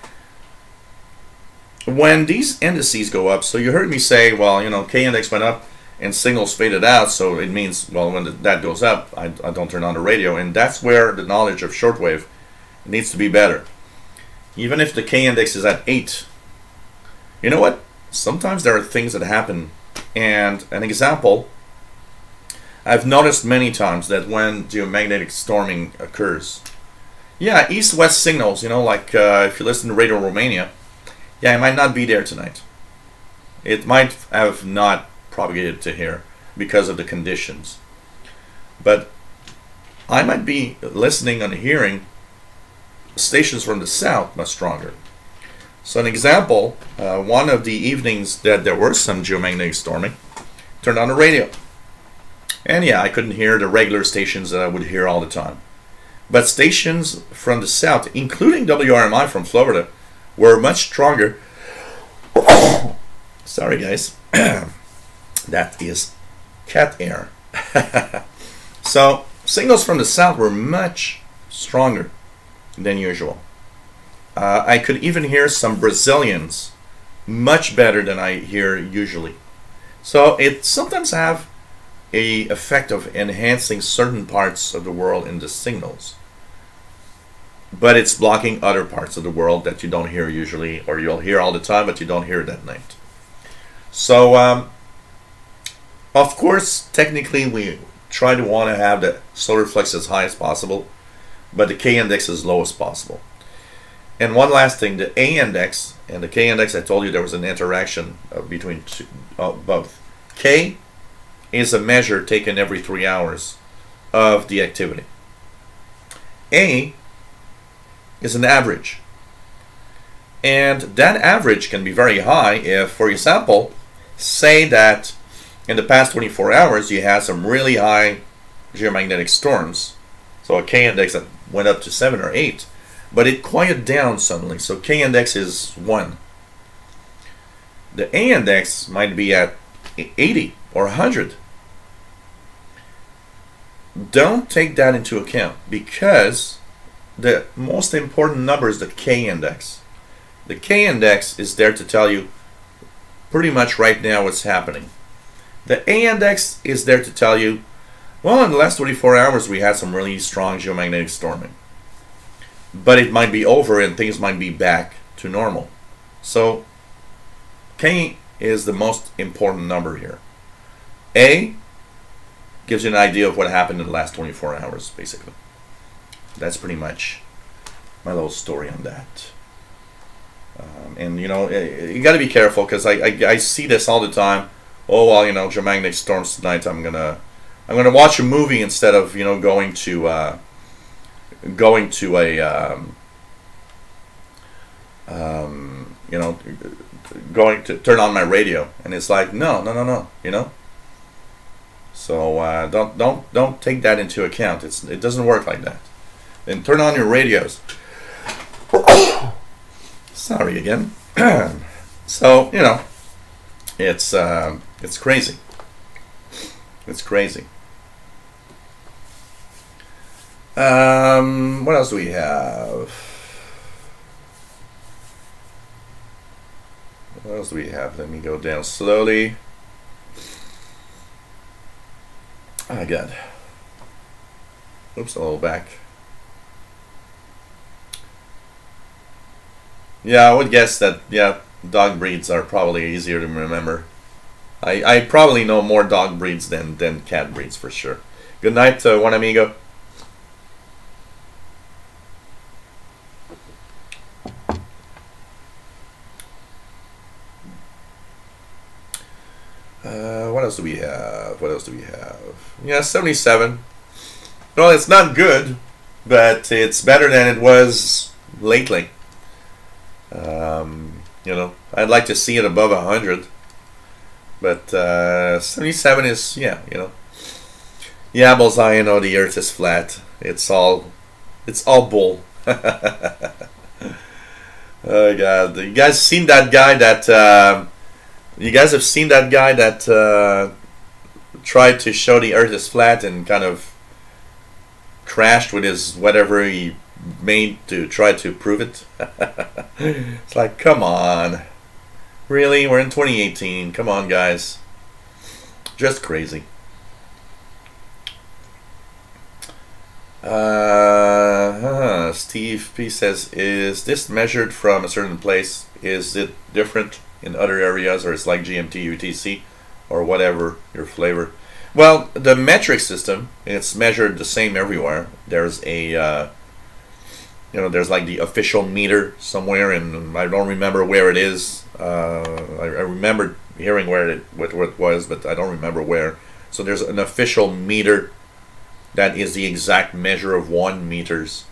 Speaker 1: when these indices go up, so you heard me say, well, you know, K-index went up and signals faded out, so it means, well, when that goes up, I don't turn on the radio. And that's where the knowledge of shortwave needs to be better. Even if the K-index is at 8, you know what? Sometimes there are things that happen. And an example, I've noticed many times that when geomagnetic storming occurs, yeah, east-west signals, you know, like if you listen to Radio Romania, yeah, I might not be there tonight. It might have not propagated to here because of the conditions. But I might be listening and hearing stations from the south much stronger. So an example, one of the evenings that there were some geomagnetic storming, turned on the radio. And yeah, I couldn't hear the regular stations that I would hear all the time. But stations from the south, including WRMI from Florida, were much stronger. Sorry guys. That is cat air. So signals from the south were much stronger than usual. I could even hear some Brazilians much better than I hear usually. So it sometimes have a effect of enhancing certain parts of the world in the signals, but it's blocking other parts of the world that you don't hear usually, or you'll hear all the time but you don't hear it at night. So of course technically we try to want to have the solar flux as high as possible, but the K-index as low as possible. And one last thing, the A-index and the K-index, I told you there was an interaction between both. K is a measure taken every 3 hours of the activity. A is an average. And that average can be very high if, for example, say that in the past 24 hours you had some really high geomagnetic storms. So a K-index that went up to 7 or 8. But it quieted down suddenly, so K-index is 1. The A-index might be at 80 or 100. Don't take that into account, because the most important number is the K-index. The K-index is there to tell you pretty much right now what's happening. The A-index is there to tell you, well, in the last 24 hours we had some really strong geomagnetic storming. but it might be over and things might be back to normal. So K is the most important number here. A gives you an idea of what happened in the last 24 hours, basically. That's pretty much my little story on that. And you know, you got to be careful, because I see this all the time. Oh well, you know, geomagnetic storms tonight. I'm gonna watch a movie instead of, you know, going to a you know, going to turn on my radio, and it's like no, you know. So don't take that into account. It doesn't work like that. Then turn on your radios. Sorry again. So, you know, it's crazy. It's crazy. What else do we have? What else do we have? Let me go down slowly. Oh, God. Oops, a little back. Yeah, I would guess that, yeah, dog breeds are probably easier to remember. I probably know more dog breeds than cat breeds, for sure. Good night, Juan Amigo. What else do we have? What else do we have? Yeah, 77. Well, it's not good, but it's better than it was lately. You know, I'd like to see it above 100, but 77 is, yeah, you know. Yeah, Bullseye, you know, the Earth is flat. It's all bull. Oh God, you guys seen that guy that? You guys have seen that guy that tried to show the Earth is flat and kind of crashed with his whatever he made to try to prove it? It's like, come on. Really? We're in 2018. Come on, guys. Just crazy. Steve P says, is this measured from a certain place? Is it different in other areas, or it's like GMT, UTC, or whatever your flavor? Well, the metric system, it's measured the same everywhere. There's a you know, there's like the official meter somewhere, and I don't remember where it is. I remember hearing where it was, but I don't remember where. So there's an official meter that is the exact measure of 1 meters,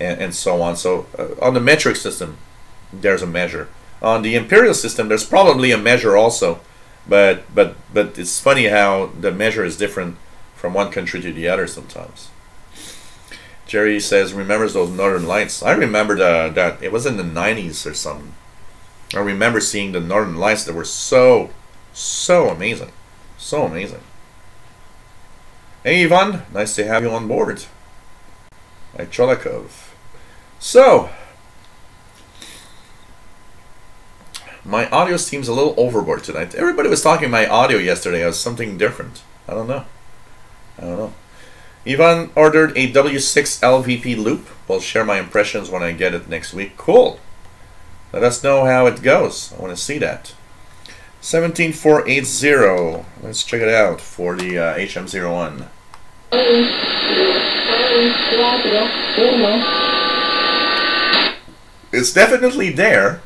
Speaker 1: and so on. So on the metric system, there's a measure. On the imperial system, there's probably a measure also, but it's funny how the measure is different from one country to the other sometimes. Jerry says, remembers those Northern Lights. I remember that it was in the 90s or something. I remember seeing the Northern Lights that were so amazing. So amazing. Hey, Ivan. Nice to have you on board. Like Cholikov. So, my audio seems a little overboard tonight. Everybody was talking my audio yesterday as something different. I don't know. Ivan ordered a W6 LVP loop. We'll share my impressions when I get it next week. Cool. Let us know how it goes. I want to see that. 17480. Let's check it out for the HM01. It's definitely there.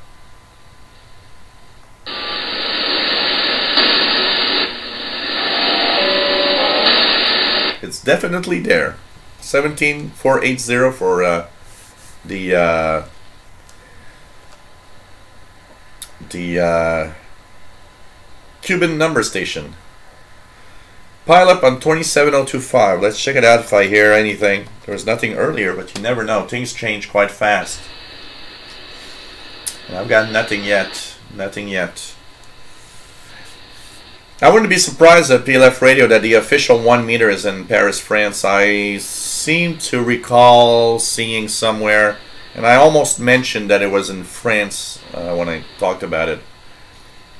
Speaker 1: It's definitely there. 17480 for the Cuban number station. Pile up on 27025. Let's check it out if I hear anything. There was nothing earlier, but you never know. Things change quite fast. And I've got nothing yet. Nothing yet. I wouldn't be surprised at PLF Radio that the official 1 meter is in Paris, France. I seem to recall seeing somewhere, and I almost mentioned that it was in France when I talked about it.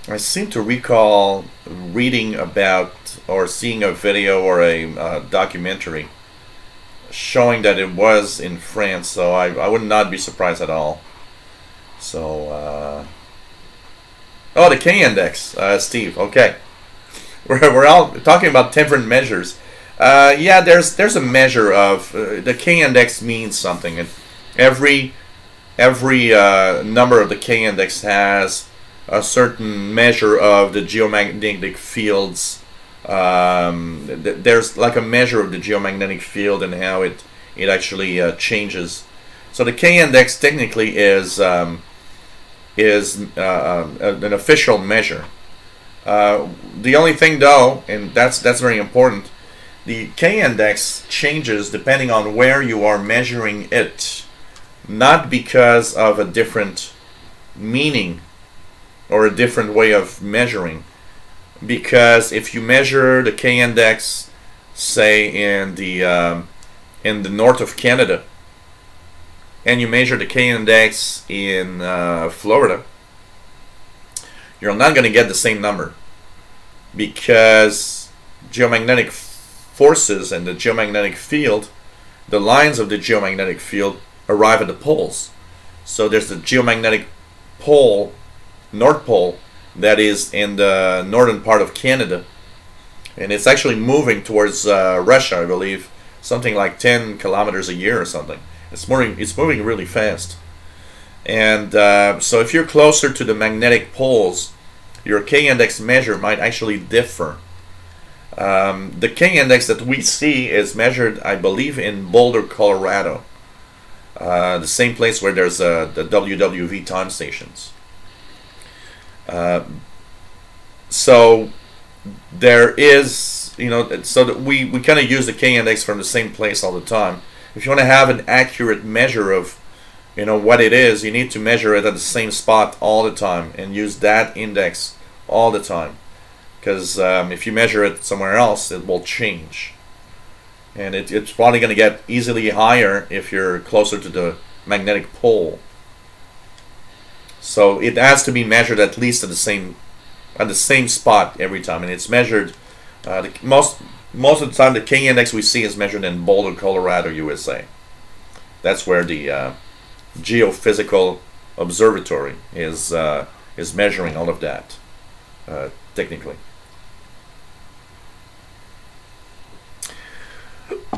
Speaker 1: I seem to recall reading about or seeing a video or a documentary showing that it was in France, so I would not be surprised at all. So, oh, the K index, Steve. Okay, we're all talking about different measures. Yeah, there's a measure of the K index means something, and every number of the K index has a certain measure of the geomagnetic fields. There's like a measure of the geomagnetic field and how it actually changes. So the K index technically is an official measure. The only thing though, and that's very important, the K index changes depending on where you are measuring it, not because of a different meaning or a different way of measuring. Because if you measure the K index, say in the north of Canada, and you measure the K index in Florida, you're not going to get the same number, because geomagnetic forces and the geomagnetic field, the lines of the geomagnetic field arrive at the poles. So there's the geomagnetic pole, North Pole, that is in the northern part of Canada, and it's actually moving towards Russia, I believe, something like 10 kilometers a year or something. It's moving really fast. And so if you're closer to the magnetic poles, your K index measure might actually differ. The K index that we see is measured, I believe, in Boulder, Colorado, the same place where there's the WWV time stations. So there is, so that we kind of use the K index from the same place all the time. If you want to have an accurate measure of, what it is, you need to measure it at the same spot all the time and use that index all the time. Because if you measure it somewhere else, it will change. And it's probably going to get easily higher if you're closer to the magnetic pole. So it has to be measured at least at the same spot every time, and it's measured. Most of the time, the K index we see is measured in Boulder, Colorado, USA. That's where the Geophysical Observatory is measuring all of that technically.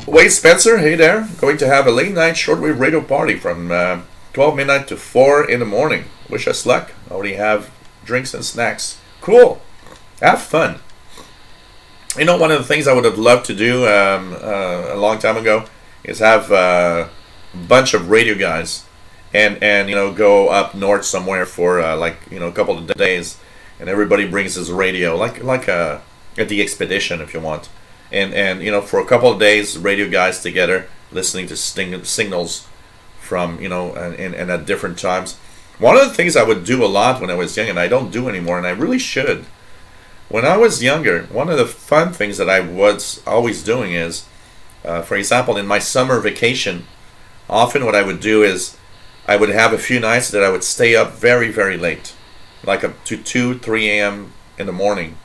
Speaker 1: Wade Spencer, hey there. Going to have a late night shortwave radio party from 12 midnight to 4 in the morning. Wish us luck. Already have drinks and snacks. Cool. Have fun. One of the things I would have loved to do a long time ago is have a bunch of radio guys and go up north somewhere for a couple of days, and everybody brings his radio like at the expedition, if you want, and for a couple of days, radio guys together listening to signals from and at different times. One of the things I would do a lot when I was young, and I don't do anymore, and I really should. When I was younger, one of the fun things that I was always doing is, for example, in my summer vacation, often what I would do is I would have a few nights that I would stay up very, very late, like up to 2, 3 a.m. in the morning,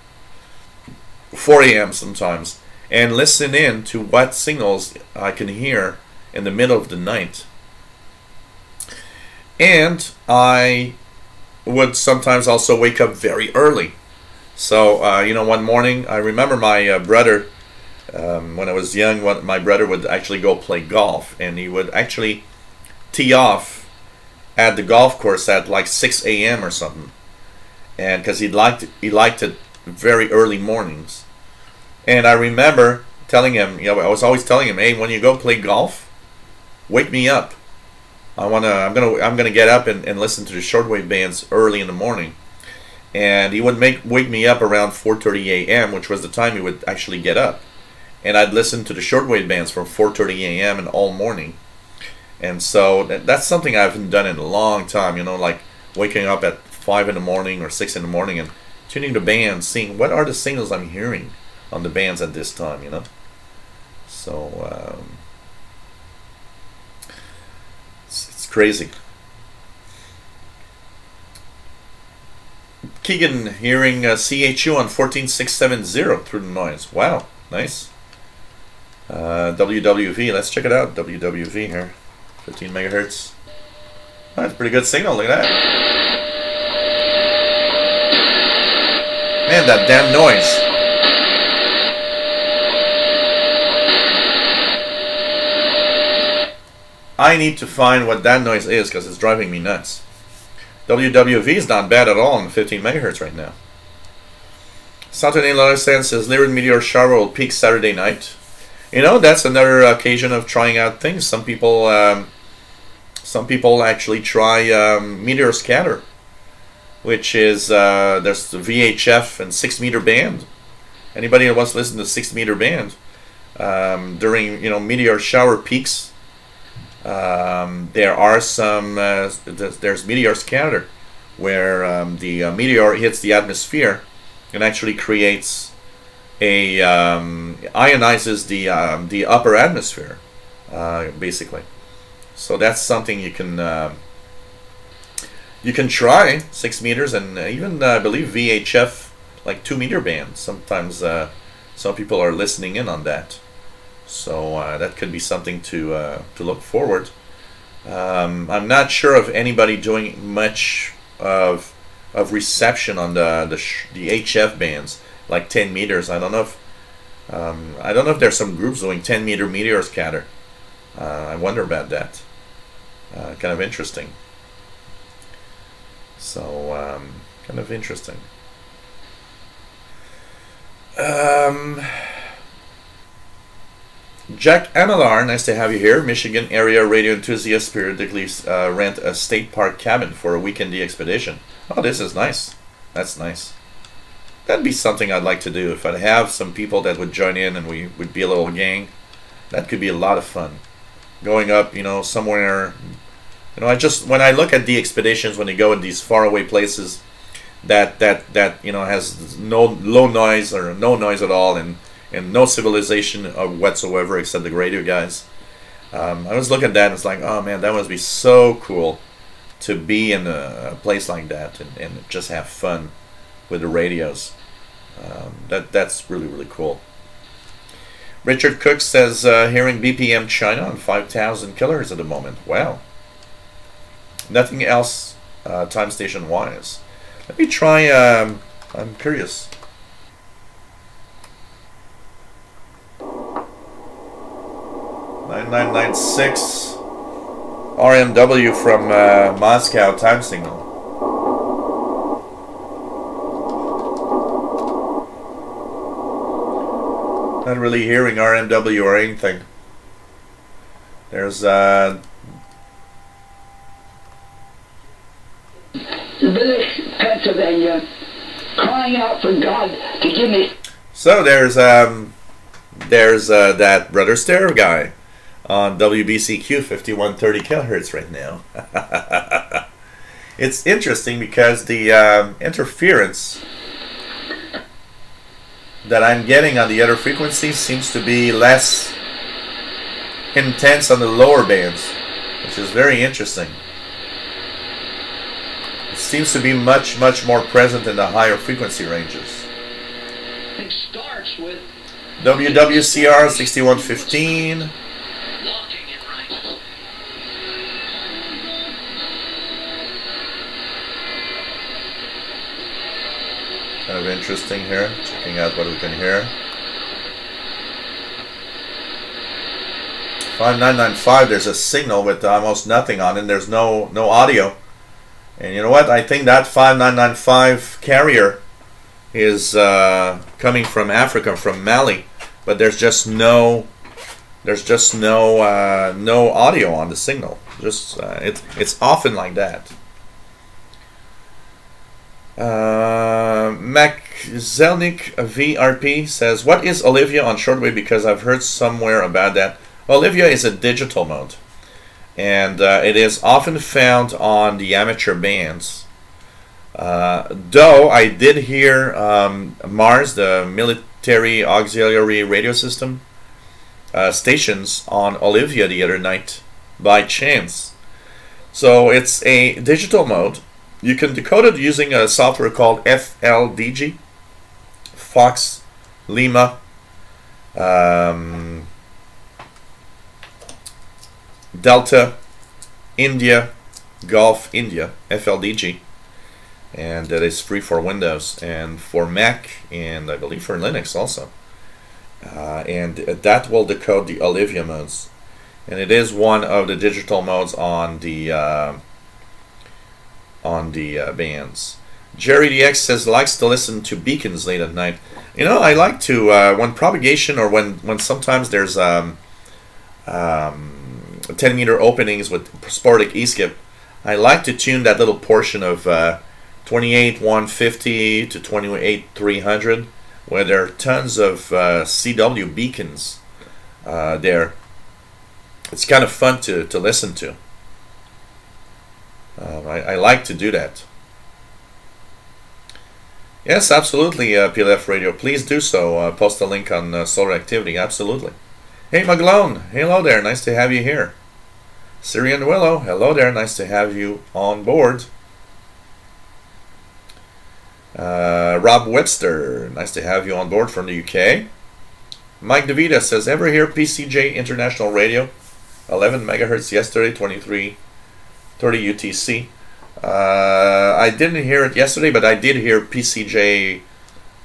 Speaker 1: 4 a.m. sometimes, and listen in to what signals I can hear in the middle of the night. And I would sometimes also wake up very early. So, one morning, I remember my brother, when I was young, my brother would actually go play golf, and he would actually tee off at the golf course at like 6 a.m. or something. And because he liked it very early mornings. And I remember telling him, I was always telling him, hey, when you go play golf, wake me up. I'm gonna get up and listen to the shortwave bands early in the morning, and he would wake me up around 4:30 a.m., which was the time he would actually get up, and I'd listen to the shortwave bands from 4:30 a.m. and all morning. And so that's something I haven't done in a long time. Like waking up at 5 in the morning or 6 in the morning and tuning the bands, seeing what are the signals I'm hearing on the bands at this time. So. It's crazy. Keegan hearing CHU on 14670 through the noise. Wow, nice. WWV, let's check it out. WWV here, 15 megahertz. Oh, that's a pretty good signal, look at that. Man, that damn noise. I need to find what that noise is because it's driving me nuts. WWV is not bad at all on 15 megahertz right now. Saturday Night says Lyrid meteor shower will peak Saturday night. You know, that's another occasion of trying out things. Some people actually try meteor scatter, which is there's the VHF and 6 meter band. Anybody that wants to listen to 6 meter band during meteor shower peaks. There are some there's meteor scatter where the meteor hits the atmosphere and actually creates a ionizes the upper atmosphere basically. So that's something you can try, 6 meters, and even I believe VHF like 2 meter band. Sometimes some people are listening in on that. So that could be something to look forward. I'm not sure of anybody doing much of reception on the HF bands, like 10 meters. I don't know if there's some groups doing 10 meter meteor scatter. I wonder about that. Kind of interesting. So kind of interesting. Jack Amelar, nice to have you here. Michigan area radio enthusiast periodically rent a state park cabin for a weekend expedition. Oh, this is nice. That's nice. That'd be something I'd like to do. If I'd have some people that would join in and we would be a little gang, that could be a lot of fun. Going up, somewhere. When I look at the expeditions, when they go in these faraway places that has no low noise or no noise at all, and no civilization whatsoever except the radio guys. I was looking at that and it's like, oh man, that must be so cool to be in a place like that and just have fun with the radios. That's really, really cool. Richard Cook says, hearing BPM China on 5,000 kHz at the moment. Wow. Nothing else time station wise. Let me try, I'm curious. 9996 RMW from Moscow time signal. Not really hearing RMW or anything. There's
Speaker 3: Village, Pennsylvania, crying out for God to give me.
Speaker 1: So there's that Brother Stereo guy on WBCQ 5130 kHz right now. It's interesting because the interference that I'm getting on the other frequencies seems to be less intense on the lower bands, which is very interesting. It seems to be much more present in the higher frequency ranges.
Speaker 3: It starts with
Speaker 1: WWCR 6115. Kind of interesting here, checking out what we can hear. 5995, there's a signal with almost nothing on it. There's no audio. And you know what? I think that 5995 carrier is coming from Africa, from Mali, but there's just no audio on the signal. Just it's often like that. Mac Zelnik VRP says, what is Olivia on shortwave? Because I've heard somewhere about that. Olivia is a digital mode, and it is often found on the amateur bands. Though I did hear MARS, the military auxiliary radio system, stations on Olivia the other night by chance. So it's a digital mode. You can decode it using a software called FLDG, Fox Lima Delta India Golf India FLDG, and that is free for Windows and for Mac, and I believe for Linux also. And that will decode the Olivia modes, and it is one of the digital modes on the bands. Jerry DX says likes to listen to beacons late at night. You know, I like to when propagation, or when sometimes there's 10-meter openings with sporadic E-skip, I like to tune that little portion of 28-150 to 28-300, where there are tons of CW beacons there. It's kind of fun to listen to. I like to do that. Yes, absolutely, PLF Radio. Please do so. Post a link on Solar Activity. Absolutely. Hey, Maglone. Hello there. Nice to have you here. Syrian Willow. Hello there. Nice to have you on board. Rob Webster. Nice to have you on board from the UK. Mike DeVita says, ever hear PCJ International Radio? 11 megahertz yesterday, 2330 UTC. I didn't hear it yesterday, but I did hear PCJ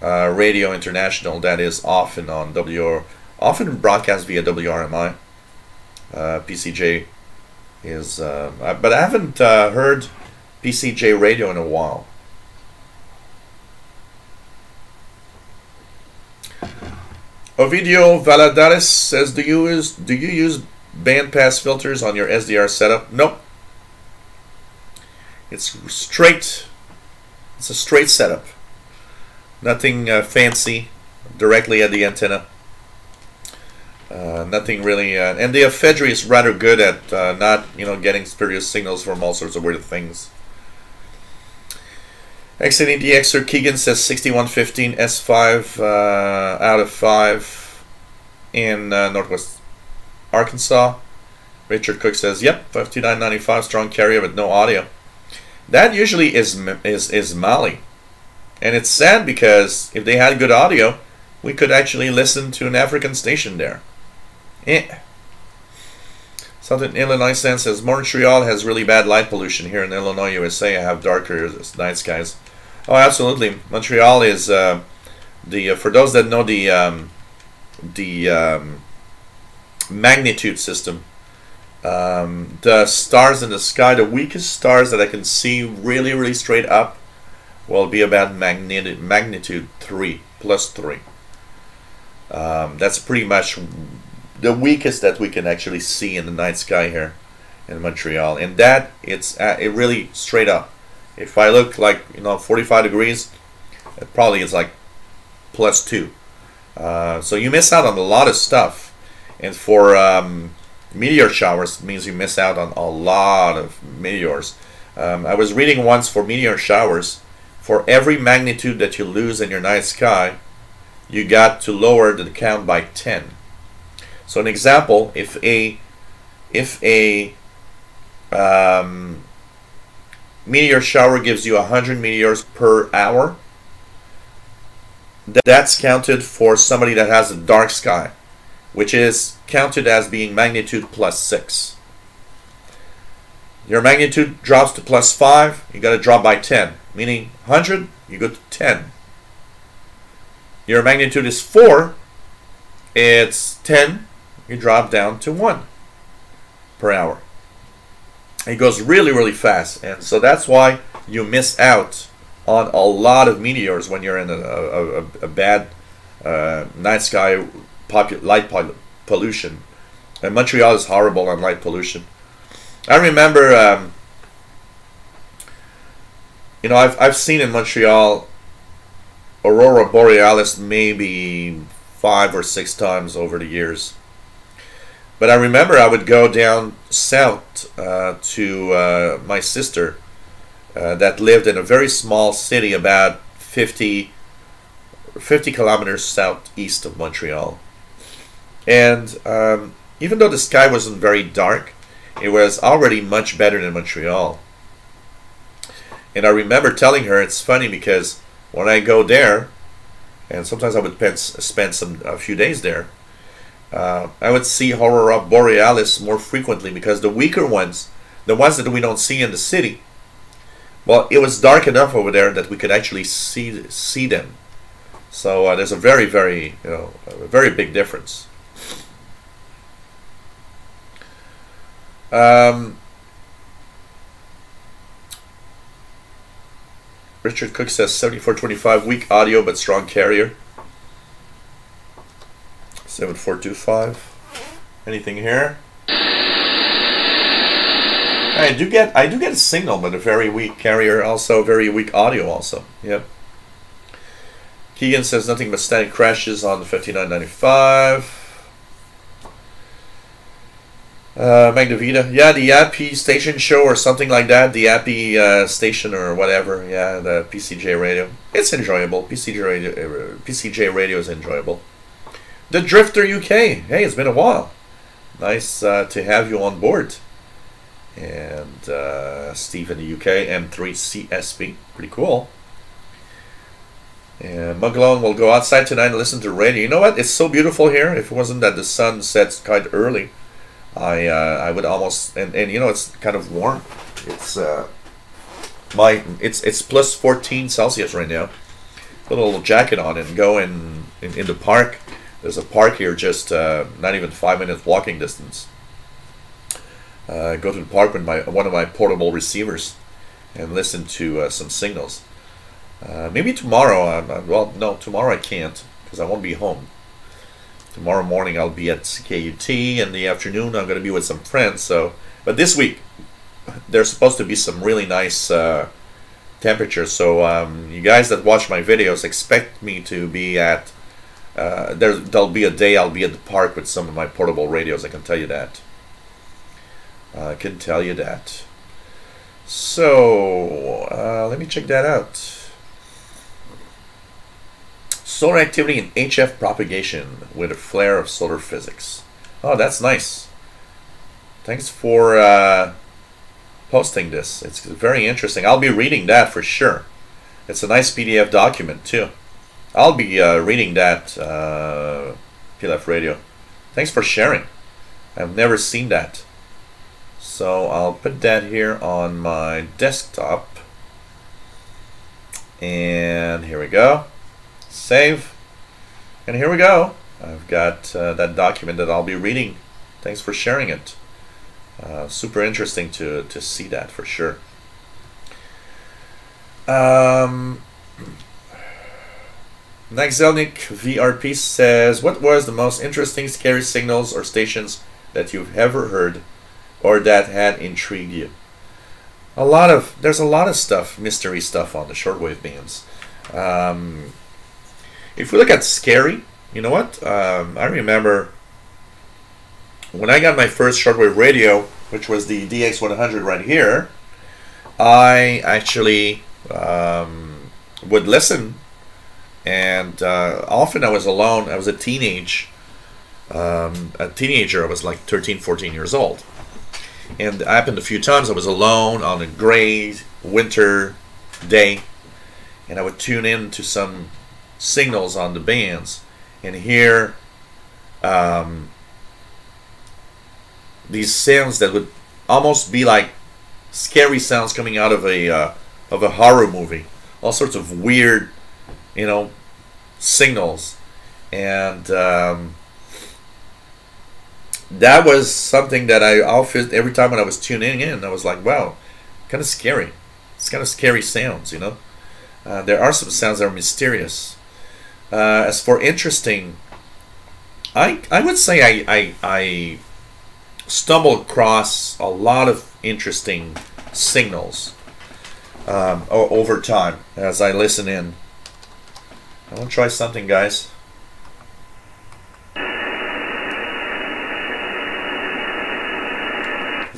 Speaker 1: Radio International. That is often on often broadcast via WRMI. PCJ is, but I haven't heard PCJ Radio in a while. Ovidio Valadares says, do you use bandpass filters on your SDR setup? Nope. It's straight. It's a straight setup. Nothing fancy. Directly at the antenna. Nothing really. And the ephedry is rather good at not, getting spurious signals from all sorts of weird things. XNEDXer Keegan says 6115 S5 out of 5 in Northwest Arkansas. Richard Cook says, yep, 5995 strong carrier with no audio. That usually is Mali, and it's sad because if they had good audio, we could actually listen to an African station there. Something Illinois says Montreal has really bad light pollution. Here in Illinois, USA, I have darker night skies. Oh, absolutely. Montreal is for those that know the magnitude system. The stars in the sky, the weakest stars that I can see really, really straight up will be about magnitude 3, plus 3. That's pretty much the weakest that we can actually see in the night sky here in Montreal. And that, it really straight up. If I look like, 45 degrees, it probably is like plus 2. So you miss out on a lot of stuff. And for meteor showers means you miss out on a lot of meteors. I was reading once for meteor showers, for every magnitude that you lose in your night sky, you got to lower the count by 10. So an example, if a meteor shower gives you 100 meteors per hour, that's counted for somebody that has a dark sky, which is counted as being magnitude plus 6. Your magnitude drops to plus 5, you got to drop by 10, meaning 100, you go to 10. Your magnitude is 4, it's 10, you drop down to 1 per hour. It goes really, really fast, and so that's why you miss out on a lot of meteors when you're in a bad night sky light pollution. And Montreal is horrible on light pollution. I remember, I've seen in Montreal Aurora Borealis maybe 5 or 6 times over the years. But I remember I would go down south to my sister that lived in a very small city about 50 kilometers southeast of Montreal. And even though the sky wasn't very dark, it was already much better than Montreal. And I remember telling her, it's funny because when I go there, and sometimes I would spend a few days there, I would see Aurora Borealis more frequently because the weaker ones, the ones that we don't see in the city, well, it was dark enough over there that we could actually see them. So there's a very, very, a very big difference. Richard Cook says 7425, weak audio but strong carrier. 7425. Anything here? I do get a signal, but a very weak carrier, also very weak audio, also. Yep. Keegan says nothing but static crashes on the 5995. Magdavita, yeah, the Yappy station show or something like that, the Yappy station or whatever, yeah, the PCJ radio. It's enjoyable. PCJ radio is enjoyable. The Drifter UK, hey, it's been a while. Nice to have you on board. And Steve in the UK, M3CSP, pretty cool. And Muglone will go outside tonight and listen to radio. You know what? It's so beautiful here. If it wasn't that the sun sets quite early, I would almost, and you know, it's kind of warm. It's it's plus 14 Celsius right now. Put a little jacket on and go in the park. There's a park here just not even 5 minutes walking distance. Go to the park with one of my portable receivers and listen to some signals. Maybe tomorrow. Well, no, tomorrow I can't because I won't be home. Tomorrow morning I'll be at KUT. In the afternoon I'm going to be with some friends. So, but this week there's supposed to be some really nice temperatures. So you guys that watch my videos expect me to be at. There'll be a day I'll be at the park with some of my portable radios. I can tell you that. I can tell you that. So let me check that out. Solar activity and HF propagation with a flare of solar physics. Oh, that's nice. Thanks for posting this. It's very interesting. I'll be reading that for sure. It's a nice PDF document too. I'll be reading that, PLF Radio. Thanks for sharing. I've never seen that. So I'll put that here on my desktop. And here we go. Save. And here we go. I've got that document that I'll be reading. Thanks for sharing it. Super interesting to see that for sure. Naxelnik VRP says, what was the most interesting scary signals or stations that you've ever heard or that had intrigued you? There's a lot of stuff, mystery stuff on the shortwave bands. If we look at scary, you know what? I remember when I got my first shortwave radio, which was the DX100 right here, I actually would listen, and often I was alone. I was a teenager. I was like 13, 14 years old. And it happened a few times I was alone on a gray winter day, and I would tune in to some signals on the bands and hear these sounds that would almost be like scary sounds coming out of a horror movie. All sorts of weird, you know, signals, and that was something that I often, every time when I was tuning in, I was like, wow, kind of scary. It's kind of scary sounds, you know. There are some sounds that are mysterious. As for interesting, I would say I stumbled across a lot of interesting signals over time as I listen in. I want to try something, guys.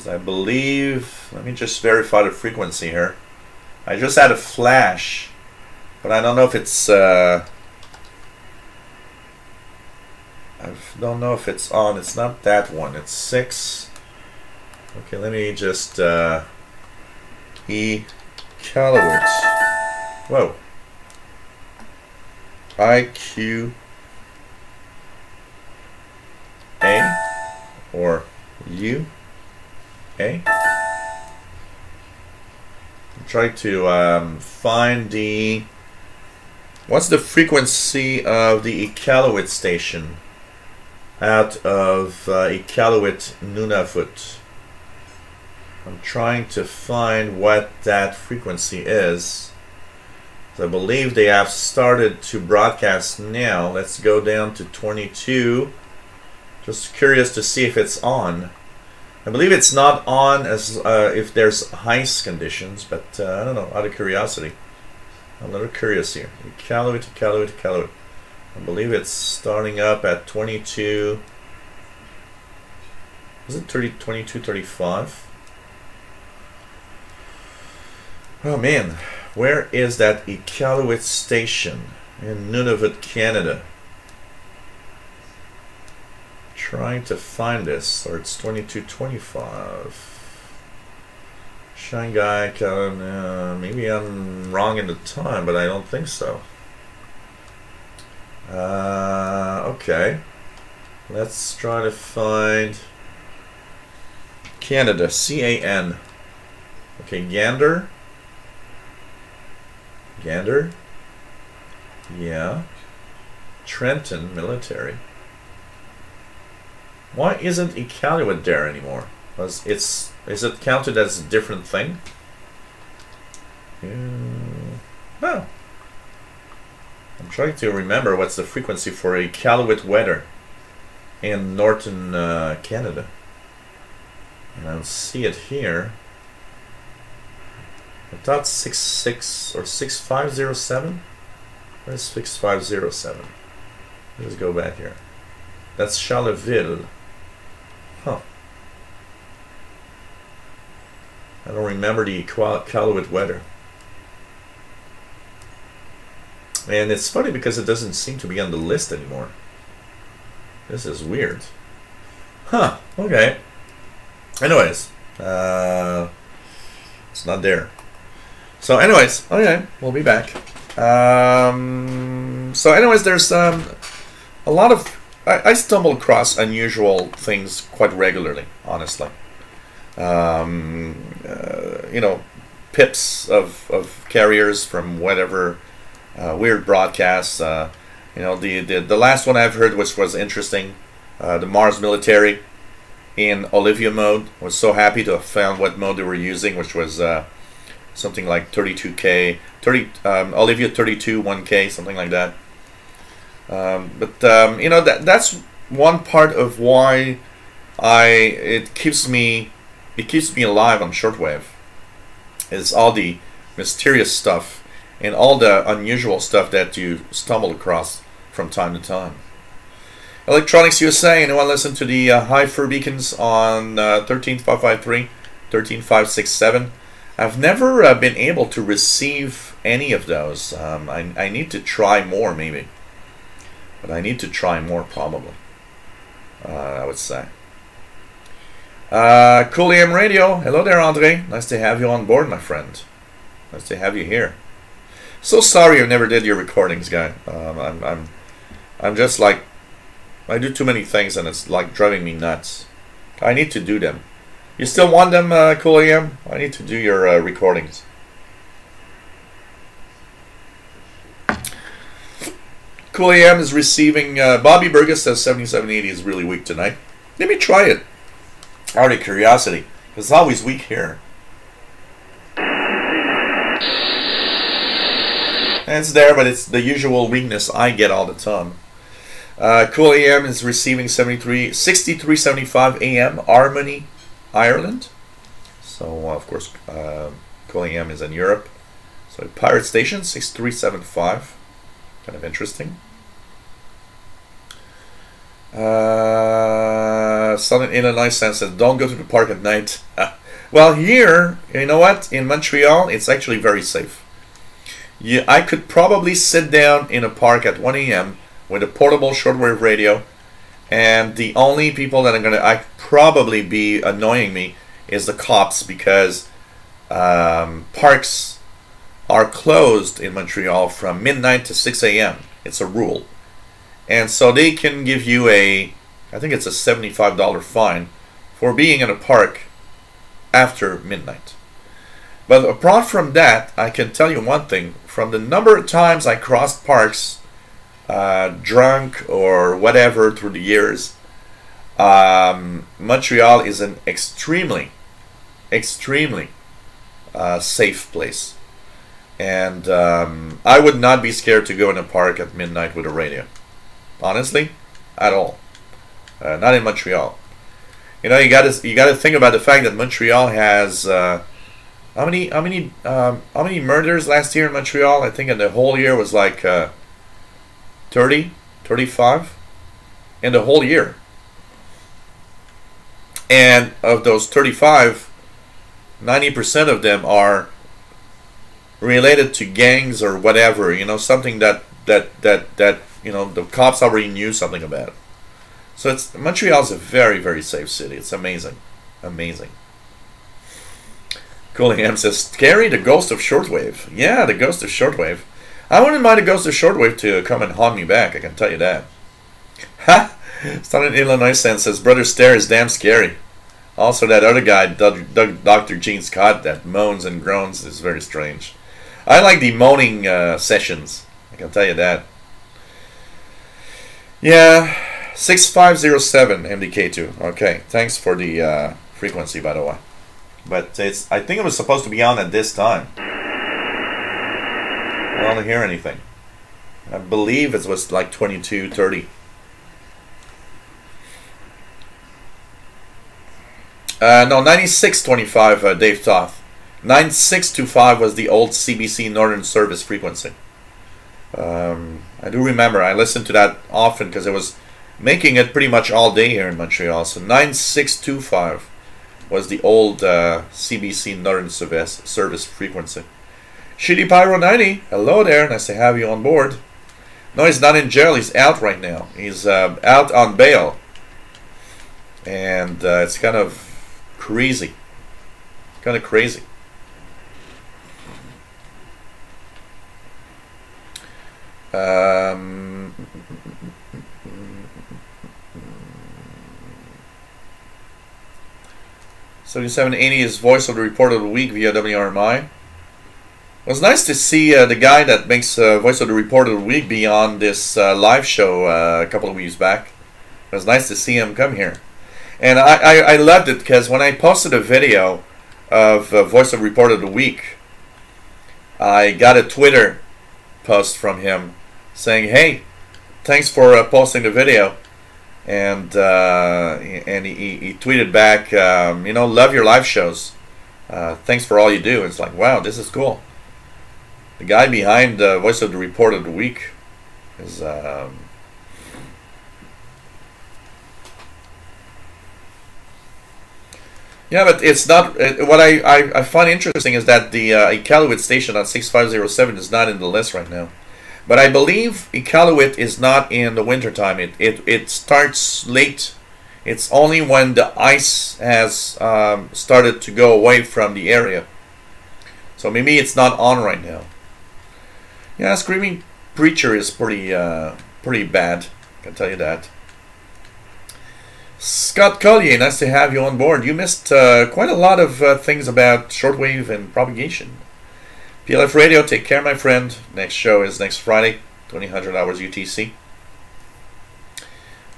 Speaker 1: I believe, let me just verify the frequency here. I just had a flash, but I don't know if it's I don't know if it's on. It's not that one. It's 6. Okay, let me just E kilohertz. Whoa. IQ A. Try to find the, what's the frequency of the Iqaluit station out of Iqaluit Nunavut. I'm trying to find what that frequency is. I believe they have started to broadcast now. Let's go down to 22. Just curious to see if it's on. I believe it's not on as if there's ice conditions, but I don't know, out of curiosity. I'm a little curious here. Iqaluit. I believe it's starting up at 22. Is it 22, 35? Oh man, where is that Iqaluit station? In Nunavut, Canada. Trying to find this, or it's 2225. Shanghai, maybe I'm wrong in the time, but I don't think so. Okay, let's try to find Canada, C-A-N. Okay, Gander. Yeah. Trenton military. Why isn't Iqaluit there anymore? Is it counted as a different thing? No. I'm trying to remember what's the frequency for Iqaluit weather in northern Canada. And I don't see it here. I thought 66 or 6507. Where's 6507? Let's go back here. That's Charleville. Huh. I don't remember the Iqaluit weather. And it's funny because it doesn't seem to be on the list anymore. This is weird. Huh, okay. Anyways, it's not there. So anyways, okay, we'll be back. So anyways, there's a lot of, I stumble across unusual things quite regularly, honestly. You know, pips of carriers from whatever weird broadcasts. You know, the last one I've heard, which was interesting, the Mars military in Olivia mode. Was so happy to have found what mode they were using, which was something like 32K, Olivia 32 1K, something like that. But you know, that's one part of why it keeps me alive on shortwave, is all the mysterious stuff and all the unusual stuff that you stumble across from time to time. Electronics USA, anyone listen to the high fur beacons on 13553, 13567? I've never been able to receive any of those. I need to try more, maybe. But I need to try more, probably. I would say. Cool AM Radio. Hello there, Andre. Nice to have you on board, my friend. Nice to have you here. So sorry I never did your recordings, guy. I'm just like, I do too many things and it's like driving me nuts. I need to do them. You still want them, Cool AM? I need to do your recordings. Cool AM is receiving, Bobby Burgess says 7780 is really weak tonight. Let me try it. Out of curiosity. It's always weak here. And it's there, but it's the usual weakness I get all the time. Cool AM is receiving 6375 AM, Harmony, Ireland. So, of course, Cool AM is in Europe. So, Pirate Station, 6375. Kind of interesting. Southern Illinois says, don't go to the park at night. Well, here, you know what? In Montreal, it's actually very safe. I could probably sit down in a park at 1 AM with a portable shortwave radio, and the only people that are going to probably be annoying me is the cops, because parks are closed in Montreal from midnight to 6 AM. It's a rule. And so they can give you I think it's a $75 fine for being in a park after midnight. But apart from that, I can tell you one thing. From the number of times I crossed parks, drunk or whatever through the years, Montreal is an extremely safe place. And I would not be scared to go in a park at midnight with a radio. Honestly, at all. Not in Montreal. You know, you gotta think about the fact that Montreal has how many murders last year in Montreal? I think in the whole year was like 30, 35 in the whole year. And of those 35, 90% of them are related to gangs or whatever, you know, something that you know the cops already knew something about. So Montreal's a very, very safe city. It's amazing. Amazing. Coolingham says, scary, the ghost of Shortwave. Yeah, the ghost of Shortwave. I wouldn't mind the ghost of Shortwave to come and haunt me back, I can tell you that. Ha! Started in Illinois says, Brother Stare is damn scary. Also, that other guy, Dr. Gene Scott, that moans and groans is very strange. I like the moaning sessions, I can tell you that. Yeah, 6507 MDK2. Okay, thanks for the frequency, by the way. But I think it was supposed to be on at this time. I don't hear anything. I believe it was like 22:30. No, 9625, Dave Toth. 9625 was the old CBC Northern Service frequency. I do remember. I listened to that often because it was making it pretty much all day here in Montreal. So 9625 was the old CBC Northern Service frequency. Shitty Pyro 90, hello there. Nice to have you on board. No, he's not in jail. He's out right now. He's out on bail. And it's kind of crazy. Kind of crazy. Um, 7780 is voice of the report of the week via WRMI. It was nice to see the guy that makes voice of the report of the week be on this live show a couple of weeks back. It was nice to see him come here. And I loved it because when I posted a video of voice of report of the week, I got a Twitter post from him saying, hey, thanks for posting the video. And he tweeted back, you know, love your live shows. Thanks for all you do. It's like, wow, this is cool. The guy behind voice of the report of the week is yeah, but it's not. What I find interesting is that the Iqaluit station on 6507 is not in the list right now. But I believe Iqaluit is not in the wintertime. It starts late. It's only when the ice has started to go away from the area. So maybe it's not on right now. Yeah, Screaming Preacher is pretty bad. I can tell you that. Scott Collier, nice to have you on board. You missed quite a lot of things about shortwave and propagation. PLF Radio, take care, my friend. Next show is next Friday, 2000 hours UTC.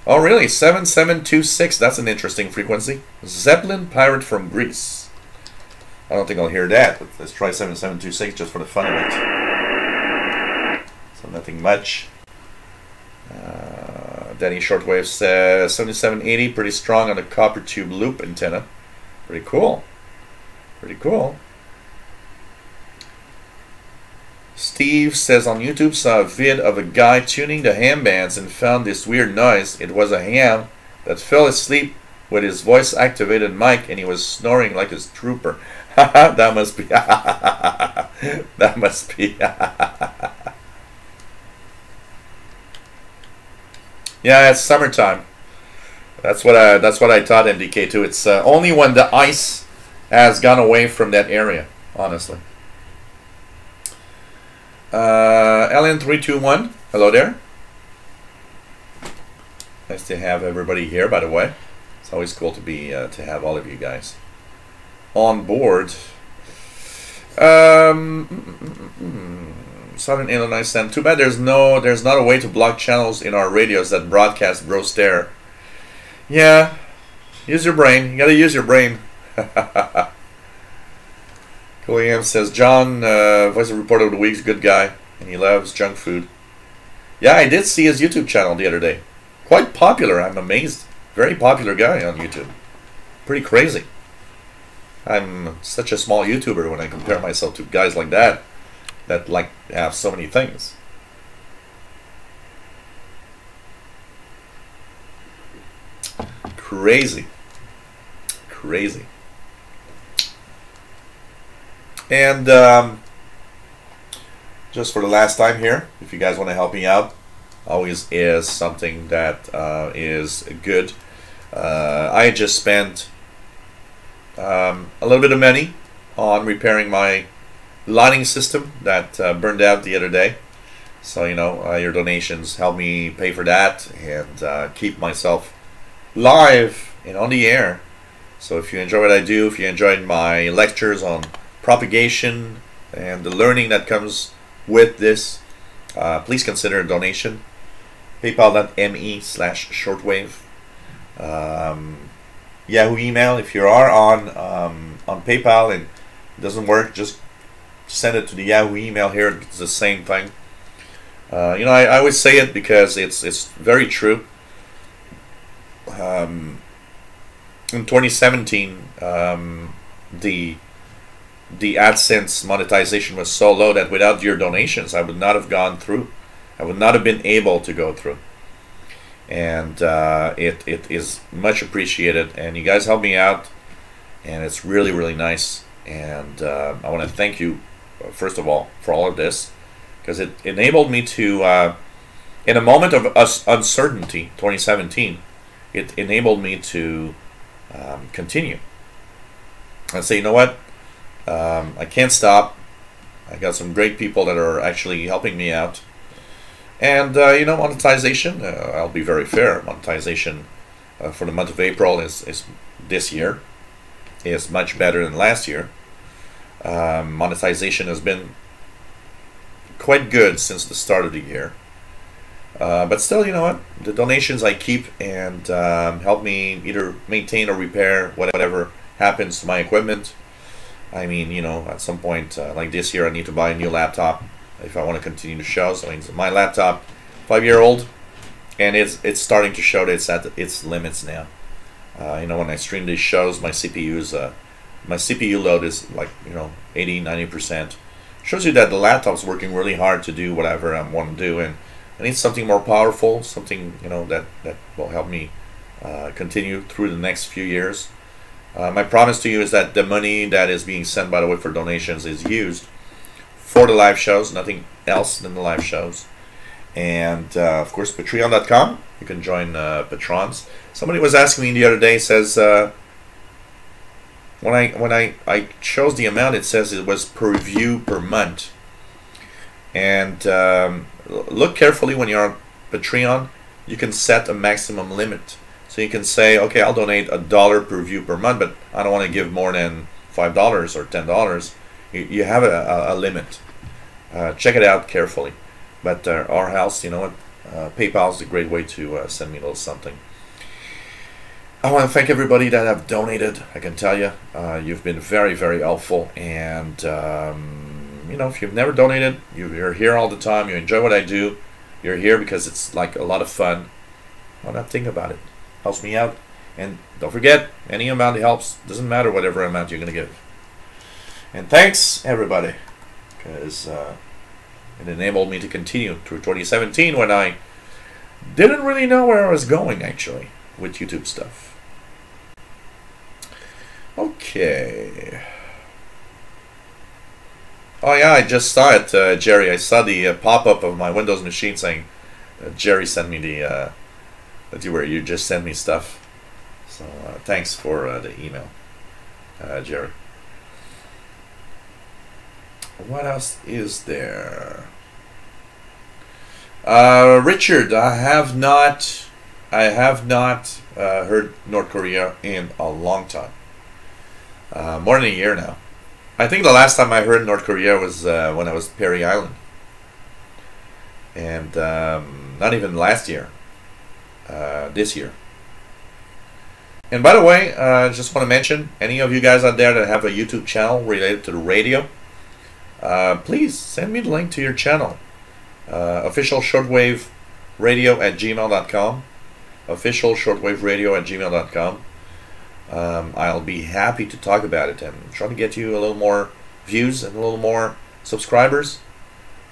Speaker 1: Oh, really? 7726. That's an interesting frequency. Zeppelin Pirate from Greece. I don't think I'll hear that, but let's try 7726 just for the fun of it. So nothing much. Danny Shortwave says 7780, pretty strong on the copper tube loop antenna. Pretty cool. Pretty cool. Steve says on YouTube, saw a vid of a guy tuning the ham bands and found this weird noise. It was a ham that fell asleep with his voice activated mic and he was snoring like a trooper. That must be that must be yeah, it's summertime. That's what I thought, MDK2. It's only when the ice has gone away from that area, honestly. LN321, hello there. Nice to have everybody here, by the way. It's always cool to be to have all of you guys on board. Southern Illinois sent. Too bad there's not a way to block channels in our radios that broadcast bro stare. Yeah, use your brain. You gotta use your brain. William says John, voice reporter of the week's good guy, and he loves junk food. Yeah, I did see his YouTube channel the other day. Quite popular. I'm amazed. Very popular guy on YouTube. Pretty crazy. I'm such a small YouTuber when I compare myself to guys like that like have so many things. Crazy. Crazy. And just for the last time here, if you guys want to help me out, always is something that is good. I just spent a little bit of money on repairing my lighting system that burned out the other day. So, you know, your donations help me pay for that and keep myself live and on the air. So if you enjoy what I do, if you enjoyed my lectures on propagation and the learning that comes with this, please consider a donation. PayPal.me/shortwave. Yahoo email. If you are on PayPal and it doesn't work, just send it to the Yahoo email here. It's the same thing. You know, I always say it because it's very true. In 2017, the AdSense monetization was so low that without your donations, I would not have gone through. I would not have been able to go through. And it is much appreciated, and you guys help me out, and it's really, really nice. And I want to thank you, first of all, for all of this, because it enabled me to, in a moment of uncertainty, 2017, it enabled me to continue and say, you know what, I can't stop. I got some great people that are actually helping me out. And, you know, monetization, I'll be very fair, monetization for the month of April is this year is much better than last year. Monetization has been quite good since the start of the year. But still, you know what, the donations I keep and help me either maintain or repair whatever happens to my equipment. I mean, you know, at some point, like this year, I need to buy a new laptop if I want to continue the shows. I mean, my laptop, 5-year-old, and it's starting to show that it's at its limits now. You know, when I stream these shows, my CPU load is like, you know, 80-90%. Shows you that the laptop's working really hard to do whatever I want to do, and I need something more powerful, something, you know, that will help me continue through the next few years. My promise to you is that the money that is being sent, by the way, for donations is used for the live shows, nothing else than the live shows. And of course, patreon.com, you can join patrons. Somebody was asking me the other day, says when I chose the amount, it says it was per view per month. And look carefully when you're on Patreon. You can set a maximum limit. So you can say, okay, I'll donate $1 per view per month, but I don't want to give more than $5 or $10. You have a limit. Check it out carefully. But our house, you know what, PayPal is a great way to send me a little something. I want to thank everybody that have donated. I can tell you, you've been very, very helpful. And you know, if you've never donated, you're here all the time, you enjoy what I do, you're here because it's like a lot of fun, why not think about it? Helps me out. And don't forget, any amount helps. Doesn't matter whatever amount you're going to give. And thanks, everybody, because it enabled me to continue through 2017 when I didn't really know where I was going, actually, with YouTube stuff. Okay. Oh yeah, I just saw it, Jerry. I saw the pop-up of my Windows machine saying Jerry sent me the where you just sent me stuff. So thanks for the email, Jerry. What else is there? Richard, I have not I have not heard North Korea in a long time. More than a year now. I think the last time I heard North Korea was when I was Perry Island. And not even last year. This year. And by the way, I just want to mention, any of you guys out there that have a YouTube channel related to the radio, please send me the link to your channel. Official Shortwave Radio at gmail.com. Official Shortwave Radio at gmail.com. I'll be happy to talk about it and try to get you a little more views and a little more subscribers.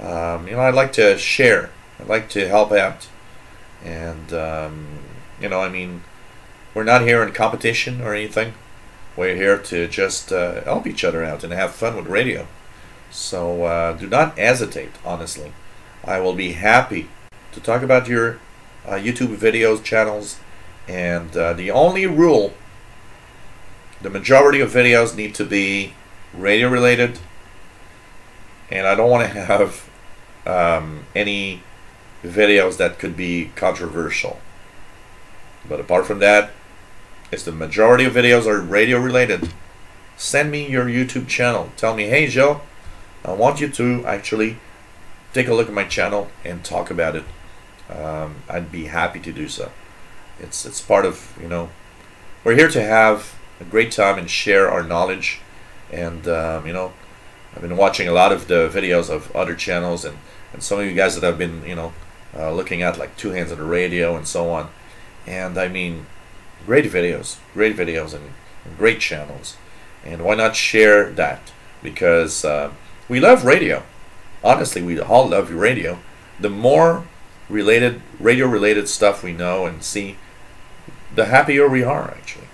Speaker 1: I'd like to share. I'd like to help out. And, we're not here in competition or anything. We're here to just help each other out and have fun with radio. So do not hesitate, honestly. I will be happy to talk about your YouTube videos, channels, and the only rule, the majority of videos need to be radio related, and I don't want to have any videos that could be controversial. But apart from that, if the majority of videos are radio related, send me your YouTube channel. Tell me, hey Joe, I want you to actually take a look at my channel and talk about it. I'd be happy to do so. It's part of, we're here to have a great time and share our knowledge. And I've been watching a lot of the videos of other channels and some of you guys that I've been looking at, like Two Hands on the Radio and so on. And I mean, great videos and great channels. And why not share that? Because we love radio. Honestly, we all love radio. The more radio related stuff we know and see, the happier we are, actually.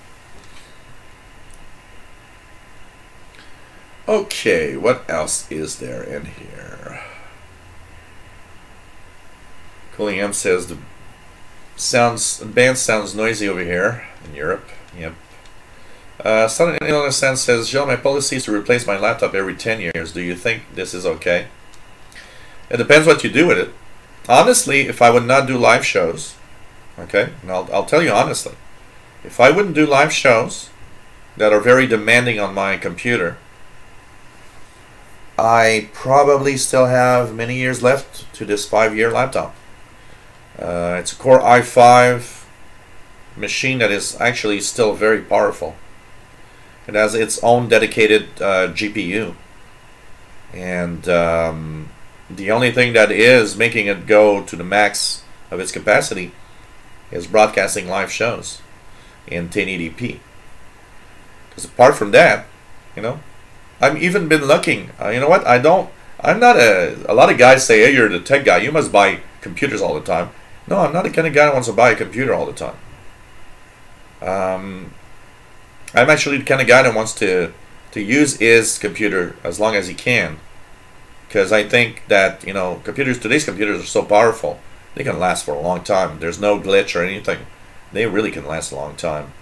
Speaker 1: Okay, what else is there in here? Cooling M says the band sounds noisy over here in Europe. Yep. Southern Illinois Sense says, Joe, my policy is to replace my laptop every 10 years. Do you think this is okay? It depends what you do with it. Honestly, if I would not do live shows, okay, and I'll tell you honestly, if I wouldn't do live shows that are very demanding on my computer, I probably still have many years left to this 5-year laptop. It's a Core i5 machine that is actually still very powerful. It has its own dedicated GPU. And the only thing that is making it go to the max of its capacity is broadcasting live shows in 1080p. Because apart from that, I've even been looking. You know what? I'm not a lot of guys say, hey, you're the tech guy. You must buy computers all the time. No, I'm not the kind of guy that wants to buy a computer all the time. I'm actually the kind of guy that wants to use his computer as long as he can. Because I think that, today's computers are so powerful, they can last for a long time. There's no glitch or anything. They really can last a long time.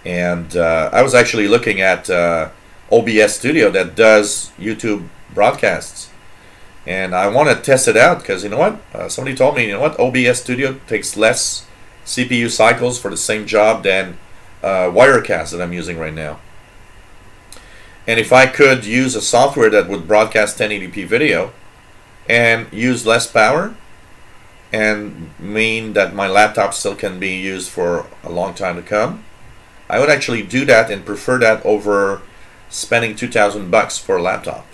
Speaker 1: And I was actually looking at OBS Studio that does YouTube broadcasts. And I want to test it out because, somebody told me, OBS Studio takes less CPU cycles for the same job than Wirecast that I'm using right now. And if I could use a software that would broadcast 1080p video and use less power and mean that my laptop still can be used for a long time to come, I would actually do that and prefer that over spending $2,000 for a laptop.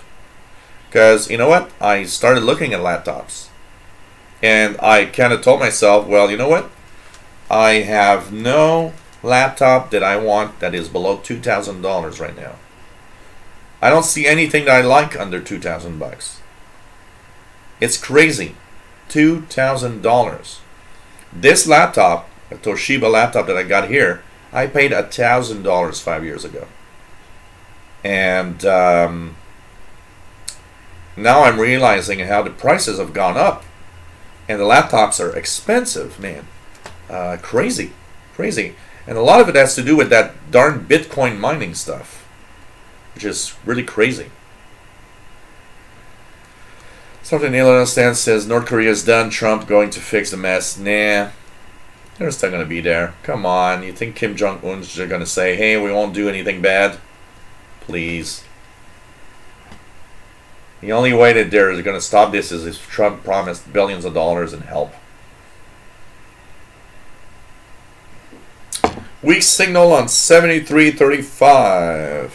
Speaker 1: Because, I started looking at laptops and I kind of told myself, well, I have no laptop that I want that is below $2,000 right now. I don't see anything that I like under $2,000. It's crazy. $2,000. This laptop, a Toshiba laptop that I got here, I paid $1,000 5 years ago. And now I'm realizing how the prices have gone up. And the laptops are expensive, man. Crazy. And a lot of it has to do with that darn Bitcoin mining stuff, which is really crazy. Something Neil understands says North Korea is done. Trump going to fix the mess. Nah. They're still going to be there. Come on. You think Kim Jong-un's going to say, hey, we won't do anything bad? Please. The only way that they're going to stop this is if Trump promised billions of dollars in help. Weak signal on 73.35.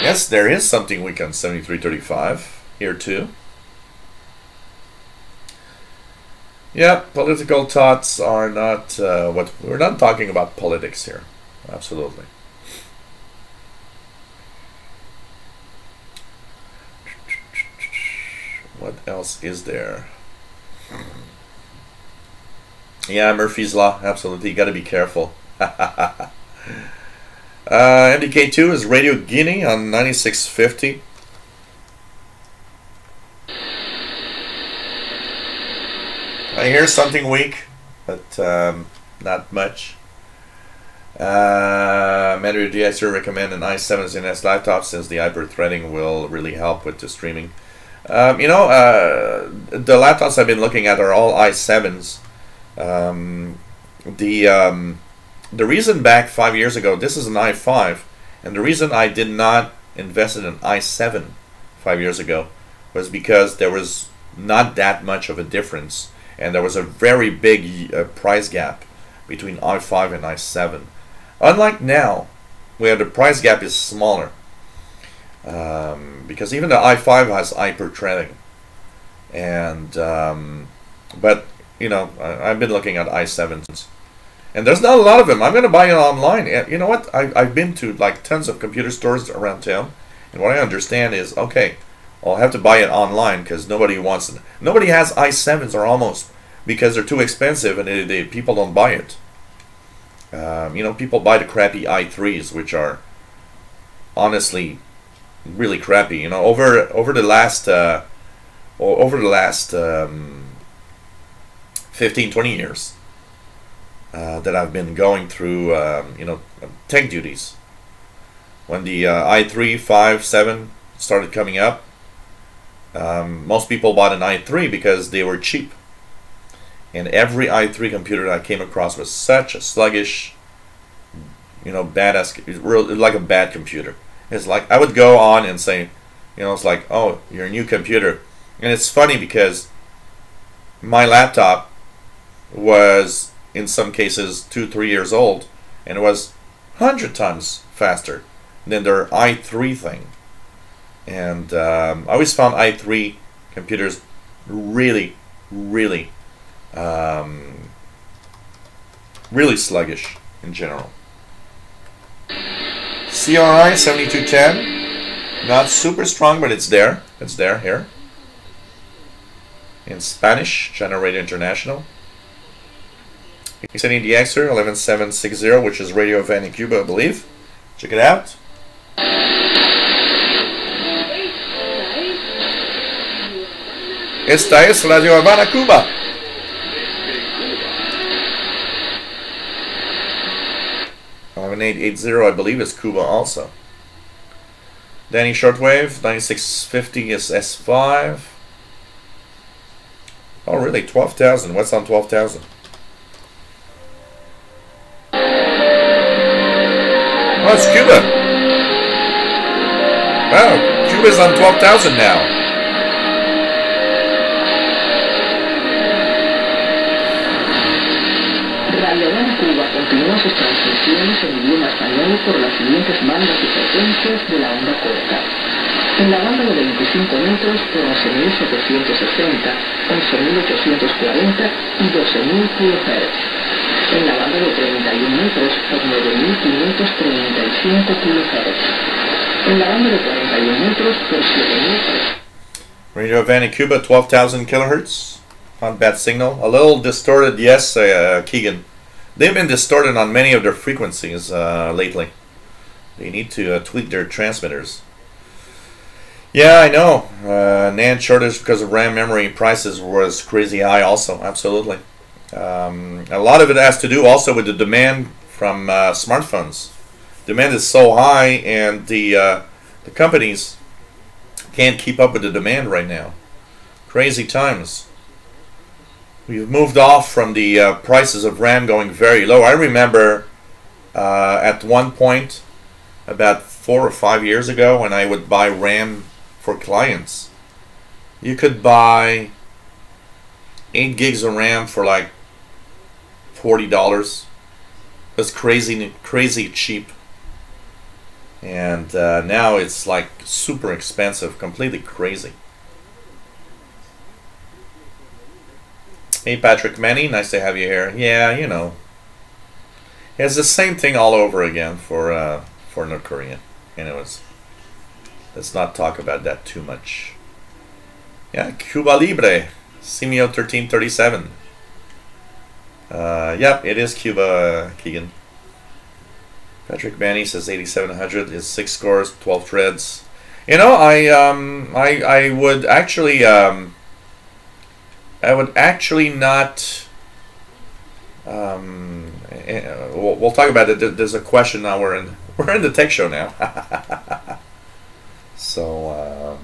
Speaker 1: Yes, there is something weak on 73.35 here too. Yeah, political thoughts are not what we're not talking about politics here. Absolutely. What else is there? Yeah, Murphy's Law. Absolutely. You got to be careful. MDK2 is Radio Guinea on 9650. I hear something weak, but not much. Mandatory DXer recommend an i7 as an S laptop since the hyper-threading will really help with the streaming. The laptops I've been looking at are all i7s. The reason back 5 years ago, this is an i5, and the reason I did not invest in an i7 5 years ago was because there was not that much of a difference, and there was a very big price gap between i5 and i7. Unlike now, where the price gap is smaller, because even the i5 has hyper-threading, and but you know, I've been looking at i7s. And there's not a lot of them. I'm going to buy it online. You know what? I've been to like tons of computer stores around town. And what I understand is, okay, I'll have to buy it online because nobody wants it. Nobody has i7s or almost because they're too expensive and people don't buy it. People buy the crappy i3s, which are honestly really crappy. Over the last 15, 20 years. That I've been going through, tech duties. When the i3, 5, 7 started coming up, most people bought an i3 because they were cheap. And every i3 computer that I came across was such a sluggish, badass, like a bad computer. It's like, I would go on and say, it's like, oh, your new computer. And it's funny because my laptop was, in some cases, 2-3 years old, and it was 100 times faster than their i3 thing. And I always found i3 computers really, really, really sluggish in general. CRI 7210, not super strong, but it's there. It's there here. In Spanish, Channel Radio International. Extending the Xer 11760, which is Radio Havana, Cuba, I believe. Check it out. Esta es Radio Havana, Cuba. 11880, I believe, is Cuba also. Danny Shortwave 9650 is S5. Oh, really? 12,000. What's on 12,000? Oh, it's Cuba. Wow, Cuba's on 12,000 now.
Speaker 3: Radio Havana Cuba continúa sus transmisiones en idioma español por las siguientes bandas y frecuencias de la onda corta. En la banda de 25 metros por 11.760, 11.840 y 12.000 kHz. En la banda de 31 metros por 9.535 kHz. En la banda de 41 metros por 7.000.
Speaker 1: Radio Havana, Cuba, 12,000 kilohertz. Not bad signal. A little distorted, yes, Keegan. They've been distorted on many of their frequencies lately. They need to tweak their transmitters. Yeah, I know. NAND shortage because of RAM memory prices was crazy high also, absolutely. A lot of it has to do also with the demand from smartphones. Demand is so high, and the companies Can't keep up with the demand right now. Crazy times. We've moved off from the prices of RAM going very low. I remember at one point, about 4 or 5 years ago, when I would buy RAM for clients, you could buy 8 gigs of RAM for like $40. That's crazy cheap. And now it's like super expensive, completely crazy. Hey Patrick Manny, nice to have you here. Yeah, you know, it's the same thing all over again for North Korea. Anyways, let's not talk about that too much. Yeah, Cuba Libre, Simeo 1337. Yep, it is Cuba, Keegan. Patrick Manny says 8700 is 6 scores, 12 treads. You know, I would actually not. We'll talk about it. There's a question now. We're in the tech show now. So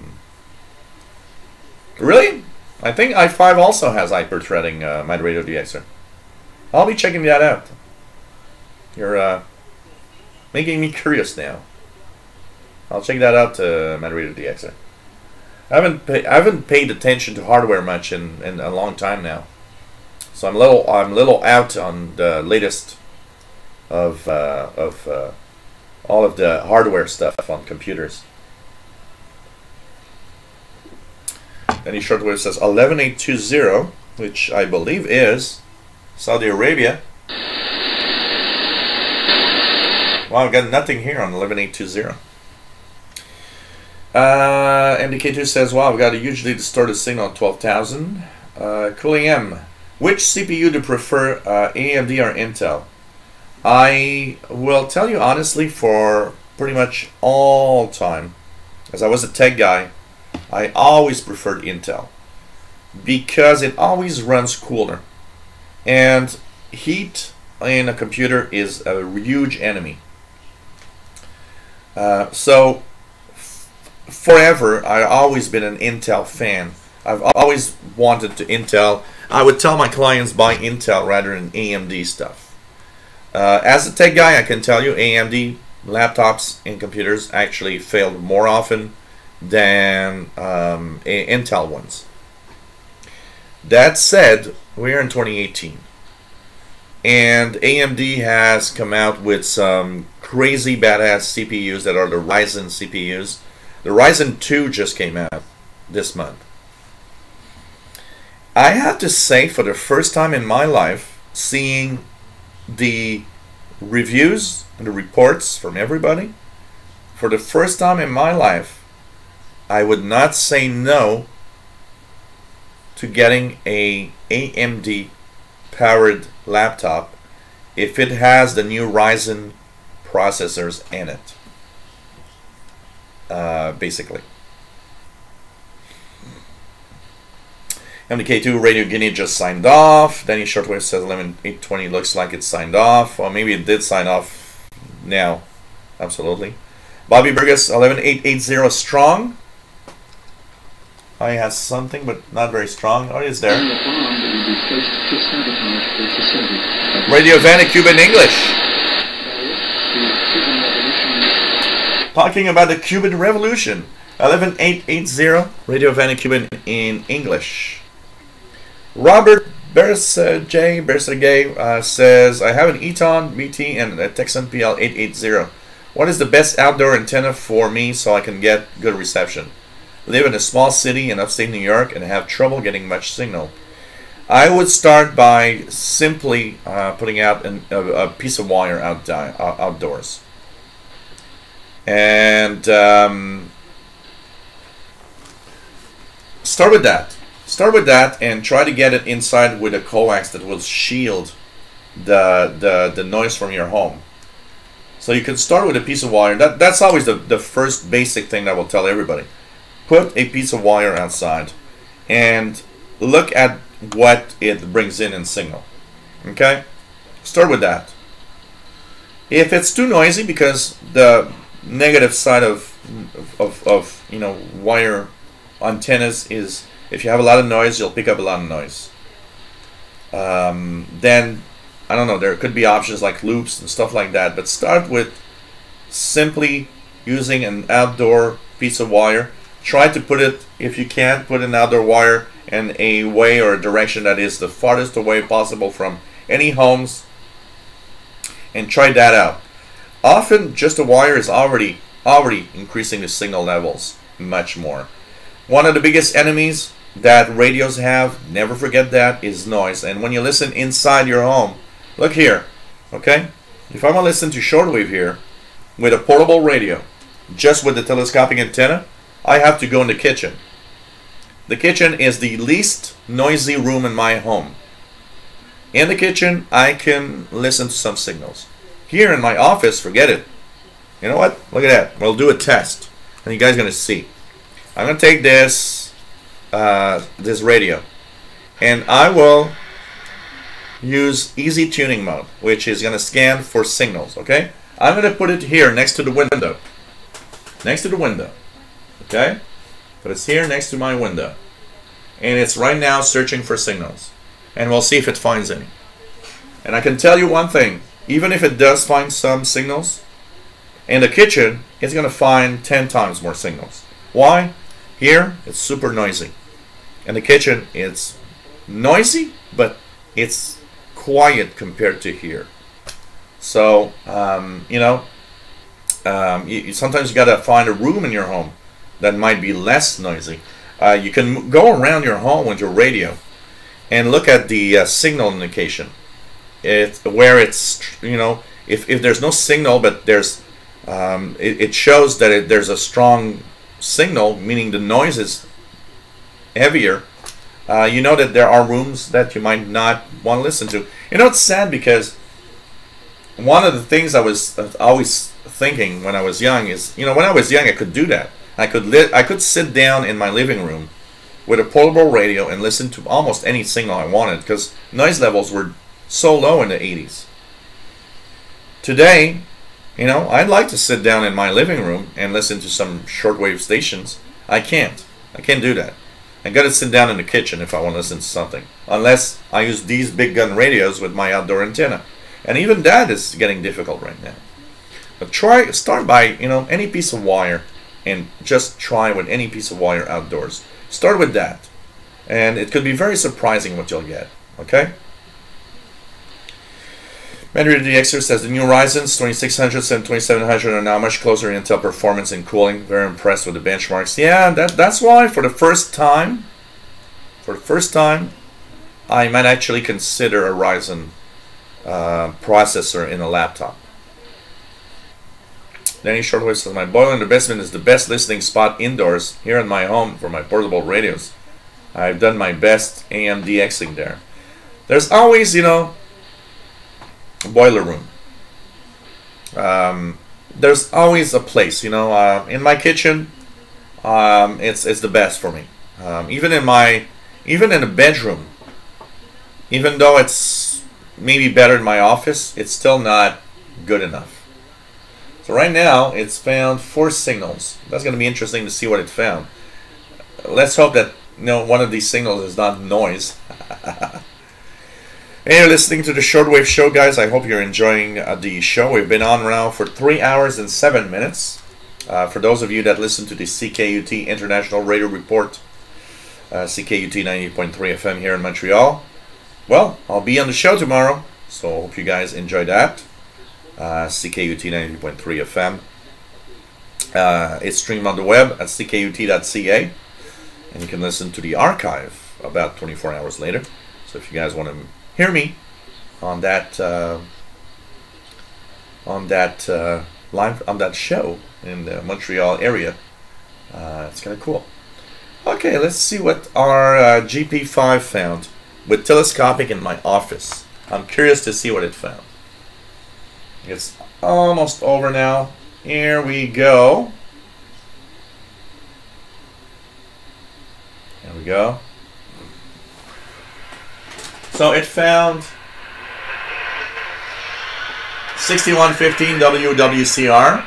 Speaker 1: really, I think i5 also has hyper-threading Mad Radio DXer. I'll be checking that out. You're making me curious now. I'll check that out, Mad Radio DXer. I haven't paid attention to hardware much in a long time now, so I'm a little out on the latest of all of the hardware stuff on computers. Any Shortwave says 11820, which I believe is Saudi Arabia. Wow, I've got nothing here on 11820. MDK2 says, wow, I've got a hugely distorted signal at 12,000. Cooling M, which CPU do you prefer, AMD or Intel? I will tell you honestly, for pretty much all time, as I was a tech guy, I always preferred Intel because it always runs cooler. And heat in a computer is a huge enemy. So forever, I've always been an Intel fan. I've always wanted to Intel. I would tell my clients buy Intel rather than AMD stuff. As a tech guy, I can tell you AMD laptops and computers actually failed more often than Intel ones. That said, we're in 2018. And AMD has come out with some crazy badass CPUs that are the Ryzen CPUs. The Ryzen 2 just came out this month. I have to say, for the first time in my life, seeing the reviews and the reports from everybody, for the first time in my life, I would not say no to getting a AMD powered laptop if it has the new Ryzen processors in it. Basically. MDK2 Radio Guinea just signed off. Danny Shortwave says 11820 looks like it signed off. Or maybe it did sign off now. Absolutely. Bobby Burgess 11880 strong. I has something, but not very strong. Oh, it's there. Radio Vancouver in English. Talking about the Cuban Revolution. 11880 Radio Vancouver in English. Robert Bersergay says, I have an Eton BT and a Texan PL 880. What is the best outdoor antenna for me so I can get good reception? Live in a small city in upstate New York and have trouble getting much signal. I would start by simply putting out a piece of wire outdoors. And start with that. Start with that and try to get it inside with a coax that will shield the noise from your home. So you can start with a piece of wire. That's always the first basic thing that I will tell everybody. Put a piece of wire outside and look at what it brings in signal. Okay? Start with that. If it's too noisy, because the negative side of of wire antennas is if you have a lot of noise, you'll pick up a lot of noise. Then I don't know, there could be options like loops and stuff like that, but start with simply using an outdoor piece of wire. Try to put it, if you can, put an outdoor wire in a way or a direction that is the farthest away possible from any homes, and try that out. Often just a wire is already increasing the signal levels much more. One of the biggest enemies that radios have, never forget that, is noise. And when you listen inside your home, look here, okay? If I'm gonna listen to shortwave here with a portable radio, just with the telescopic antenna, I have to go in the kitchen. The kitchen is the least noisy room in my home. In the kitchen, I can listen to some signals. Here in my office, forget it. You know what? Look at that. We'll do a test, and you guys are gonna see. I'm gonna take this this radio, and I will use easy tuning mode, which is gonna scan for signals. Okay? I'm gonna put it here next to the window. Next to the window. Okay? But it's here next to my window, and it's right now searching for signals, and we'll see if it finds any. And I can tell you one thing, even if it does find some signals, in the kitchen it's gonna find 10 times more signals. Why? Here it's super noisy. In the kitchen it's noisy, but it's quiet compared to here. So sometimes you gotta find a room in your home that might be less noisy. You can go around your home with your radio and look at the signal indication. If there's no signal, but there's it shows that there's a strong signal, meaning the noise is heavier. You know that there are rooms that you might not want to listen to. You know, it's sad because one of the things I was always thinking when I was young is, when I was young I could do that. I could sit down in my living room with a portable radio and listen to almost any signal I wanted, because noise levels were so low in the 80s. Today, I'd like to sit down in my living room and listen to some shortwave stations. I can't do that. I gotta sit down in the kitchen if I want to listen to something, unless I use these big gun radios with my outdoor antenna, and even that is getting difficult right now. But start by any piece of wire, and just try with any piece of wire outdoors. Start with that, and it could be very surprising what you'll get. Okay? Mandrill DXer says the new Horizons 2600s and 2700 are now much closer in Intel performance and cooling. Very impressed with the benchmarks. Yeah, that's why for the first time, I might actually consider a Ryzen processor in a laptop. Danny Shortwave says, my boiler in the basement is the best listening spot indoors here in my home for my portable radios. I've done my best AM DXing there. There's always, a boiler room. There's always a place, in my kitchen, it's the best for me. Even in a bedroom, even though it's maybe better in my office, it's still not good enough. So right now, it's found 4 signals. That's going to be interesting to see what it found. Let's hope that one of these signals is not noise. Hey, you're listening to the Shortwave Show, guys. I hope you're enjoying the show. We've been on now for 3 hours and 7 minutes. For those of you that listen to the CKUT International Radio Report, CKUT 90.3 FM here in Montreal, well, I'll be on the show tomorrow, so hope you guys enjoy that. CKUT 90.3 FM. It's streamed on the web at ckut.ca, and you can listen to the archive about 24 hours later. So if you guys want to hear me on that show in the Montreal area, it's kind of cool. Okay, let's see what our GP5 found with telescopic in my office. I'm curious to see what it found. It's almost over now. Here we go. There we go. So it found 6115 WWCR.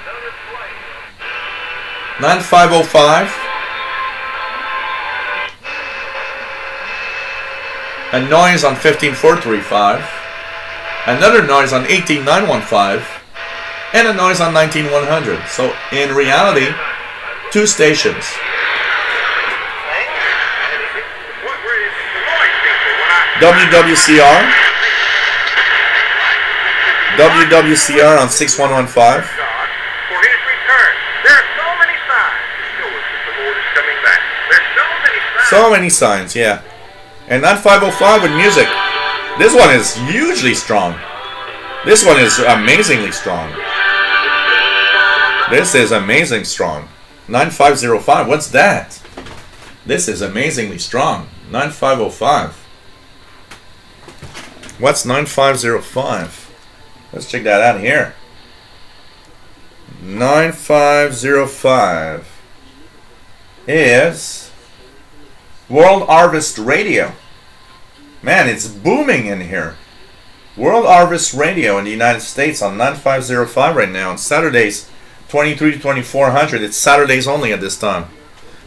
Speaker 1: 9505. A noise on 15435. Another noise on 18915. And a noise on 19100. So in reality, 2 stations. WWCR. WWCR on 6115. So many signs, yeah. And 9505 with music. This one is hugely strong. This one is amazingly strong. This is amazing strong. 9505, what's that? This is amazingly strong. 9505. What's 9505? Let's check that out here. 9505 is World Harvest Radio. Man, it's booming in here. World Harvest Radio in the United States on 9505 right now. On Saturdays, 23 to 2400. It's Saturdays only at this time.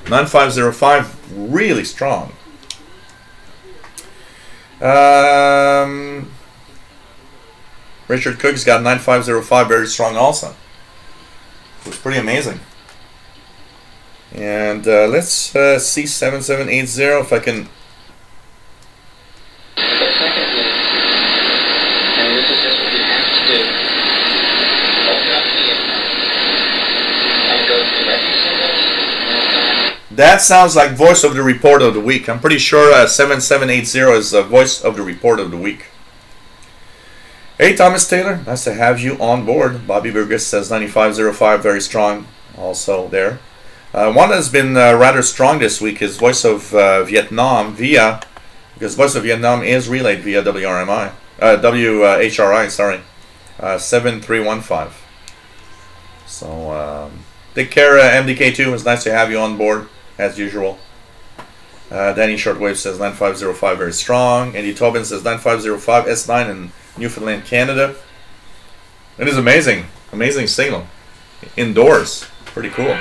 Speaker 1: 9505, really strong. Richard Cook's got 9505, very strong also. It's pretty amazing. And let's see 7780 if I can.
Speaker 2: Secondly, and this is just what you have to do, open up the and go directly to this.
Speaker 1: That sounds like Voice of the Report of the Week. I'm pretty sure 7780 is Voice of the Report of the Week. Hey Thomas Taylor, nice to have you on board. Bobby Burgess says 9505, very strong also there. One that's been rather strong this week is Voice of Vietnam because Voice of Vietnam is relayed via WHRI, sorry, 7315. So take care, MDK2. It's nice to have you on board as usual. Danny Shortwave says 9505, very strong. Andy Tobin says 9505 S9 in Newfoundland, Canada. It is amazing, amazing signal. Indoors, pretty cool.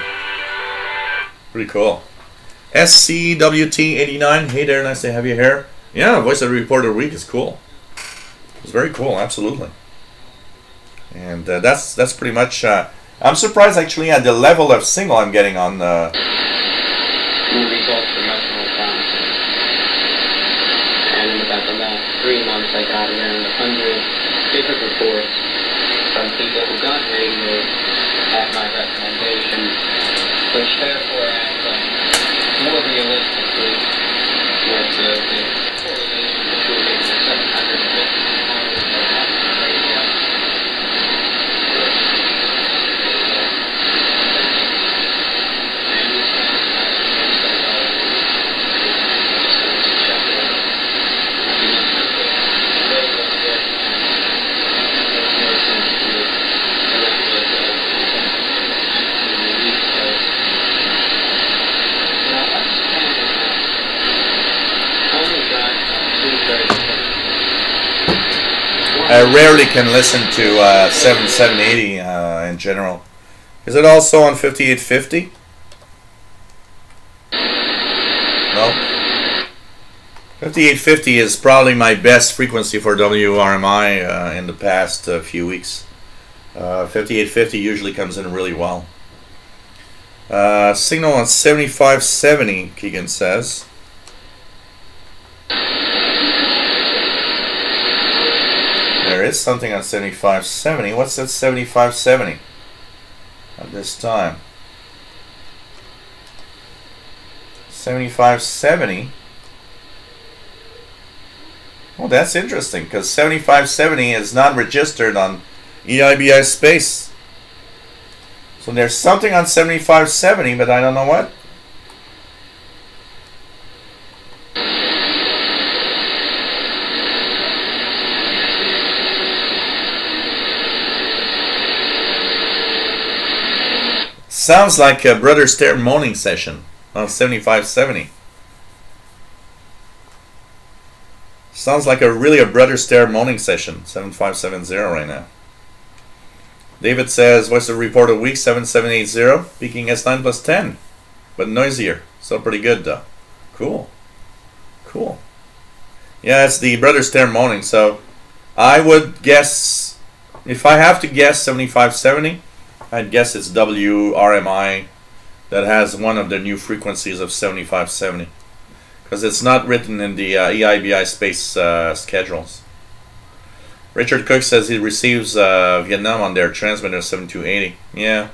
Speaker 1: Pretty cool. SCWT89, hey there, nice to have you here. Yeah, Voice of the Report of the Week is cool. It's very cool, absolutely. And that's pretty much. I'm surprised actually at the level of signal I'm getting on the.
Speaker 2: Results for national science. And in about the last 3 months, I got around 100 different reports from people who got radio at my recommendation, which therefore adds more realistically with the correlation between the 750 radio.
Speaker 1: I rarely can listen to 7780 in general. Is it also on 5850? No. 5850 is probably my best frequency for WRMI in the past few weeks. 5850 usually comes in really well. Signal on 7570, Keegan says. There is something on 7570. What's that 7570 at this time? 7570. Well, that's interesting because 7570 is not registered on EIBI space. So there's something on 7570, but I don't know what. Sounds like a Brother Stair moaning session on 7570. Sounds like a Brother Stair moaning session, 7570 right now. David says, what's the report of week 7780? Peaking S9 plus 10, but noisier. So pretty good though. Cool. Cool. Yeah, it's the Brother Stair moaning. So I would guess, if I have to guess 7570, I'd guess it's WRMI that has one of the new frequencies of 7570. Because it's not written in the EIBI space schedules. Richard Cook says he receives Vietnam on their transmitter 7280. Yeah.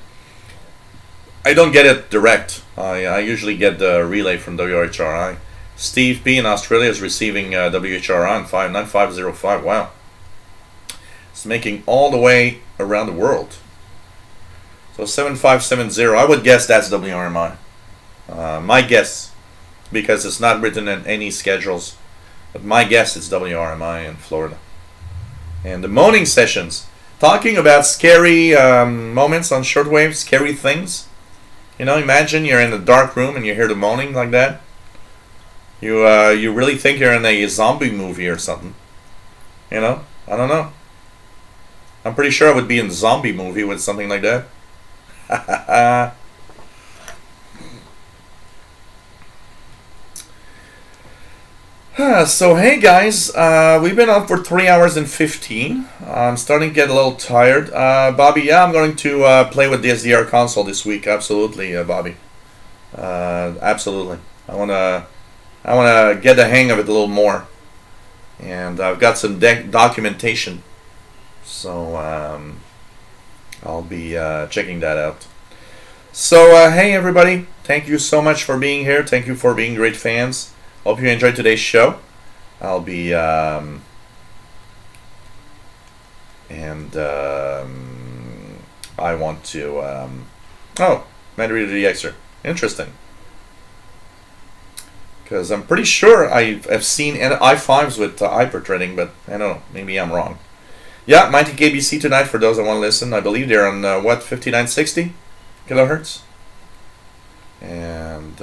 Speaker 1: I don't get it direct. I usually get the relay from WHRI. Steve P in Australia is receiving WHRI on 59505. Wow. It's making all the way around the world. So 7570, I would guess that's WRMI. My guess, because it's not written in any schedules, but my guess it's WRMI in Florida. And the moaning sessions, talking about scary moments on shortwave, scary things. You know, imagine you're in a dark room and you hear the moaning like that. You really think you're in a zombie movie or something. You know, I don't know. I'm pretty sure I would be in a zombie movie with something like that. So hey guys, we've been on for 3 hours and 15. I'm starting to get a little tired. Bobby, yeah, I'm going to play with the SDR console this week. Absolutely, Bobby. Absolutely. I wanna get the hang of it a little more, and I've got some documentation, so I'll be checking that out. So hey everybody, thank you so much for being here. Thank you for being great fans. Hope you enjoyed today's show. I'll be I want to oh, Madrid the Xer. Interesting. Because I'm pretty sure I've seen i5s with hyperthreading, but I don't know, maybe I'm wrong. Yeah, Mighty KBC tonight for those that want to listen. I believe they're on what, 5960 kilohertz? And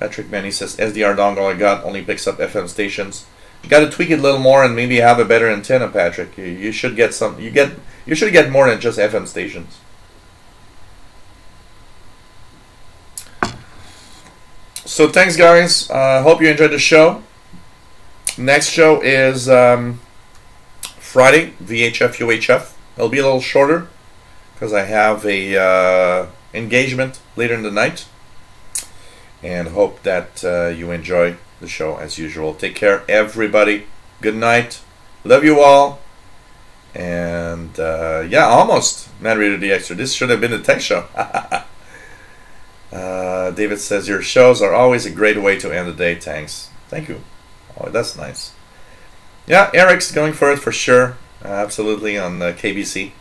Speaker 1: Patrick Manny says SDR dongle I got only picks up FM stations. You got to tweak it a little more and maybe have a better antenna, Patrick. You should get some. You should get more than just FM stations. So thanks, guys. Hope you enjoyed the show. Next show is Friday, VHF UHF. It'll be a little shorter because I have a engagement later in the night. And hope that you enjoy the show as usual. Take care, everybody. Good night. Love you all. And yeah, almost Mad Radio the Extra. This should have been a tech show. David says your shows are always a great way to end the day. Thanks. Thank you. Oh, that's nice. Yeah, Eric's going for it for sure. Absolutely on KBC.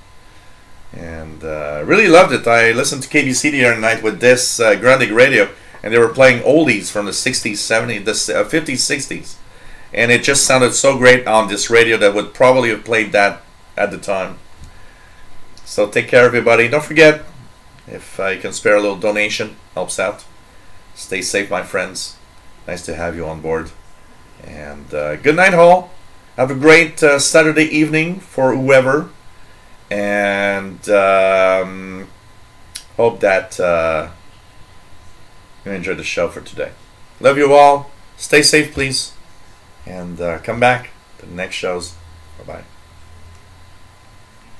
Speaker 1: And really loved it. I listened to KBC the other night with this Grundig radio. And they were playing oldies from the 60s, 70s, the 50s, 60s. And it just sounded so great on this radio that would probably have played that at the time. So take care, everybody. Don't forget, if you can spare a little donation, helps out. Stay safe, my friends. Nice to have you on board. And good night, all. Have a great Saturday evening for whoever. And hope that you enjoyed the show for today. Love you all. Stay safe, please. And come back to the next shows. Bye-bye.